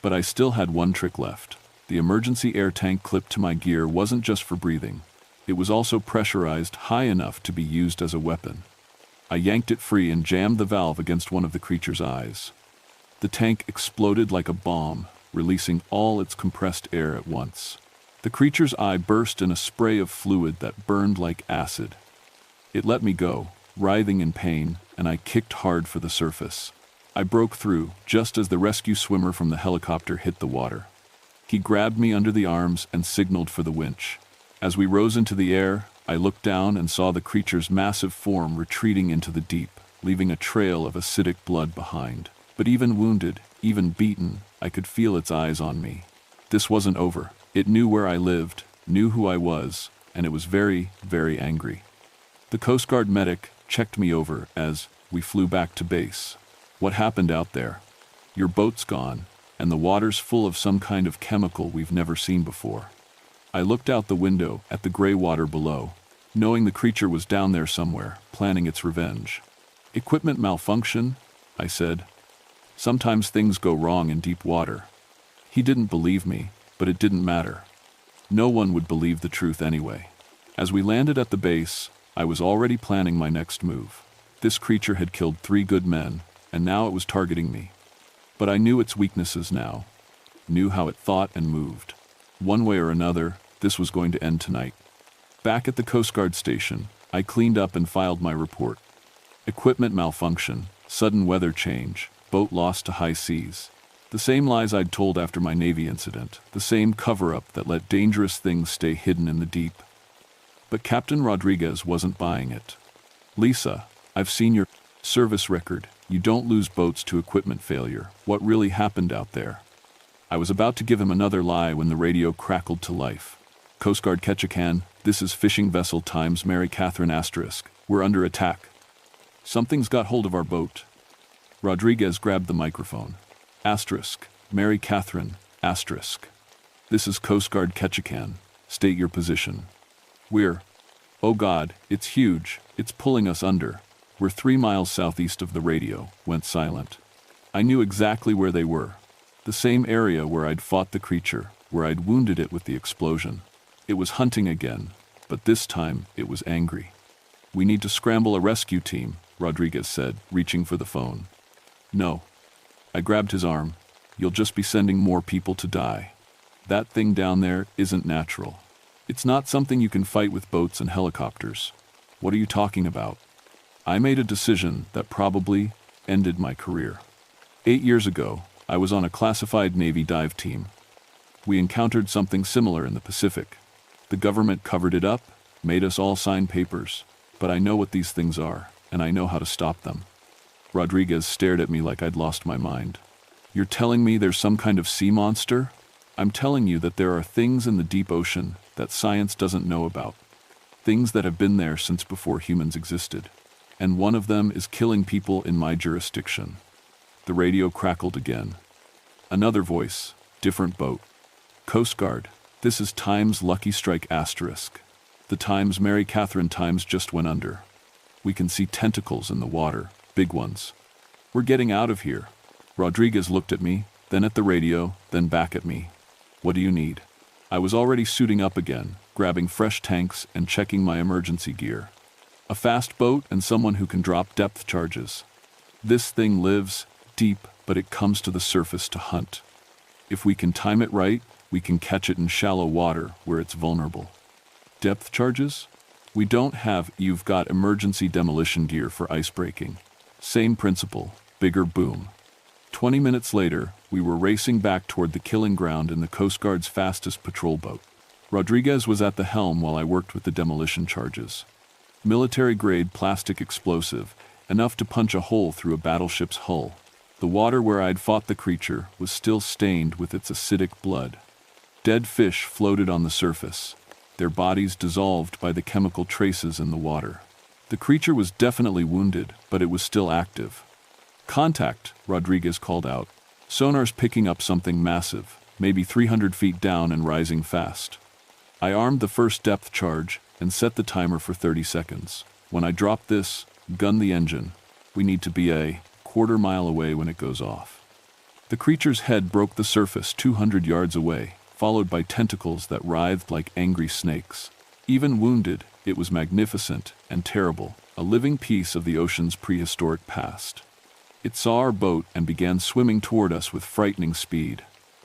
But I still had one trick left. The emergency air tank clipped to my gear wasn't just for breathing. It was also pressurized high enough to be used as a weapon. I yanked it free and jammed the valve against one of the creature's eyes. The tank exploded like a bomb, releasing all its compressed air at once. The creature's eye burst in a spray of fluid that burned like acid. It let me go, writhing in pain, and I kicked hard for the surface. I broke through, just as the rescue swimmer from the helicopter hit the water. He grabbed me under the arms and signaled for the winch. As we rose into the air, I looked down and saw the creature's massive form retreating into the deep, leaving a trail of acidic blood behind. But even wounded, even beaten, I could feel its eyes on me. This wasn't over. It knew where I lived, knew who I was, and it was very, very angry. The Coast Guard medic checked me over as we flew back to base. What happened out there? Your boat's gone, and the water's full of some kind of chemical we've never seen before. I looked out the window at the gray water below, knowing the creature was down there somewhere, planning its revenge. Equipment malfunction, I said. Sometimes things go wrong in deep water. He didn't believe me, but it didn't matter. No one would believe the truth anyway. As we landed at the base, I was already planning my next move. This creature had killed 3 good men, and now it was targeting me. But I knew its weaknesses now, knew how it thought and moved. One way or another, this was going to end tonight. Back at the Coast Guard station, I cleaned up and filed my report. Equipment malfunction, sudden weather change, boat lost to high seas. The same lies I'd told after my Navy incident, the same cover-up that let dangerous things stay hidden in the deep. But Captain Rodriguez wasn't buying it. Lisa, I've seen your service record. You don't lose boats to equipment failure. What really happened out there? I was about to give him another lie when the radio crackled to life. Coast Guard Ketchikan, this is fishing vessel times Mary Catherine *. We're under attack. Something's got hold of our boat. Rodriguez grabbed the microphone. Mary Catherine *. This is Coast Guard Ketchikan. State your position. Oh God, it's huge. It's pulling us under. We're 3 miles southeast of the radio. Went silent. I knew exactly where they were. The same area where I'd fought the creature, where I'd wounded it with the explosion. It was hunting again, but this time it was angry. We need to scramble a rescue team, Rodriguez said, reaching for the phone. No. I grabbed his arm. You'll just be sending more people to die. That thing down there isn't natural. It's not something you can fight with boats and helicopters. What are you talking about? I made a decision that probably ended my career. 8 years ago, I was on a classified Navy dive team. We encountered something similar in the Pacific. The government covered it up, made us all sign papers, but I know what these things are. and I know how to stop them." Rodriguez stared at me like I'd lost my mind. "You're telling me there's some kind of sea monster?" "I'm telling you that there are things in the deep ocean that science doesn't know about. Things that have been there since before humans existed. And one of them is killing people in my jurisdiction." The radio crackled again. Another voice, different boat. "Coast Guard, this is Times Lucky Strike asterisk. The Times Mary Catherine Times just went under. We can see tentacles in the water, big ones. We're getting out of here." Rodriguez looked at me, then at the radio, then back at me. "What do you need?" I was already suiting up again, grabbing fresh tanks and checking my emergency gear. "A fast boat and someone who can drop depth charges. This thing lives deep, but it comes to the surface to hunt. If we can time it right, we can catch it in shallow water where it's vulnerable." "Depth charges?" "We don't have. You've got emergency demolition gear for ice breaking. Same principle, bigger boom." 20 minutes later, we were racing back toward the killing ground in the Coast Guard's fastest patrol boat. Rodriguez was at the helm while I worked with the demolition charges. Military-grade plastic explosive, enough to punch a hole through a battleship's hull. The water where I'd fought the creature was still stained with its acidic blood. Dead fish floated on the surface, their bodies dissolved by the chemical traces in the water. The creature was definitely wounded, but it was still active. "Contact," Rodriguez called out. "Sonar's picking up something massive, maybe 300 feet down and rising fast." I armed the first depth charge and set the timer for 30 seconds. "When I drop this, gun the engine. We need to be a quarter-mile away when it goes off." The creature's head broke the surface 200 yards away, followed by tentacles that writhed like angry snakes. Even wounded, it was magnificent and terrible, a living piece of the ocean's prehistoric past. It saw our boat and began swimming toward us with frightening speed.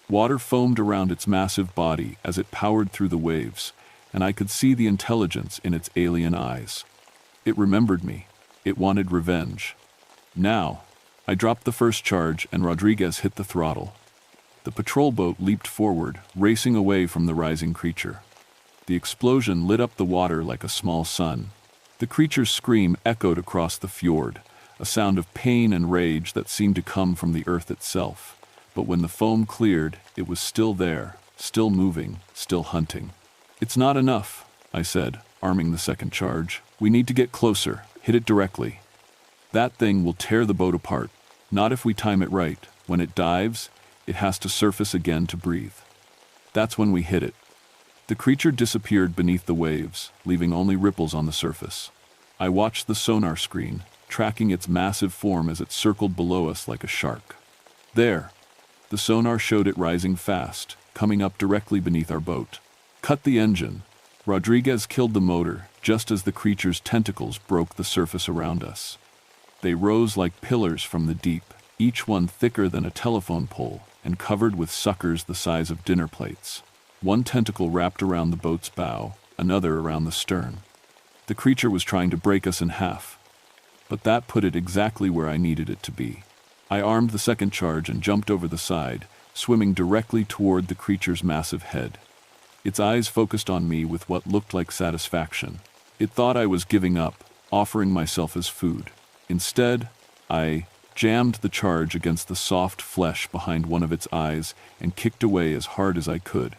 Water foamed around its massive body as it powered through the waves, and I could see the intelligence in its alien eyes. It remembered me. It wanted revenge. "Now!" I dropped the first charge and Rodriguez hit the throttle. The patrol boat leaped forward, racing away from the rising creature. The explosion lit up the water like a small sun. The creature's scream echoed across the fjord, a sound of pain and rage that seemed to come from the earth itself. But when the foam cleared, it was still there, still moving, still hunting. "It's not enough," I said, arming the second charge. "We need to get closer, hit it directly. That thing will tear the boat apart. Not if we time it right. When it dives, it has to surface again to breathe." That's when we hit it. The creature disappeared beneath the waves, leaving only ripples on the surface. I watched the sonar screen, tracking its massive form as it circled below us like a shark. There! The sonar showed it rising fast, coming up directly beneath our boat. "Cut the engine." Rodriguez killed the motor just as the creature's tentacles broke the surface around us. They rose like pillars from the deep, each one thicker than a telephone pole and covered with suckers the size of dinner plates. One tentacle wrapped around the boat's bow, another around the stern. The creature was trying to break us in half. But that put it exactly where I needed it to be. I armed the second charge and jumped over the side, swimming directly toward the creature's massive head. Its eyes focused on me with what looked like satisfaction. It thought I was giving up, offering myself as food. Instead, I jammed the charge against the soft flesh behind one of its eyes and kicked away as hard as I could.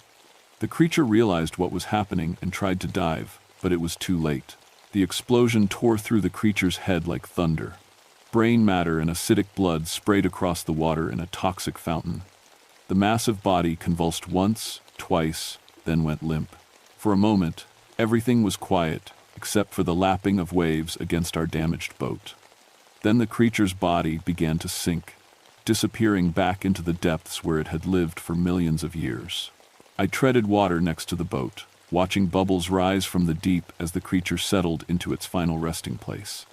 The creature realized what was happening and tried to dive, but it was too late. The explosion tore through the creature's head like thunder. Brain matter and acidic blood sprayed across the water in a toxic fountain. The massive body convulsed once, twice, then went limp. For a moment, everything was quiet, except for the lapping of waves against our damaged boat. Then the creature's body began to sink, disappearing back into the depths where it had lived for millions of years. I treaded water next to the boat, watching bubbles rise from the deep as the creature settled into its final resting place.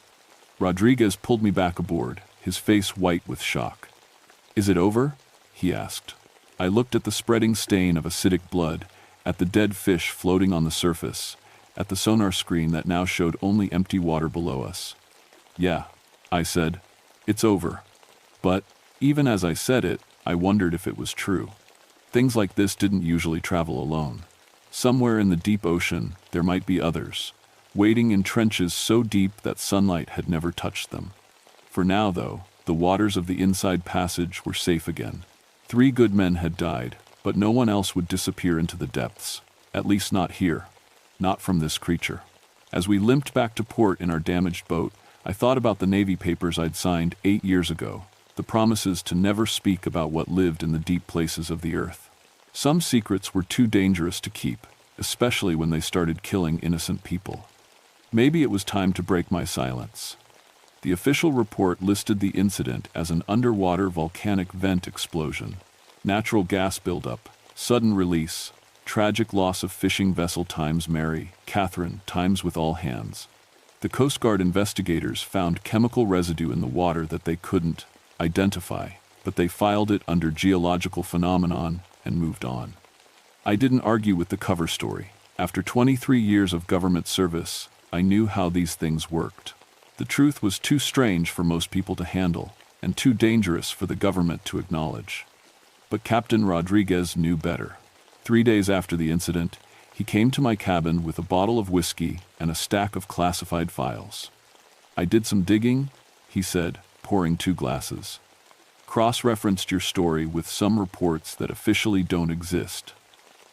Rodriguez pulled me back aboard, his face white with shock. "Is it over?" he asked. I looked at the spreading stain of acidic blood, at the dead fish floating on the surface, at the sonar screen that now showed only empty water below us. "Yeah," I said, "it's over." But, even as I said it, I wondered if it was true. Things like this didn't usually travel alone. Somewhere in the deep ocean, there might be others waiting in trenches so deep that sunlight had never touched them. For now, though, the waters of the inside passage were safe again. 3 good men had died, but no one else would disappear into the depths. At least not here. Not from this creature. As we limped back to port in our damaged boat, I thought about the Navy papers I'd signed 8 years ago, the promises to never speak about what lived in the deep places of the earth. Some secrets were too dangerous to keep, especially when they started killing innocent people. Maybe it was time to break my silence. The official report listed the incident as an underwater volcanic vent explosion, natural gas buildup, sudden release, tragic loss of fishing vessel times Mary, Catherine times with all hands. The Coast Guard investigators found chemical residue in the water that they couldn't identify, but they filed it under geological phenomenon and moved on. I didn't argue with the cover story. After 23 years of government service, I knew how these things worked. The truth was too strange for most people to handle, and too dangerous for the government to acknowledge. But Captain Rodriguez knew better. 3 days after the incident, he came to my cabin with a bottle of whiskey and a stack of classified files. "I did some digging," he said, pouring 2 glasses. "Cross-referenced your story with some reports that officially don't exist.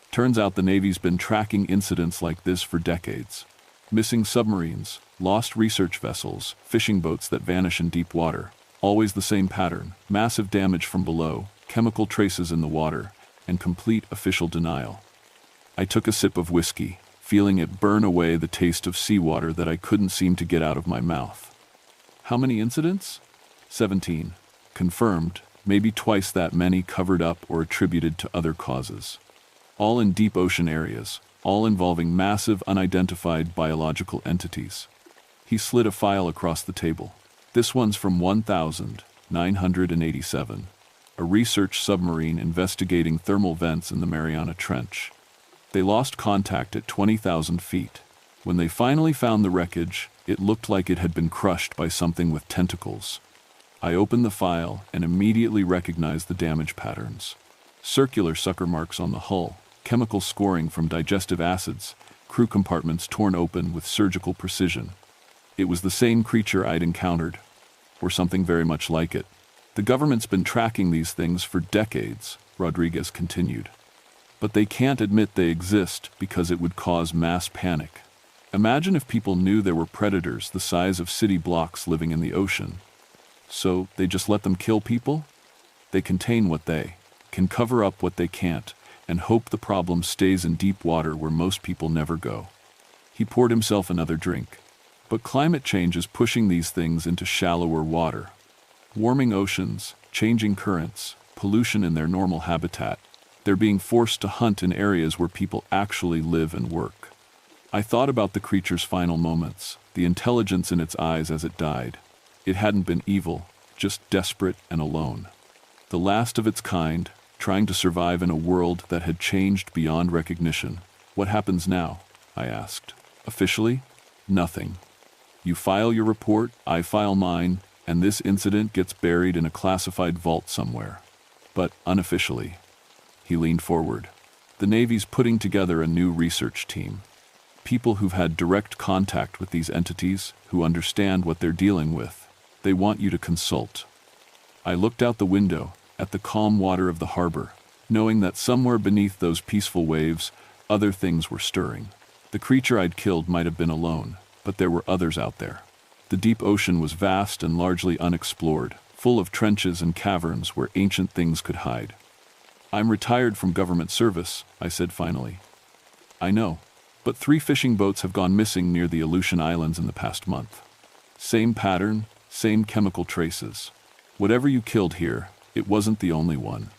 Turns out the Navy's been tracking incidents like this for decades. Missing submarines, lost research vessels, fishing boats that vanish in deep water. Always the same pattern: massive damage from below, chemical traces in the water, and complete official denial." I took a sip of whiskey, feeling it burn away the taste of seawater that I couldn't seem to get out of my mouth. "How many incidents?" 17. Confirmed, maybe twice that many covered up or attributed to other causes. All in deep ocean areas, all involving massive unidentified biological entities. He slid a file across the table. "This one's from 1987. A research submarine investigating thermal vents in the Mariana Trench. They lost contact at 20,000 feet. When they finally found the wreckage, it looked like it had been crushed by something with tentacles." I opened the file and immediately recognized the damage patterns. Circular sucker marks on the hull, chemical scoring from digestive acids, crew compartments torn open with surgical precision. It was the same creature I'd encountered, or something very much like it. "The government's been tracking these things for decades," Rodriguez continued. "But they can't admit they exist because it would cause mass panic. Imagine if people knew there were predators the size of city blocks living in the ocean. So they just let them kill people? They contain what they can, cover up what they can't, and hope the problem stays in deep water where most people never go." He poured himself another drink. "But climate change is pushing these things into shallower water. Warming oceans, changing currents, pollution in their normal habitat. They're being forced to hunt in areas where people actually live and work." I thought about the creature's final moments, the intelligence in its eyes as it died. It hadn't been evil, just desperate and alone. The last of its kind, trying to survive in a world that had changed beyond recognition. "What happens now?" I asked. "Officially? Nothing. You file your report, I file mine, and this incident gets buried in a classified vault somewhere. But unofficially." He leaned forward. "The Navy's putting together a new research team. People who've had direct contact with these entities, who understand what they're dealing with. They want you to consult." I looked out the window, at the calm water of the harbor, knowing that somewhere beneath those peaceful waves, other things were stirring. The creature I'd killed might have been alone, but there were others out there. The deep ocean was vast and largely unexplored, full of trenches and caverns where ancient things could hide. "I'm retired from government service," I said finally. "I know, but 3 fishing boats have gone missing near the Aleutian Islands in the past month. Same pattern, same chemical traces. Whatever you killed here, it wasn't the only one."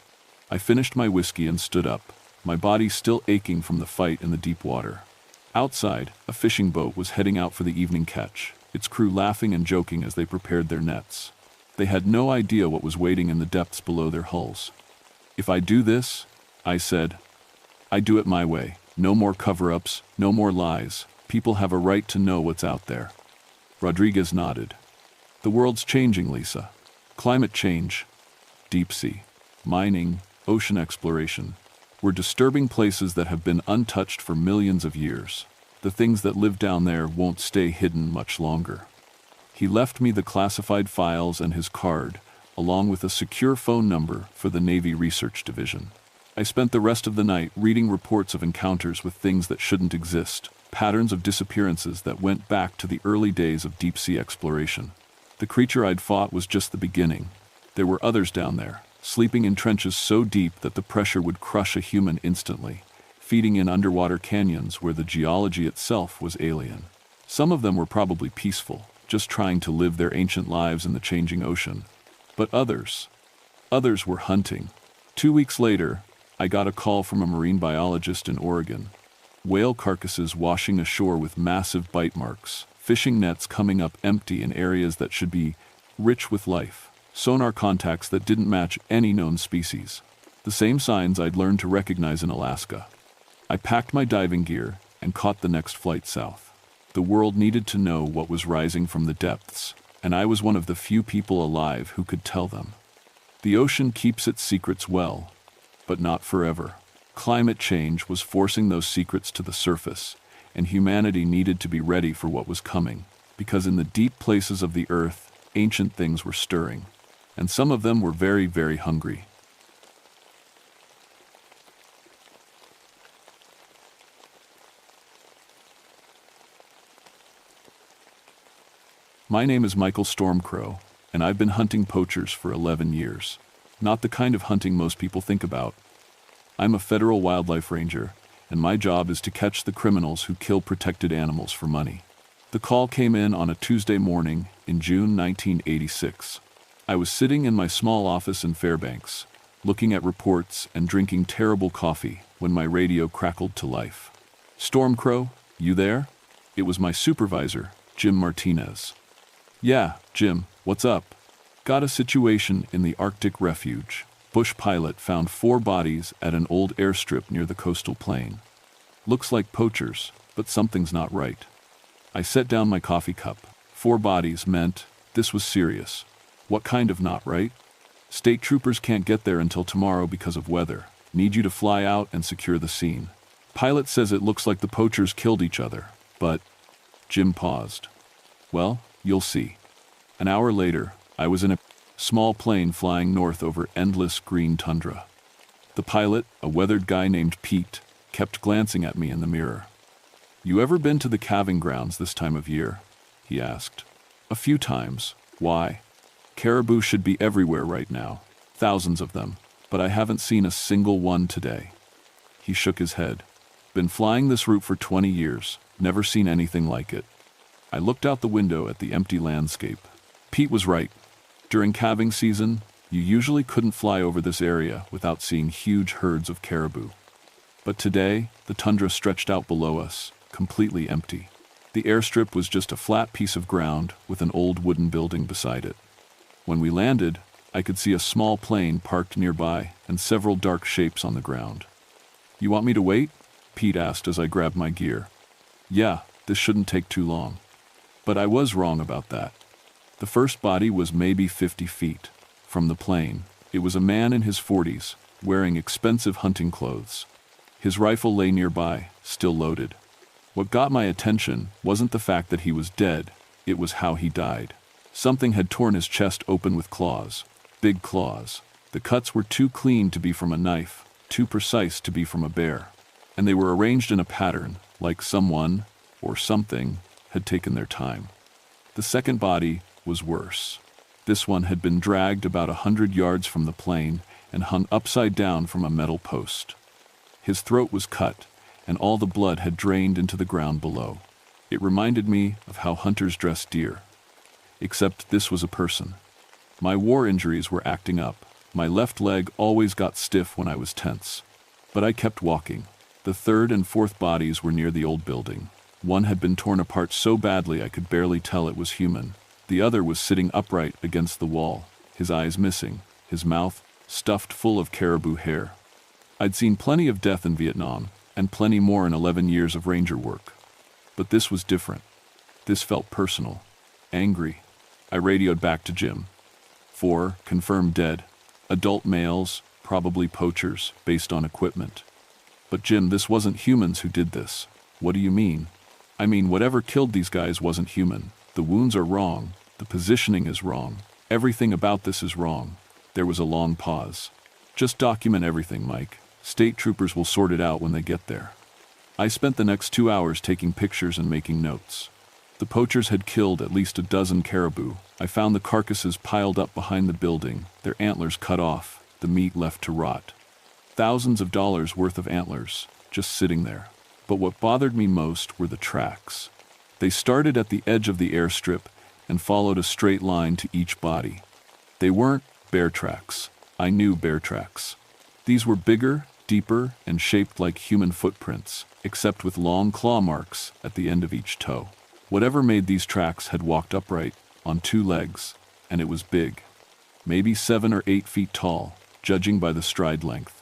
I finished my whiskey and stood up, my body still aching from the fight in the deep water. Outside, a fishing boat was heading out for the evening catch, its crew laughing and joking as they prepared their nets. They had no idea what was waiting in the depths below their hulls. "If I do this," I said, "I do it my way. No more cover-ups, no more lies. People have a right to know what's out there." Rodriguez nodded. "The world's changing, Lisa. Climate change, deep sea, mining, ocean exploration. We're disturbing places that have been untouched for millions of years. The things that live down there won't stay hidden much longer. He left me the classified files and his card, along with a secure phone number for the Navy Research Division. I spent the rest of the night reading reports of encounters with things that shouldn't exist, patterns of disappearances that went back to the early days of deep-sea exploration. The creature I'd fought was just the beginning. There were others down there, sleeping in trenches so deep that the pressure would crush a human instantly, feeding in underwater canyons where the geology itself was alien. Some of them were probably peaceful, just trying to live their ancient lives in the changing ocean. But others were hunting. 2 weeks later, I got a call from a marine biologist in Oregon. Whale carcasses washing ashore with massive bite marks, fishing nets coming up empty in areas that should be rich with life, sonar contacts that didn't match any known species. The same signs I'd learned to recognize in Alaska. I packed my diving gear and caught the next flight south. The world needed to know what was rising from the depths, and I was one of the few people alive who could tell them. The ocean keeps its secrets well, but not forever. Climate change was forcing those secrets to the surface, and humanity needed to be ready for what was coming, because in the deep places of the earth, ancient things were stirring, and some of them were very, very hungry. My name is Michael Stormcrow, and I've been hunting poachers for 11 years. Not the kind of hunting most people think about. I'm a federal wildlife ranger, and my job is to catch the criminals who kill protected animals for money. The call came in on a Tuesday morning in June 1986. I was sitting in my small office in Fairbanks, looking at reports and drinking terrible coffee when my radio crackled to life. "Stormcrow, you there?" It was my supervisor, Jim Martinez. "Yeah, Jim, what's up?" "Got a situation in the Arctic refuge. Bush pilot found 4 bodies at an old airstrip near the coastal plain. Looks like poachers, but something's not right." I set down my coffee cup. 4 bodies meant this was serious. What kind of not right? "State troopers can't get there until tomorrow because of weather. Need you to fly out and secure the scene. Pilot says it looks like the poachers killed each other, but..." Jim paused. "Well, you'll see." An hour later, I was in a small plane flying north over endless green tundra. The pilot, a weathered guy named Pete, kept glancing at me in the mirror. "You ever been to the calving grounds this time of year?" he asked. "A few times. Why?" "Caribou should be everywhere right now. Thousands of them. But I haven't seen a single one today." He shook his head. "Been flying this route for 20 years. Never seen anything like it." I looked out the window at the empty landscape. Pete was right. During calving season, you usually couldn't fly over this area without seeing huge herds of caribou. But today, the tundra stretched out below us, completely empty. The airstrip was just a flat piece of ground with an old wooden building beside it. When we landed, I could see a small plane parked nearby and several dark shapes on the ground. "You want me to wait?" Pete asked as I grabbed my gear. "Yeah, this shouldn't take too long." But I was wrong about that. The first body was maybe 50 feet from the plane. It was a man in his 40s, wearing expensive hunting clothes. His rifle lay nearby, still loaded. What got my attention wasn't the fact that he was dead, it was how he died. Something had torn his chest open with claws, big claws. The cuts were too clean to be from a knife, too precise to be from a bear. And they were arranged in a pattern, like someone, or something, had taken their time. The second body was worse. This one had been dragged about 100 yards from the plane and hung upside down from a metal post. His throat was cut, and all the blood had drained into the ground below. It reminded me of how hunters dress deer. Except this was a person. My war injuries were acting up. My left leg always got stiff when I was tense. But I kept walking. The third and fourth bodies were near the old building. One had been torn apart so badly I could barely tell it was human. The other was sitting upright against the wall, his eyes missing, his mouth stuffed full of caribou hair. I'd seen plenty of death in Vietnam, and plenty more in 11 years of ranger work. But this was different. This felt personal. Angry. I radioed back to Jim. 4 confirmed dead. Adult males, probably poachers, based on equipment. But Jim, this wasn't humans who did this. What do you mean? I mean, whatever killed these guys wasn't human. The wounds are wrong. The positioning is wrong. Everything about this is wrong. There was a long pause. Just document everything, Mike. State troopers will sort it out when they get there. I spent the next 2 hours taking pictures and making notes. The poachers had killed at least a dozen caribou. I found the carcasses piled up behind the building, their antlers cut off, the meat left to rot. Thousands of dollars worth of antlers, just sitting there. But what bothered me most were the tracks. They started at the edge of the airstrip and followed a straight line to each body. They weren't bear tracks. I knew bear tracks. These were bigger, deeper, and shaped like human footprints, except with long claw marks at the end of each toe. Whatever made these tracks had walked upright, on 2 legs, and it was big. Maybe 7 or 8 feet tall, judging by the stride length.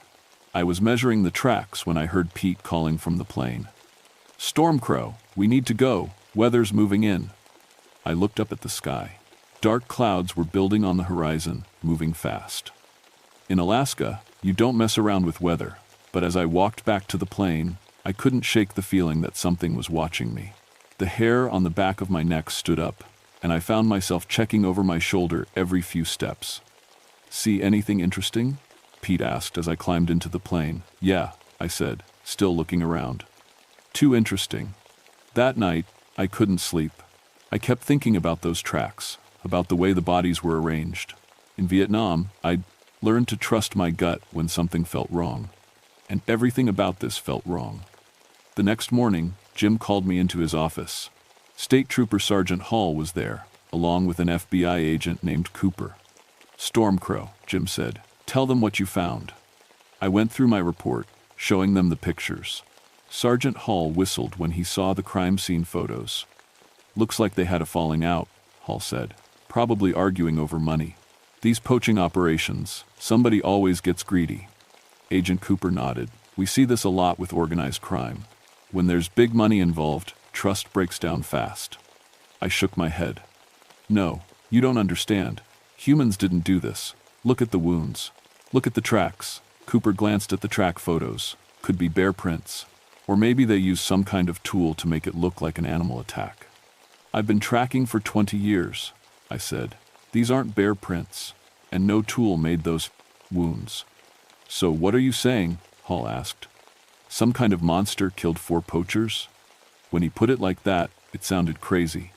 I was measuring the tracks when I heard Pete calling from the plane. "Stormcrow, we need to go. Weather's moving in." I looked up at the sky. Dark clouds were building on the horizon, moving fast. In Alaska, you don't mess around with weather, but as I walked back to the plane, I couldn't shake the feeling that something was watching me. The hair on the back of my neck stood up, and I found myself checking over my shoulder every few steps. "See anything interesting?" Pete asked as I climbed into the plane. "Yeah," I said, still looking around. "Too interesting." That night, I couldn't sleep. I kept thinking about those tracks, about the way the bodies were arranged. In Vietnam, I'd learned to trust my gut when something felt wrong. And everything about this felt wrong. The next morning, Jim called me into his office. State Trooper Sergeant Hall was there, along with an FBI agent named Cooper. "Stormcrow," Jim said. "Tell them what you found." I went through my report, showing them the pictures. Sergeant Hall whistled when he saw the crime scene photos. "Looks like they had a falling out," Hall said. "Probably arguing over money. These poaching operations, somebody always gets greedy." Agent Cooper nodded. "We see this a lot with organized crime. When there's big money involved, trust breaks down fast." I shook my head. "No, you don't understand. Humans didn't do this. Look at the wounds. Look at the tracks." Cooper glanced at the track photos. Could be bear prints. Or maybe they used some kind of tool to make it look like an animal attack. "I've been tracking for 20 years, I said. "These aren't bear prints, and no tool made those wounds." "So what are you saying?" Hall asked. "Some kind of monster killed 4 poachers?" When he put it like that, it sounded crazy.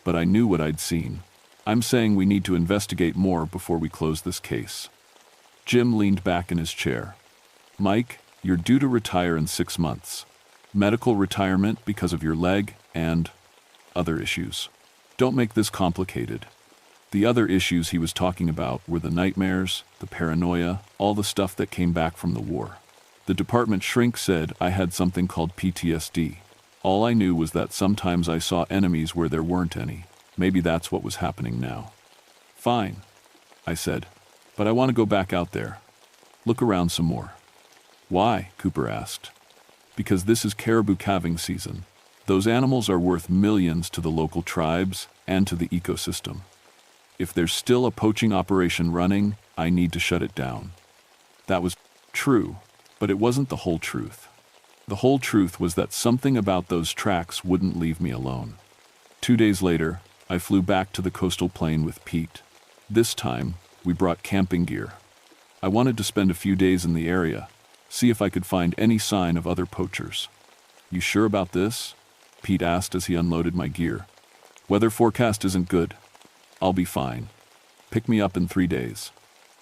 But I knew what I'd seen. "I'm saying we need to investigate more before we close this case." Jim leaned back in his chair. "Mike, you're due to retire in 6 months. Medical retirement because of your leg and other issues. Don't make this complicated." The other issues he was talking about were the nightmares, the paranoia, all the stuff that came back from the war. The department shrink said I had something called PTSD. All I knew was that sometimes I saw enemies where there weren't any. Maybe that's what was happening now. "Fine," I said, "but I want to go back out there. Look around some more." "Why?" Cooper asked. "Because this is caribou calving season. Those animals are worth millions to the local tribes and to the ecosystem. If there's still a poaching operation running, I need to shut it down." That was true, but it wasn't the whole truth. The whole truth was that something about those tracks wouldn't leave me alone. 2 days later, I flew back to the coastal plain with Pete. This time, we brought camping gear. I wanted to spend a few days in the area, see if I could find any sign of other poachers. "You sure about this?" Pete asked as he unloaded my gear. "Weather forecast isn't good. I'll be fine. Pick me up in 3 days."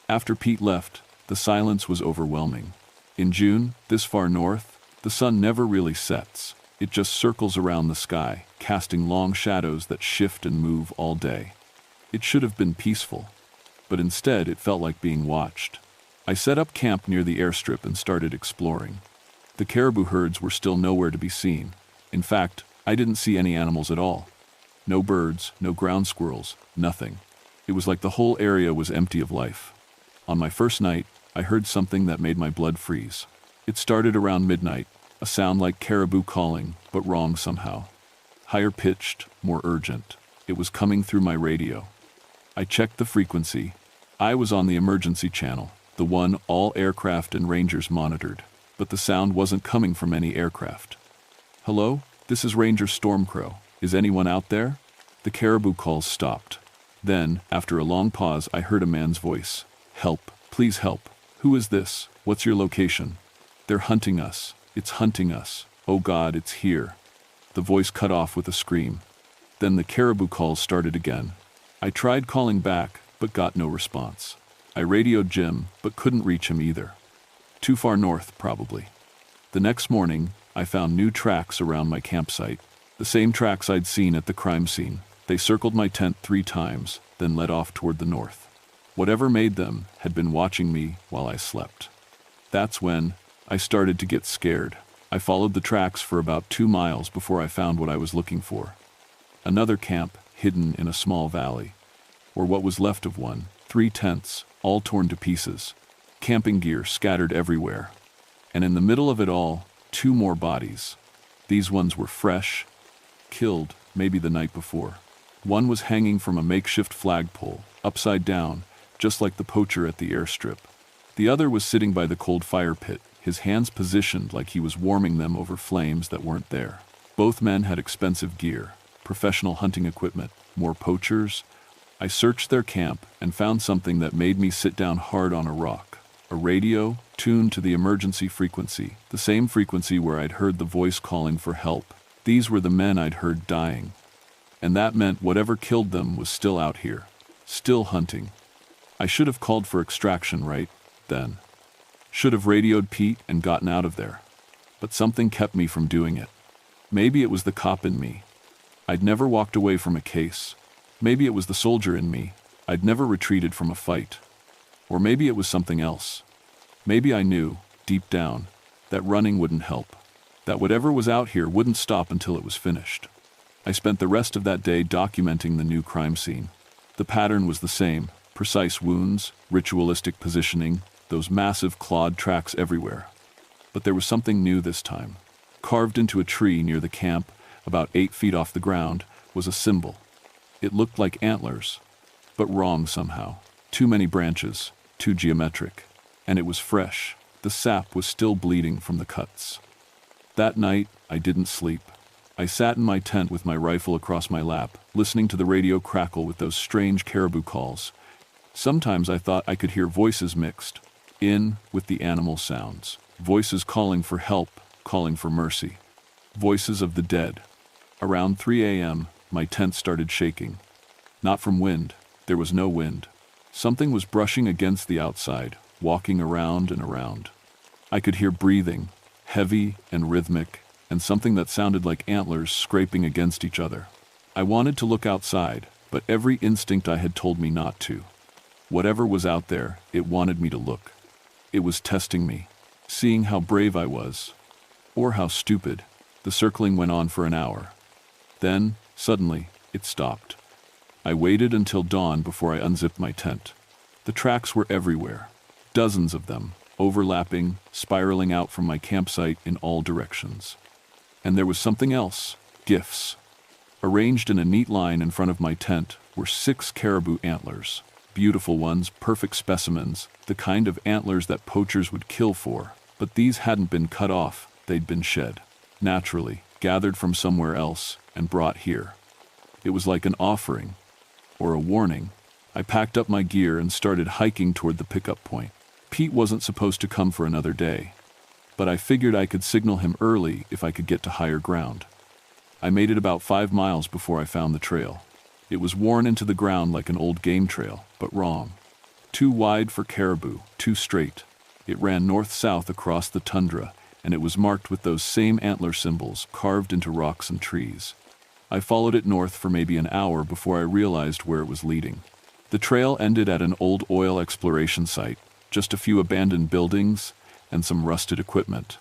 After Pete left, the silence was overwhelming. In June, this far north, the sun never really sets. It just circles around the sky, casting long shadows that shift and move all day. It should have been peaceful, but instead it felt like being watched. I set up camp near the airstrip and started exploring. The caribou herds were still nowhere to be seen. In fact, I didn't see any animals at all. No birds, no ground squirrels, nothing. It was like the whole area was empty of life. On my first night, I heard something that made my blood freeze. It started around midnight, a sound like caribou calling, but wrong somehow. Higher pitched, more urgent. It was coming through my radio. I checked the frequency. I was on the emergency channel, the one all aircraft and rangers monitored, but the sound wasn't coming from any aircraft. "Hello, "This is Ranger Stormcrow. Is anyone out there?" The caribou calls stopped. Then, after a long pause, I heard a man's voice. "Help, please help. Who is this? What's your location?" "They're hunting us. It's hunting us. Oh God, it's here." The voice cut off with a scream. Then the caribou calls started again. I tried calling back, but got no response. I radioed Jim, but couldn't reach him either. Too far north, probably. The next morning, I found new tracks around my campsite. The same tracks I'd seen at the crime scene. They circled my tent 3 times, then led off toward the north. Whatever made them had been watching me while I slept. That's when I started to get scared. I followed the tracks for about 2 miles before I found what I was looking for. Another camp hidden in a small valley, or what was left of one. 3 tents, all torn to pieces. Camping gear scattered everywhere. And in the middle of it all, 2 more bodies. These ones were fresh, killed maybe the night before. One was hanging from a makeshift flagpole, upside down, just like the poacher at the airstrip. The other was sitting by the cold fire pit, his hands positioned like he was warming them over flames that weren't there. Both men had expensive gear, professional hunting equipment, more poachers. I searched their camp and found something that made me sit down hard on a rock. A radio tuned to the emergency frequency, the same frequency where I'd heard the voice calling for help. These were the men I'd heard dying. And that meant whatever killed them was still out here, still hunting. I should have called for extraction right then. Should have radioed Pete and gotten out of there. But something kept me from doing it. Maybe it was the cop in me. I'd never walked away from a case. Maybe it was the soldier in me. I'd never retreated from a fight. Or maybe it was something else. Maybe I knew, deep down, that running wouldn't help. That whatever was out here wouldn't stop until it was finished. I spent the rest of that day documenting the new crime scene. The pattern was the same: precise wounds, ritualistic positioning, those massive clawed tracks everywhere. But there was something new this time. Carved into a tree near the camp, about 8 feet off the ground, was a symbol. It looked like antlers, but wrong somehow. Too many branches, too geometric. And it was fresh. The sap was still bleeding from the cuts. That night, I didn't sleep. I sat in my tent with my rifle across my lap, listening to the radio crackle with those strange caribou calls. Sometimes I thought I could hear voices mixed in with the animal sounds. Voices calling for help, calling for mercy. Voices of the dead. Around 3 a.m., my tent started shaking. Not from wind. There was no wind. Something was brushing against the outside, walking around and around. I could hear breathing, heavy and rhythmic, and something that sounded like antlers scraping against each other. I wanted to look outside, but every instinct I had told me not to. Whatever was out there, it wanted me to look. It was testing me, seeing how brave I was, or how stupid. The circling went on for an hour. Then, suddenly, it stopped. I waited until dawn before I unzipped my tent. The tracks were everywhere, dozens of them, overlapping, spiraling out from my campsite in all directions. And there was something else: gifts. Arranged in a neat line in front of my tent were 6 caribou antlers. Beautiful ones, perfect specimens, the kind of antlers that poachers would kill for. But these hadn't been cut off, they'd been shed. Naturally, gathered from somewhere else, and brought here. It was like an offering, or a warning. I packed up my gear and started hiking toward the pickup point. Pete wasn't supposed to come for another day, but I figured I could signal him early if I could get to higher ground. I made it about 5 miles before I found the trail. It was worn into the ground like an old game trail, but wrong. Too wide for caribou, too straight. It ran north-south across the tundra, and it was marked with those same antler symbols carved into rocks and trees. I followed it north for maybe an hour before I realized where it was leading. The trail ended at an old oil exploration site, just a few abandoned buildings and some rusted equipment.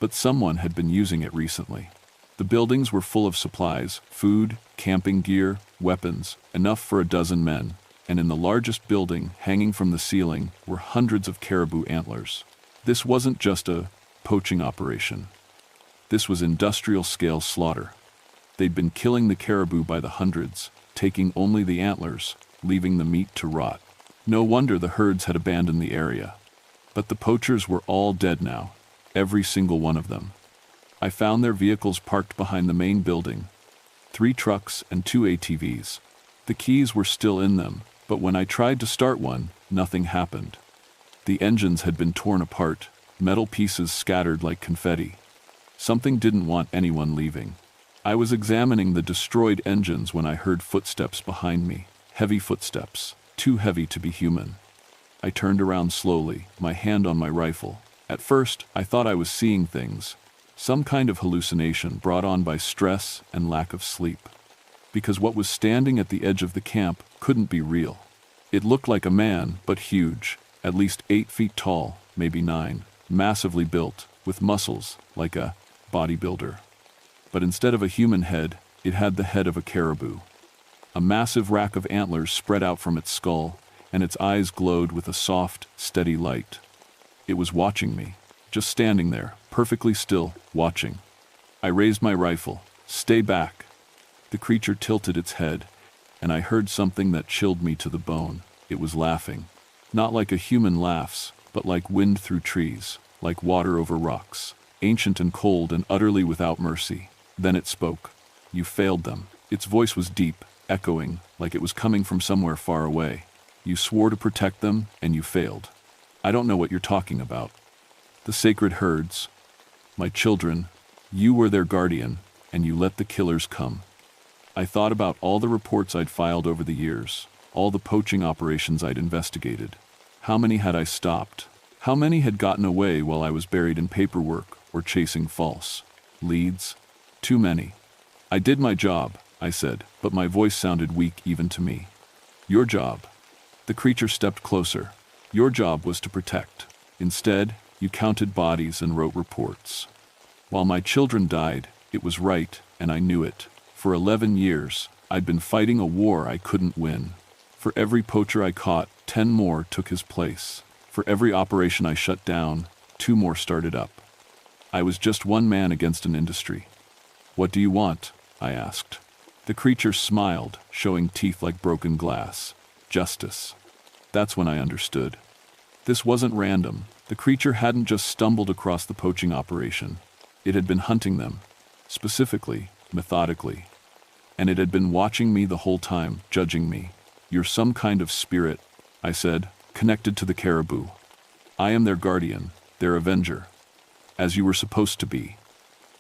But someone had been using it recently. The buildings were full of supplies, food, camping gear, weapons, enough for a dozen men, and in the largest building, hanging from the ceiling, were hundreds of caribou antlers. This wasn't just a poaching operation. This was industrial-scale slaughter. They'd been killing the caribou by the hundreds, taking only the antlers, leaving the meat to rot. No wonder the herds had abandoned the area. But the poachers were all dead now, every single one of them. I found their vehicles parked behind the main building. 3 trucks and 2 ATVs. The keys were still in them, but when I tried to start one, nothing happened. The engines had been torn apart, metal pieces scattered like confetti. Something didn't want anyone leaving. I was examining the destroyed engines when I heard footsteps behind me, heavy footsteps, too heavy to be human. I turned around slowly, my hand on my rifle. At first, I thought I was seeing things, some kind of hallucination brought on by stress and lack of sleep. Because what was standing at the edge of the camp couldn't be real. It looked like a man, but huge, at least 8 feet tall, maybe 9, massively built, with muscles, like a bodybuilder. But instead of a human head, it had the head of a caribou. A massive rack of antlers spread out from its skull, and its eyes glowed with a soft, steady light. It was watching me, just standing there, perfectly still, watching. I raised my rifle. "Stay back." The creature tilted its head, and I heard something that chilled me to the bone. It was laughing. Not like a human laughs, but like wind through trees, like water over rocks, ancient and cold and utterly without mercy. Then it spoke. "You failed them." Its voice was deep, echoing, like it was coming from somewhere far away. "You swore to protect them, and you failed. I don't know what you're talking about. The sacred herds, my children, you were their guardian, and you let the killers come." I thought about all the reports I'd filed over the years, all the poaching operations I'd investigated. How many had I stopped? How many had gotten away while I was buried in paperwork or chasing false leads? Too many. "I did my job," I said, but my voice sounded weak even to me. "Your job." The creature stepped closer. "Your job was to protect. Instead, you counted bodies and wrote reports. While my children died, it was right, and I knew it. For 11 years, I'd been fighting a war I couldn't win. For every poacher I caught, 10 more took his place. For every operation I shut down, 2 more started up. I was just one man against an industry. "What do you want?" I asked. The creature smiled, showing teeth like broken glass. "Justice." That's when I understood. This wasn't random. The creature hadn't just stumbled across the poaching operation. It had been hunting them, specifically, methodically. And it had been watching me the whole time, judging me. "You're some kind of spirit," I said, "connected to the caribou. I am their guardian, their avenger. As you were supposed to be."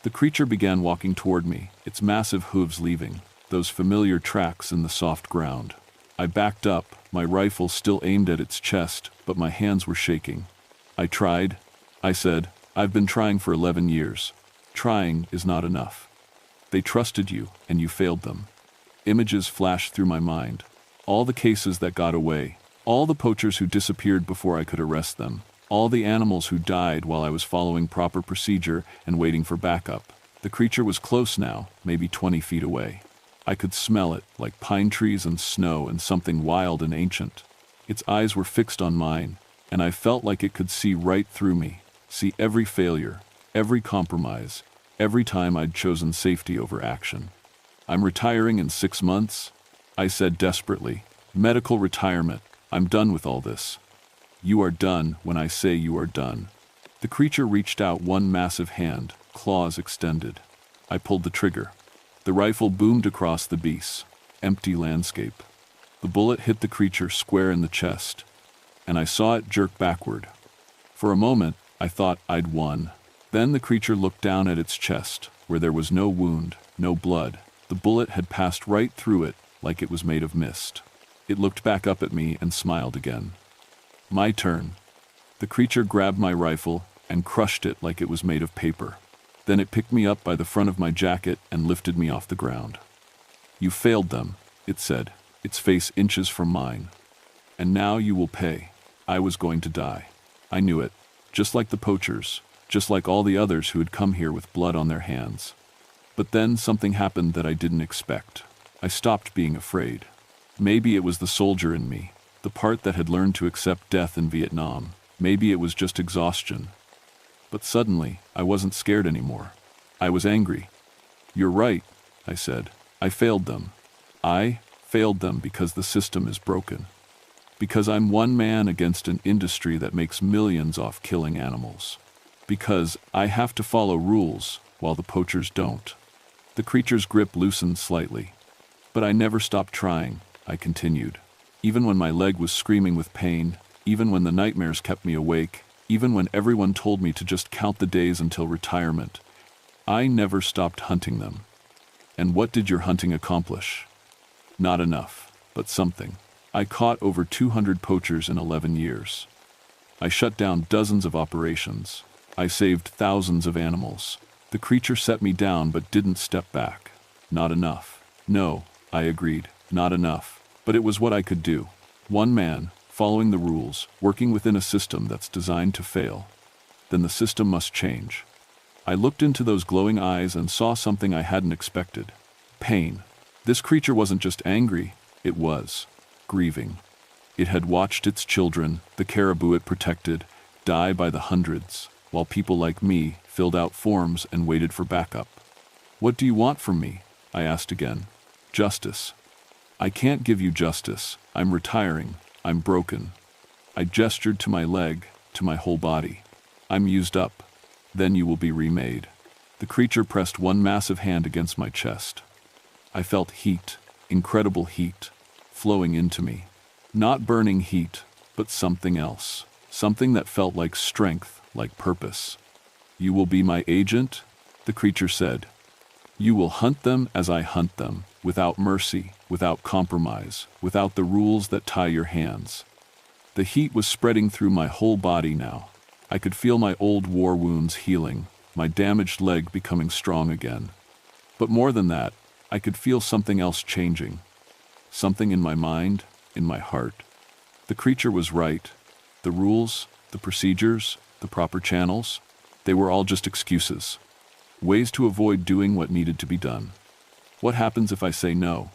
The creature began walking toward me, its massive hooves leaving those familiar tracks in the soft ground. I backed up, my rifle still aimed at its chest, but my hands were shaking. "I tried," I said. "I've been trying for 11 years. Trying is not enough. They trusted you, and you failed them." Images flashed through my mind. All the cases that got away, all the poachers who disappeared before I could arrest them, all the animals who died while I was following proper procedure and waiting for backup. The creature was close now, maybe 20 feet away. I could smell it, like pine trees and snow and something wild and ancient. Its eyes were fixed on mine, and I felt like it could see right through me, see every failure, every compromise, every time I'd chosen safety over action. "I'm retiring in 6 months," I said desperately. "Medical retirement. I'm done with all this." "You are done when I say you are done." The creature reached out one massive hand, claws extended. I pulled the trigger. The rifle boomed across the beast. Empty landscape. The bullet hit the creature square in the chest, and I saw it jerk backward. For a moment, I thought I'd won. Then the creature looked down at its chest, where there was no wound, no blood. The bullet had passed right through it, like it was made of mist. It looked back up at me and smiled again. My turn. The creature grabbed my rifle and crushed it like it was made of paper. Then it picked me up by the front of my jacket and lifted me off the ground. "You failed them," it said, its face inches from mine. "And now you will pay." I was going to die. I knew it. Just like the poachers, just like all the others who had come here with blood on their hands. But then something happened that I didn't expect. I stopped being afraid. Maybe it was the soldier in me, the part that had learned to accept death in Vietnam. Maybe it was just exhaustion. But suddenly, I wasn't scared anymore. I was angry. "You're right," I said. "I failed them. I failed them because the system is broken. Because I'm one man against an industry that makes millions off killing animals. Because I have to follow rules, while the poachers don't. The creature's grip loosened slightly. But I never stopped trying, I continued. Even when my leg was screaming with pain, even when the nightmares kept me awake, even when everyone told me to just count the days until retirement, I never stopped hunting them. And what did your hunting accomplish? Not enough, but something. I caught over 200 poachers in 11 years. I shut down dozens of operations. I saved thousands of animals. The creature set me down but didn't step back. Not enough. No, I agreed, not enough. But it was what I could do. One man, following the rules, working within a system that's designed to fail. Then the system must change. I looked into those glowing eyes and saw something I hadn't expected. Pain. This creature wasn't just angry, it was grieving. It had watched its children, the caribou it protected, die by the hundreds, while people like me filled out forms and waited for backup. What do you want from me? I asked again. Justice. I can't give you justice. I'm retiring. I'm broken. I gestured to my leg, to my whole body. I'm used up. Then you will be remade. The creature pressed one massive hand against my chest. I felt heat, incredible heat, flowing into me. Not burning heat, but something else. Something that felt like strength, like purpose. You will be my agent, the creature said. You will hunt them as I hunt them, without mercy, without compromise, without the rules that tie your hands. The heat was spreading through my whole body now. I could feel my old war wounds healing, my damaged leg becoming strong again. But more than that, I could feel something else changing. Something in my mind, in my heart. The creature was right. The rules, the procedures, the proper channels, they were all just excuses. Ways to avoid doing what needed to be done. What happens if I say no?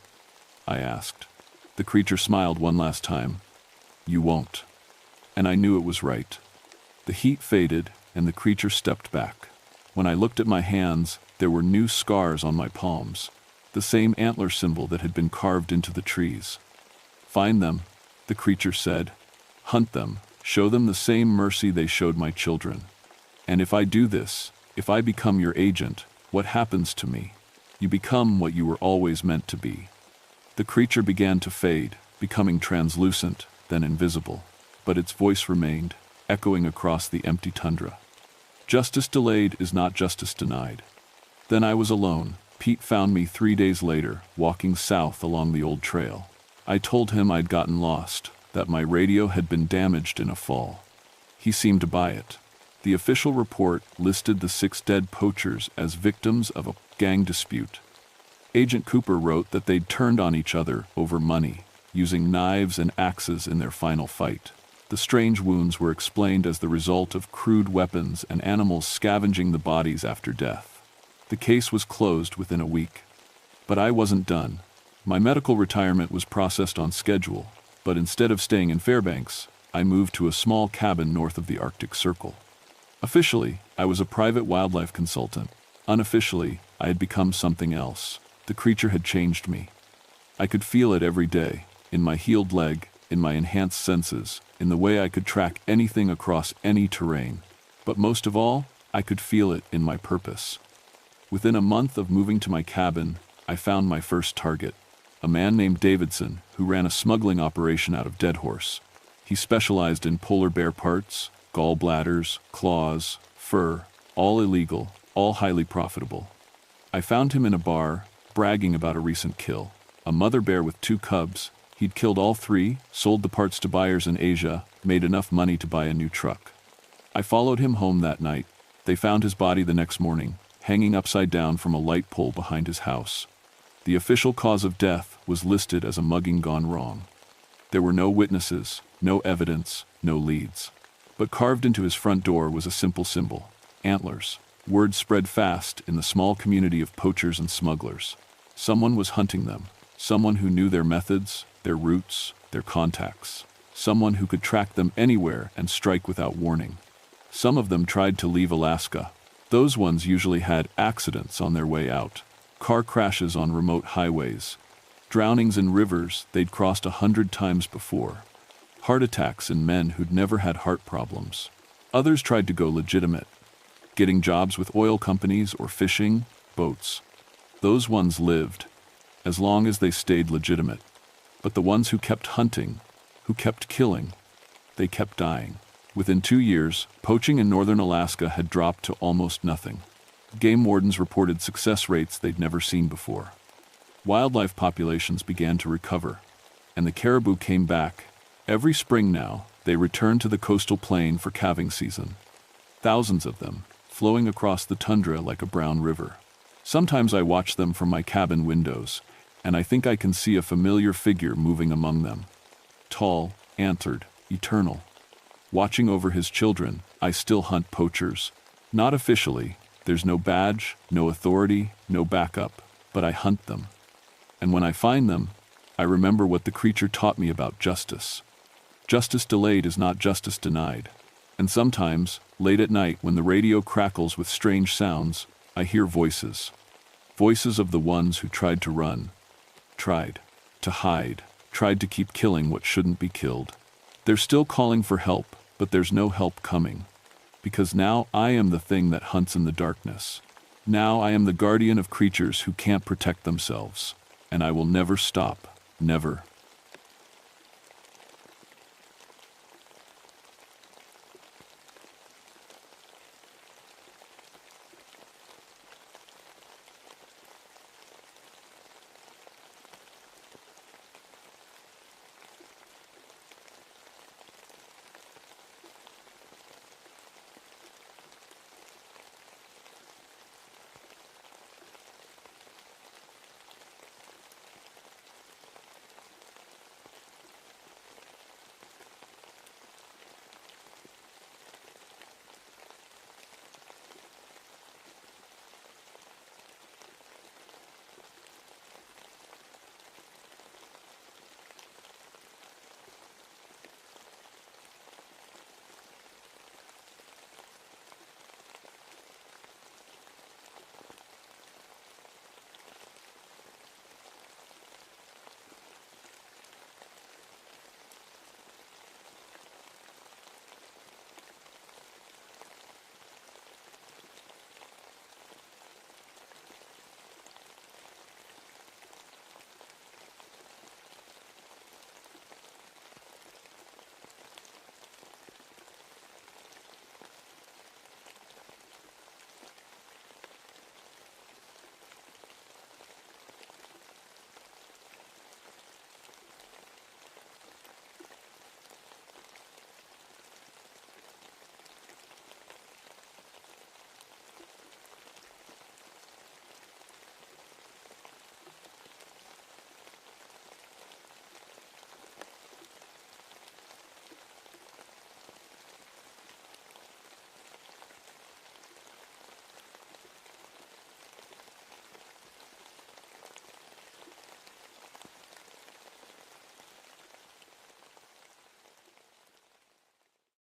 I asked. The creature smiled one last time. You won't. And I knew it was right. The heat faded, and the creature stepped back. When I looked at my hands, there were new scars on my palms. The same antler symbol that had been carved into the trees. Find them, the creature said. Hunt them. Show them the same mercy they showed my children. And if I do this, if I become your agent, what happens to me? You become what you were always meant to be. The creature began to fade, becoming translucent, then invisible. But its voice remained, echoing across the empty tundra. Justice delayed is not justice denied. Then I was alone. Pete found me 3 days later, walking south along the old trail. I told him I'd gotten lost, that my radio had been damaged in a fall. He seemed to buy it. The official report listed the 6 dead poachers as victims of a gang dispute. Agent Cooper wrote that they'd turned on each other over money, using knives and axes in their final fight. The strange wounds were explained as the result of crude weapons and animals scavenging the bodies after death. The case was closed within a week. But I wasn't done. My medical retirement was processed on schedule, but instead of staying in Fairbanks, I moved to a small cabin north of the Arctic Circle. Officially, I was a private wildlife consultant. Unofficially, I had become something else. The creature had changed me. I could feel it every day, in my healed leg, in my enhanced senses, in the way I could track anything across any terrain. But most of all, I could feel it in my purpose. Within a month of moving to my cabin, I found my first target, a man named Davidson who ran a smuggling operation out of Deadhorse. He specialized in polar bear parts, gallbladders, claws, fur, all illegal, all highly profitable. I found him in a bar, bragging about a recent kill. A mother bear with 2 cubs. He'd killed all 3, sold the parts to buyers in Asia, made enough money to buy a new truck. I followed him home that night. They found his body the next morning, hanging upside down from a light pole behind his house. The official cause of death was listed as a mugging gone wrong. There were no witnesses, no evidence, no leads. But carved into his front door was a simple symbol: antlers. Word spread fast in the small community of poachers and smugglers. Someone was hunting them. Someone who knew their methods, their routes, their contacts. Someone who could track them anywhere and strike without warning. Some of them tried to leave Alaska. Those ones usually had accidents on their way out. Car crashes on remote highways. Drownings in rivers they'd crossed 100 times before. Heart attacks in men who'd never had heart problems. Others tried to go legitimate. getting jobs with oil companies or fishing boats. Those ones lived, as long as they stayed legitimate. But the ones who kept hunting, who kept killing, they kept dying. Within 2 years, poaching in northern Alaska had dropped to almost nothing. Game wardens reported success rates they'd never seen before. Wildlife populations began to recover, and the caribou came back. Every spring now, they returned to the coastal plain for calving season. Thousands of them, flowing across the tundra like a brown river. Sometimes I watch them from my cabin windows, and I think I can see a familiar figure moving among them. Tall, antlered, eternal. Watching over his children, I still hunt poachers. Not officially, there's no badge, no authority, no backup, but I hunt them. And when I find them, I remember what the creature taught me about justice. Justice delayed is not justice denied. And sometimes, late at night when the radio crackles with strange sounds, I hear voices. Voices of the ones who tried to run, tried to hide, tried to keep killing what shouldn't be killed. They're still calling for help, but there's no help coming. Because now I am the thing that hunts in the darkness. Now I am the guardian of creatures who can't protect themselves. And I will never stop, never.